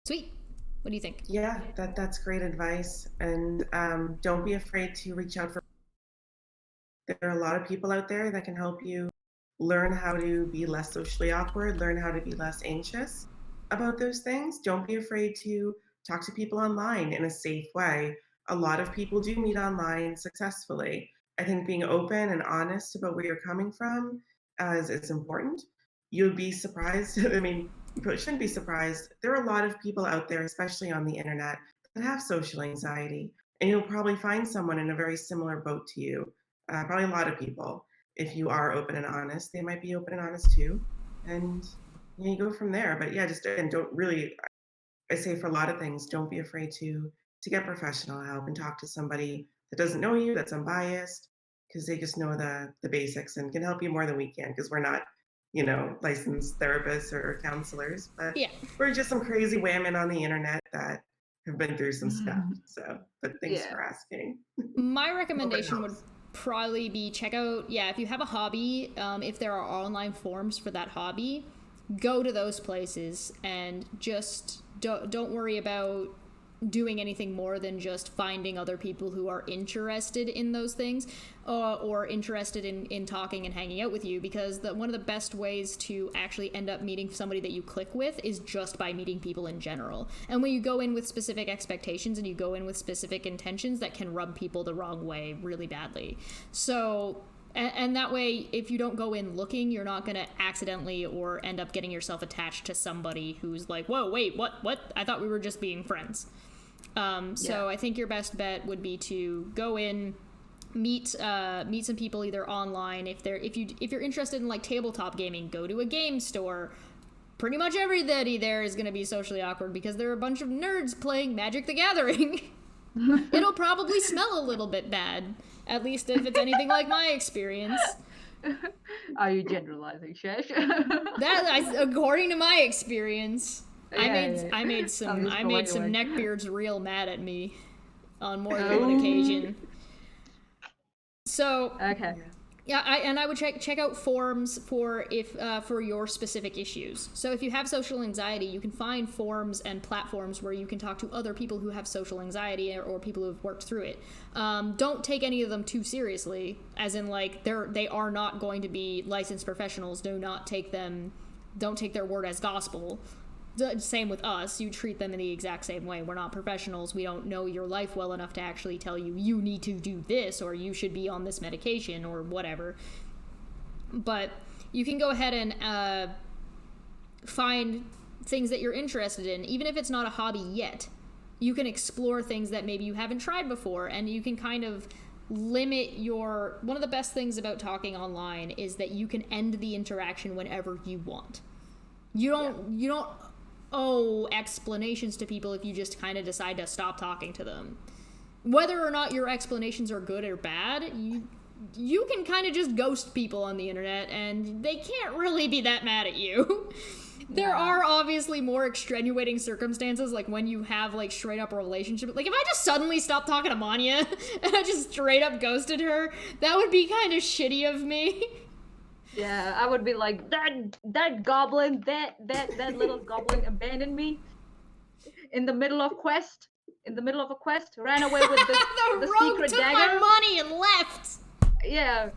Sweet. What do you think? Yeah, that's great advice. And don't be afraid to reach out for. There are a lot of people out there that can help you learn how to be less socially awkward, learn how to be less anxious about those things. Don't be afraid to talk to people online in a safe way. A lot of people do meet online successfully. I think being open and honest about where you're coming from is important. You'd be surprised. I mean, you probably shouldn't be surprised. There are a lot of people out there, especially on the internet, that have social anxiety, and you'll probably find someone in a very similar boat to you. Probably a lot of people. If you are open and honest, they might be open and honest too, and you go from there. But yeah, just and don't really. I say for a lot of things, don't be afraid to get professional help and talk to somebody that doesn't know you, that's unbiased, because they just know the basics and can help you more than we can, because we're not, licensed therapists or counselors, but Yeah. we're just some crazy women on the internet that have been through some stuff. So, but thanks Yeah. for asking. My recommendation would helps. probably be check out, if you have a hobby, if there are online forums for that hobby, go to those places and just don't worry about doing anything more than just finding other people who are interested in those things, or interested in talking and hanging out with you, because one of the best ways to actually end up meeting somebody that you click with is just by meeting people in general. And when you go in with specific expectations and you go in with specific intentions, that can rub people the wrong way really badly. So and that way, if you don't go in looking, you're not going to accidentally or end up getting yourself attached to somebody who's like, whoa, wait, what? I thought we were just being friends. So I think your best bet would be to go in, meet some people either online. If you're interested in like tabletop gaming, go to a game store. Pretty much everybody there is going to be socially awkward because they're a bunch of nerds playing Magic the Gathering. It'll probably smell a little bit bad, at least if it's anything like my experience. Are you generalizing, Chesh? According to my experience. Yeah, I made some anyone. neckbeards real mad at me on more than one occasion. So Okay. yeah, I would check out forums for for your specific issues. So if you have social anxiety, you can find forums and platforms where you can talk to other people who have social anxiety or people who have worked through it. Don't take any of them too seriously, as in like they are not going to be licensed professionals. Don't take their word as gospel. Same with us. You treat them in the exact same way. We're not professionals. We don't know your life well enough to actually tell you need to do this, or you should be on this medication, or whatever. But you can go ahead and find things that you're interested in, even if it's not a hobby yet. You can explore things that maybe you haven't tried before, and you can kind of limit one of the best things about talking online is that you can end the interaction whenever you want. You don't owe explanations to people if you just kind of decide to stop talking to them. Whether or not your explanations are good or bad, you can kind of just ghost people on the internet and they can't really be that mad at you. There are obviously more extenuating circumstances, like when you have like straight up a relationship. Like if I just suddenly stopped talking to Manya and I just straight up ghosted her, that would be kind of shitty of me. Yeah, I would be like, that goblin, that little goblin abandoned me in the middle of a quest, ran away with the rogue secret took dagger. my money and left. Yeah.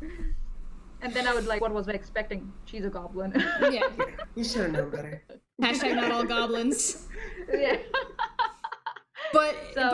And then I would like, what was I expecting? She's a goblin. Yeah. You should have known better. Hashtag not all goblins. Yeah. But So,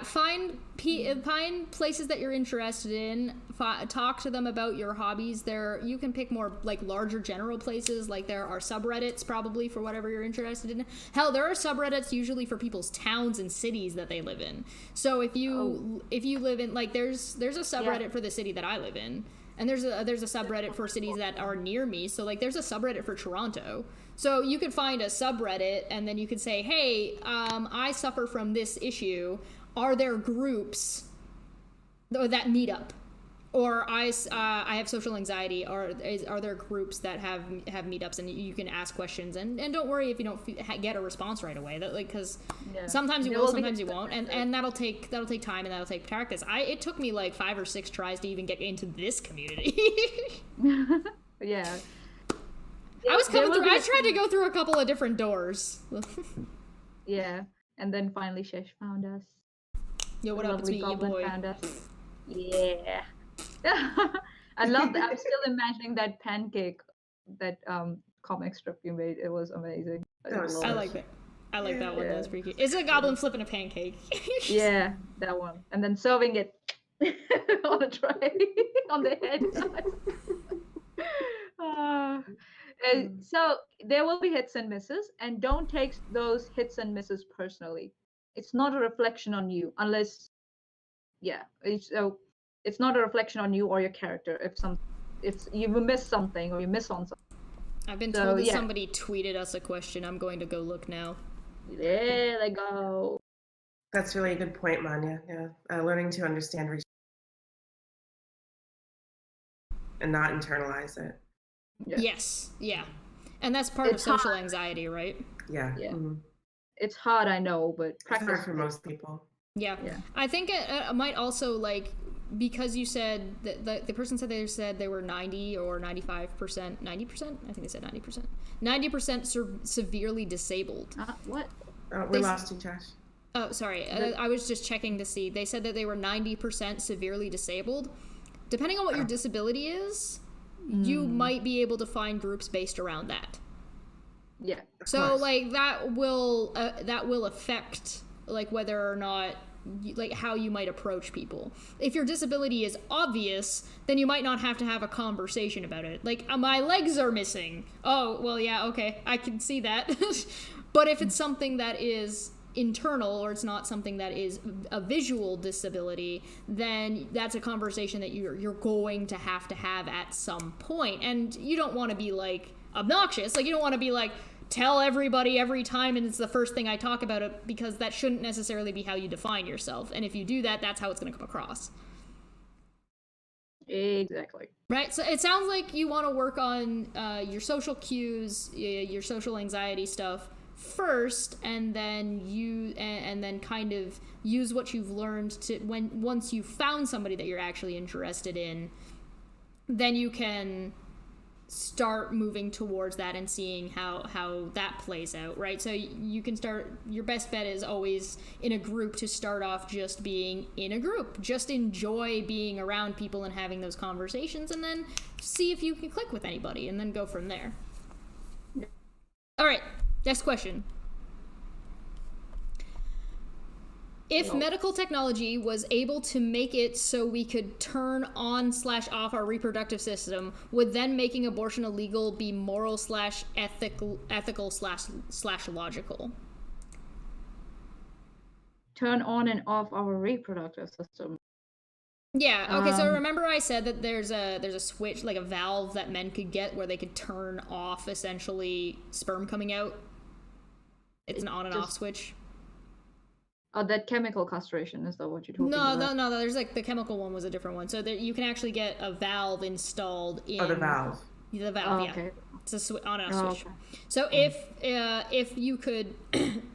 find places that you're interested in. Talk to them about your hobbies. You can pick more like larger general places. Like there are subreddits probably for whatever you're interested in. Hell, there are subreddits usually for people's towns and cities that they live in. So if you live in like there's a subreddit for the city that I live in. And there's a subreddit for cities that are near me. So like there's a subreddit for Toronto. So you could find a subreddit and then you could say, hey, I suffer from this issue. Are there groups that meet up? Or I have social anxiety. Are there groups that have meetups, and you can ask questions, and don't worry if you don't get a response right away. That because sometimes you will, sometimes you won't, and that'll take time and that'll take practice. It took me like 5 or 6 tries to even get into this community. Yeah. I was coming through. I tried to go through a couple of different doors. Yeah. And then finally Chesh found us. Yo, what The up? It's lovely me, your goblin boy. found us. Yeah. I love that. I'm still imagining that pancake, that comic strip you made. It was amazing. That was I so like that. I like that one. Yeah. That's pretty cute. It's a goblin flipping a pancake. Yeah, that one. And then serving it on a tray on the head. Uh, so there will be hits and misses, and don't take those hits and misses personally. It's not a reflection on you, unless, it's not a reflection on you or your character. If you miss something or you miss on something. I've been So, told that yeah. somebody tweeted us a question. I'm going to go look now. There they go. That's really a good point, Manya. Yeah, learning to understand and not internalize it. Yeah. Yes, yeah. And that's part of It's social hard. anxiety, right? Yeah. Yeah. mhm. It's hard, I know, but It's hard practice. for most people. Yeah. Yeah. I think it might also, like, because you said that the person said they were 90 or 95%, 90%? I think they said 90%. 90% severely disabled. What? We They- lost you, Josh. Oh, sorry. I was just checking to see. They said that they were 90% severely disabled. Depending on what your disability is, you might be able to find groups based around that. Yeah. So course. like that will affect like whether or not like how you might approach people. If your disability is obvious, then you might not have to have a conversation about it. Like, my legs are missing. Oh, well, yeah, okay, I can see that. But if it's something that is internal, or it's not something that is a visual disability, then that's a conversation that you're going to have at some point. And you don't want to be like obnoxious. Like, you don't want to be like, tell everybody every time and it's the first thing I talk about it, because that shouldn't necessarily be how you define yourself. And if you do that, that's how it's going to come across. Exactly. Right? So it sounds like you want to work on your social cues, your social anxiety stuff first, and then kind of use what you've learned to once you've found somebody that you're actually interested in, then you can start moving towards that and seeing how that plays out, right? So you can start, your best bet is always in a group to start off just being in a group. Just enjoy being around people and having those conversations, and then see if you can click with anybody, and then go from there. All right, next question. If medical technology was able to make it so we could turn on/off our reproductive system, would then making abortion illegal be moral/ethical/logical? Turn on and off our reproductive system. Yeah, okay, so remember I said that there's a switch, like a valve that men could get where they could turn off, essentially, sperm coming out? It's an on and off switch. Oh, that chemical castration, is that what you're talking about? No, there's like the chemical one was a different one. So there, you can actually get a valve installed in... Oh, the valve. The valve, Oh, yeah. okay. It's a on and off switch. Okay. So if you could,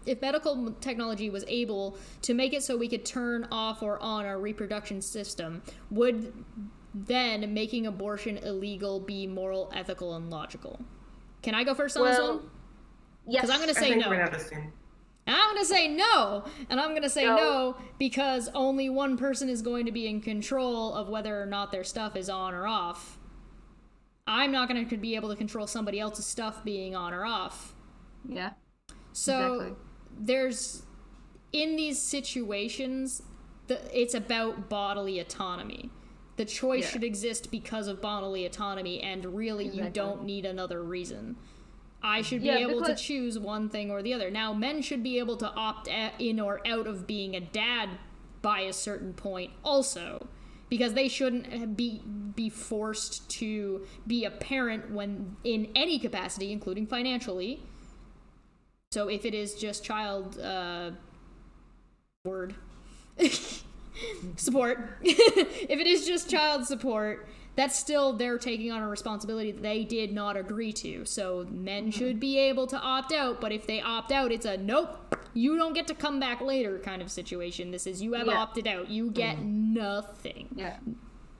if medical technology was able to make it so we could turn off or on our reproduction system, would then making abortion illegal be moral, ethical, and logical? Can I go first on this one? Yes. Because I'm going to I say think no. we're not the same. And I'm going to say no, and I'm going to say no because only one person is going to be in control of whether or not their stuff is on or off. I'm not going to be able to control somebody else's stuff being on or off. Yeah. So Exactly. there's, in these situations, it's about bodily autonomy. The choice should exist because of bodily autonomy, and really you don't need another reason. I should be able to choose one thing or the other. Now, men should be able to opt in or out of being a dad by a certain point also, because they shouldn't be forced to be a parent when in any capacity, including financially. So if it is just child support, if it is just child support, that's still they're taking on a responsibility that they did not agree to. So men should be able to opt out, but if they opt out, it's a nope, you don't get to come back later kind of situation. This is, you have opted out, you get nothing. Yeah.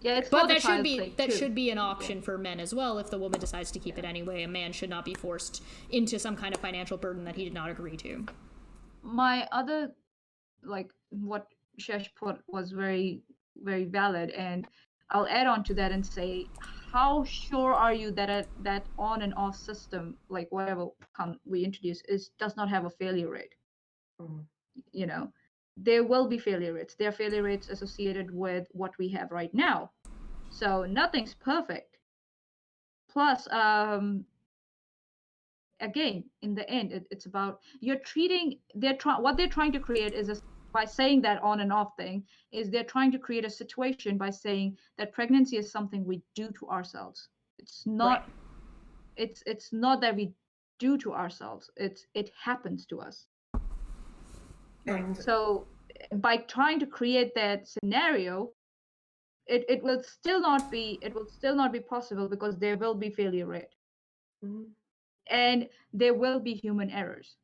Yeah, it's But for the that child's sake, should be an option for men as well. If the woman decides to keep it anyway, a man should not be forced into some kind of financial burden that he did not agree to. my other, like what Shesh put was very, very valid, and I'll add on to that and say, how sure are you that that on and off system, like whatever we introduce, does not have a failure rate? Mm. You know, there will be failure rates. There are failure rates associated with what we have right now. So nothing's perfect. Plus, again, in the end, it's about what they're trying to create is by saying that on and off thing is they're trying to create a situation by saying that pregnancy is something we do to ourselves. It's not. Right. It's not that we do to ourselves. It happens to us. And So by trying to create that scenario, it will still not be possible because there will be failure rate. Mhm. And there will be human errors.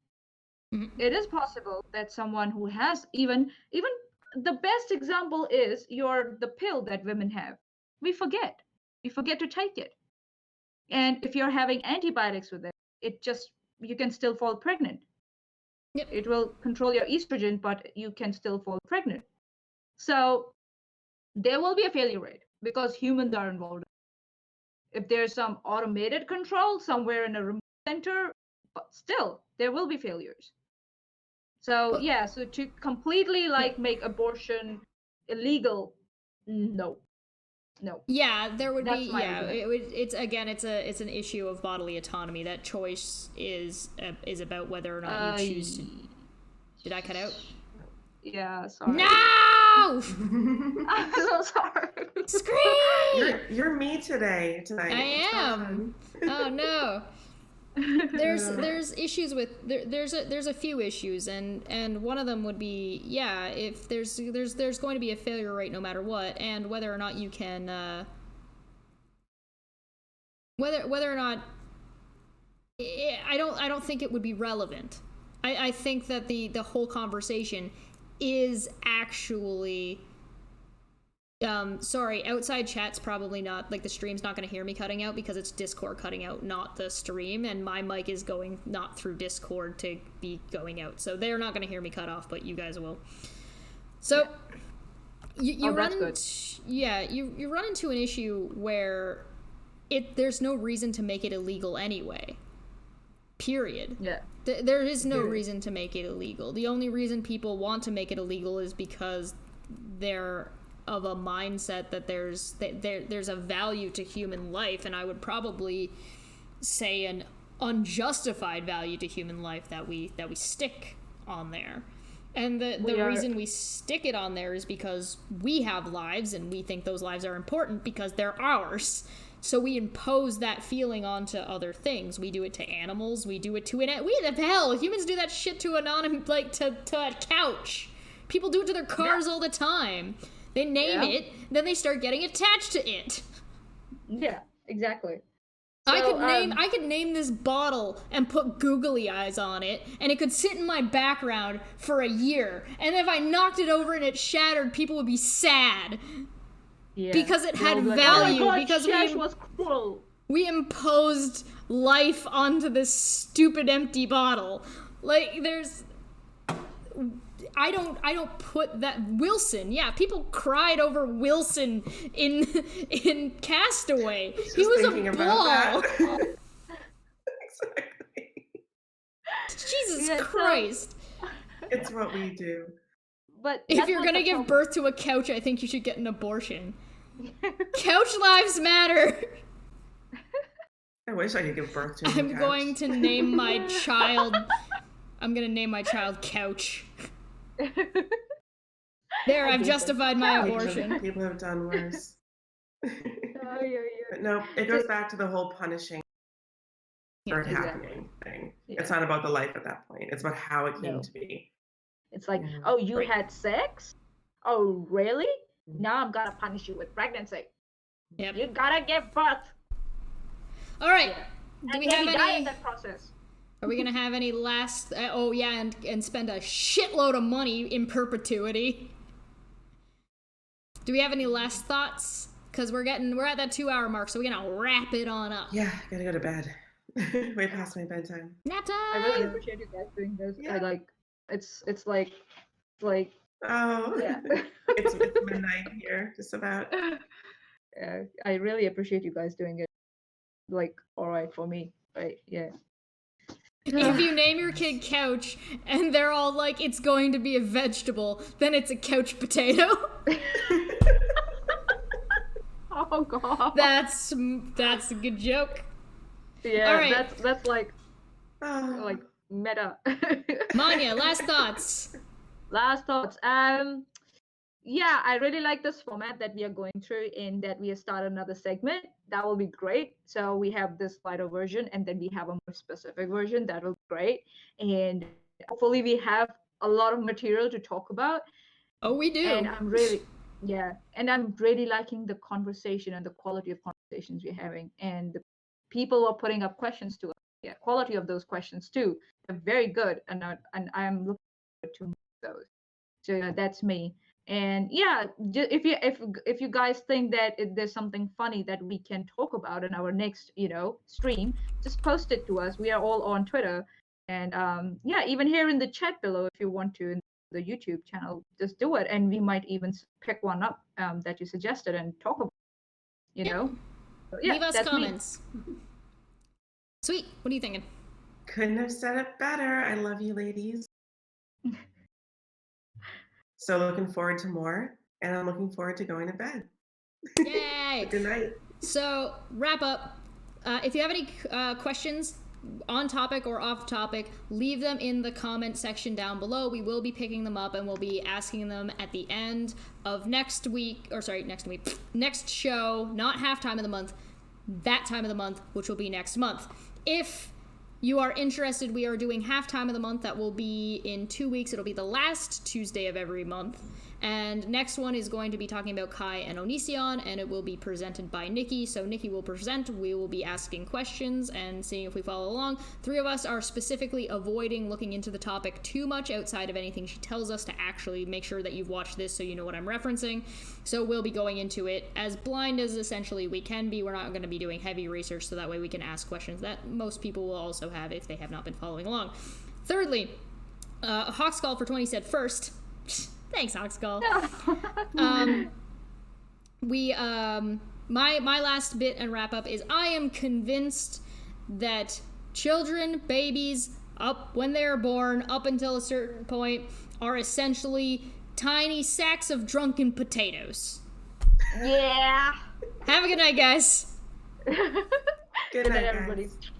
Mhm. It is possible that someone who has even the best example is the pill that women have. We forget to take it. And if you're having antibiotics with it just, you can still fall pregnant. Yep. It will control your estrogen, but you can still fall pregnant. So there will be a failure rate because humans are involved. If there's some automated control somewhere in a remote center, but still there will be failures. So But- yeah, so to completely make abortion illegal, no. Yeah, there would That's be. my Yeah, argument. it's again, it's an issue of bodily autonomy. That choice is about whether or not you choose to. Did I cut out? Yeah, sorry. No! I'm so sorry. Scream! You're me tonight. I am. Oh no. There's issues with there's a few issues, and one of them would be, yeah, if there's going to be a failure rate no matter what, and whether or not you can whether or not I don't think it would be relevant. I think that the whole conversation is actually sorry, outside chat's probably not, like, the stream's not going to hear me cutting out because it's Discord cutting out, not the stream, and my mic is going not through Discord to be going out, so they're not going to hear me cut off, but you guys will. So you run you run into an issue where there's no reason to make it illegal anyway. Period. Yeah. There is no reason to make it illegal. The only reason people want to make it illegal is because they're of a mindset that there's a value to human life, and I would probably say an unjustified value to human life that we stick on there. And the reason we stick it on there is because we have lives and we think those lives are important because they're ours. So we impose that feeling onto other things. We do it to animals. We do it to hell, humans do that shit to to a couch. People do it to their cars all the time. They name it, then they start getting attached to it. Yeah, exactly. So, I could name this bottle and put googly eyes on it, and it could sit in my background for a year. And if I knocked it over and it shattered, people would be sad. Yeah. Because it had Like, value. oh my God, because Chesh was cruel. we imposed life onto this stupid empty bottle. Like, there's... I don't put that... Wilson, yeah, people cried over Wilson in Castaway. He was a ball. Exactly. Jesus Christ. It's what we do. But If you're gonna give birth to a couch, I think you should get an abortion. Couch lives matter. I wish I could give birth to a I'm couch. going to name my child... I'm gonna name my child Couch. There, I've justified my abortion. People have done worse. But no, it goes back to the whole punishing for it happening thing. Yeah. It's not about the life at that point. It's about how it came No. to be. It's like, Yeah. oh, you Right. had sex? Oh, really? Now I'm gonna punish you with pregnancy. Yep. You gotta give birth. All right. Yeah. Do And we then have you die in any? that process. Are we gonna have any last? Oh yeah, and spend a shitload of money in perpetuity. Do we have any last thoughts? Because we're at that 2-hour mark, so we're gonna wrap it on up. Yeah, gotta go to bed. Way past my bedtime. Nap time. I really appreciate you guys doing this. Yeah. I like It's like Oh, yeah. it's midnight here, just about. Yeah, I really appreciate you guys doing it. Like, all right for me, right? Yeah. If you name your kid Couch and they're all like, it's going to be a vegetable, then it's a couch potato. Oh god. That's a good joke. Yeah, all right. that's like Oh. meta. Manya, last thoughts. Last thoughts. Yeah, I really like this format that we are going through, in that we have started another segment. That will be great. So we have this lighter version, and then we have a more specific version. That will be great. And hopefully we have a lot of material to talk about. Oh, we do. And I'm really liking the conversation and the quality of conversations we're having. And the people who are putting up questions to us. Yeah, quality of those questions too. They're very good. And I'm looking forward to those. So yeah, that's me. And yeah, if you guys think that there's something funny that we can talk about in our next stream, just post it to us. We are all on Twitter, and yeah, even here in the chat below, if you want to, in the YouTube channel, just do it, and we might even pick one up that you suggested and talk about. So, yeah, Leave us that's comments. Sweet. What are you thinking? Couldn't have said it better. I love you, ladies. So looking forward to more, and I'm looking forward to going to bed. Yay! Good night. So, wrap up. If you have any questions on topic or off topic, leave them in the comment section down below. We will be picking them up, and we'll be asking them at the end of next show, not halftime of the month, that time of the month, which will be next month. If you are interested, we are doing halftime of the month. That will be in 2 weeks. It'll be the last Tuesday of every month. And next one is going to be talking about Kai and Onision, and it will be presented by Nikki. So Nikki will present, we will be asking questions and seeing if we follow along. 3 of us are specifically avoiding looking into the topic too much outside of anything she tells us, to actually make sure that you've watched this so you know what I'm referencing. So we'll be going into it as blind as essentially we can be. We're not going to be doing heavy research, so that way we can ask questions that most people will also have if they have not been following along. Thirdly, Hawkskull for 20 said first. Thanks, Hawkskull. My last bit and wrap up is, I am convinced that children, babies, up when they're born, up until a certain point, are essentially tiny sacks of drunken potatoes. Yeah. Have a good night, guys. Good night, everybody. guys.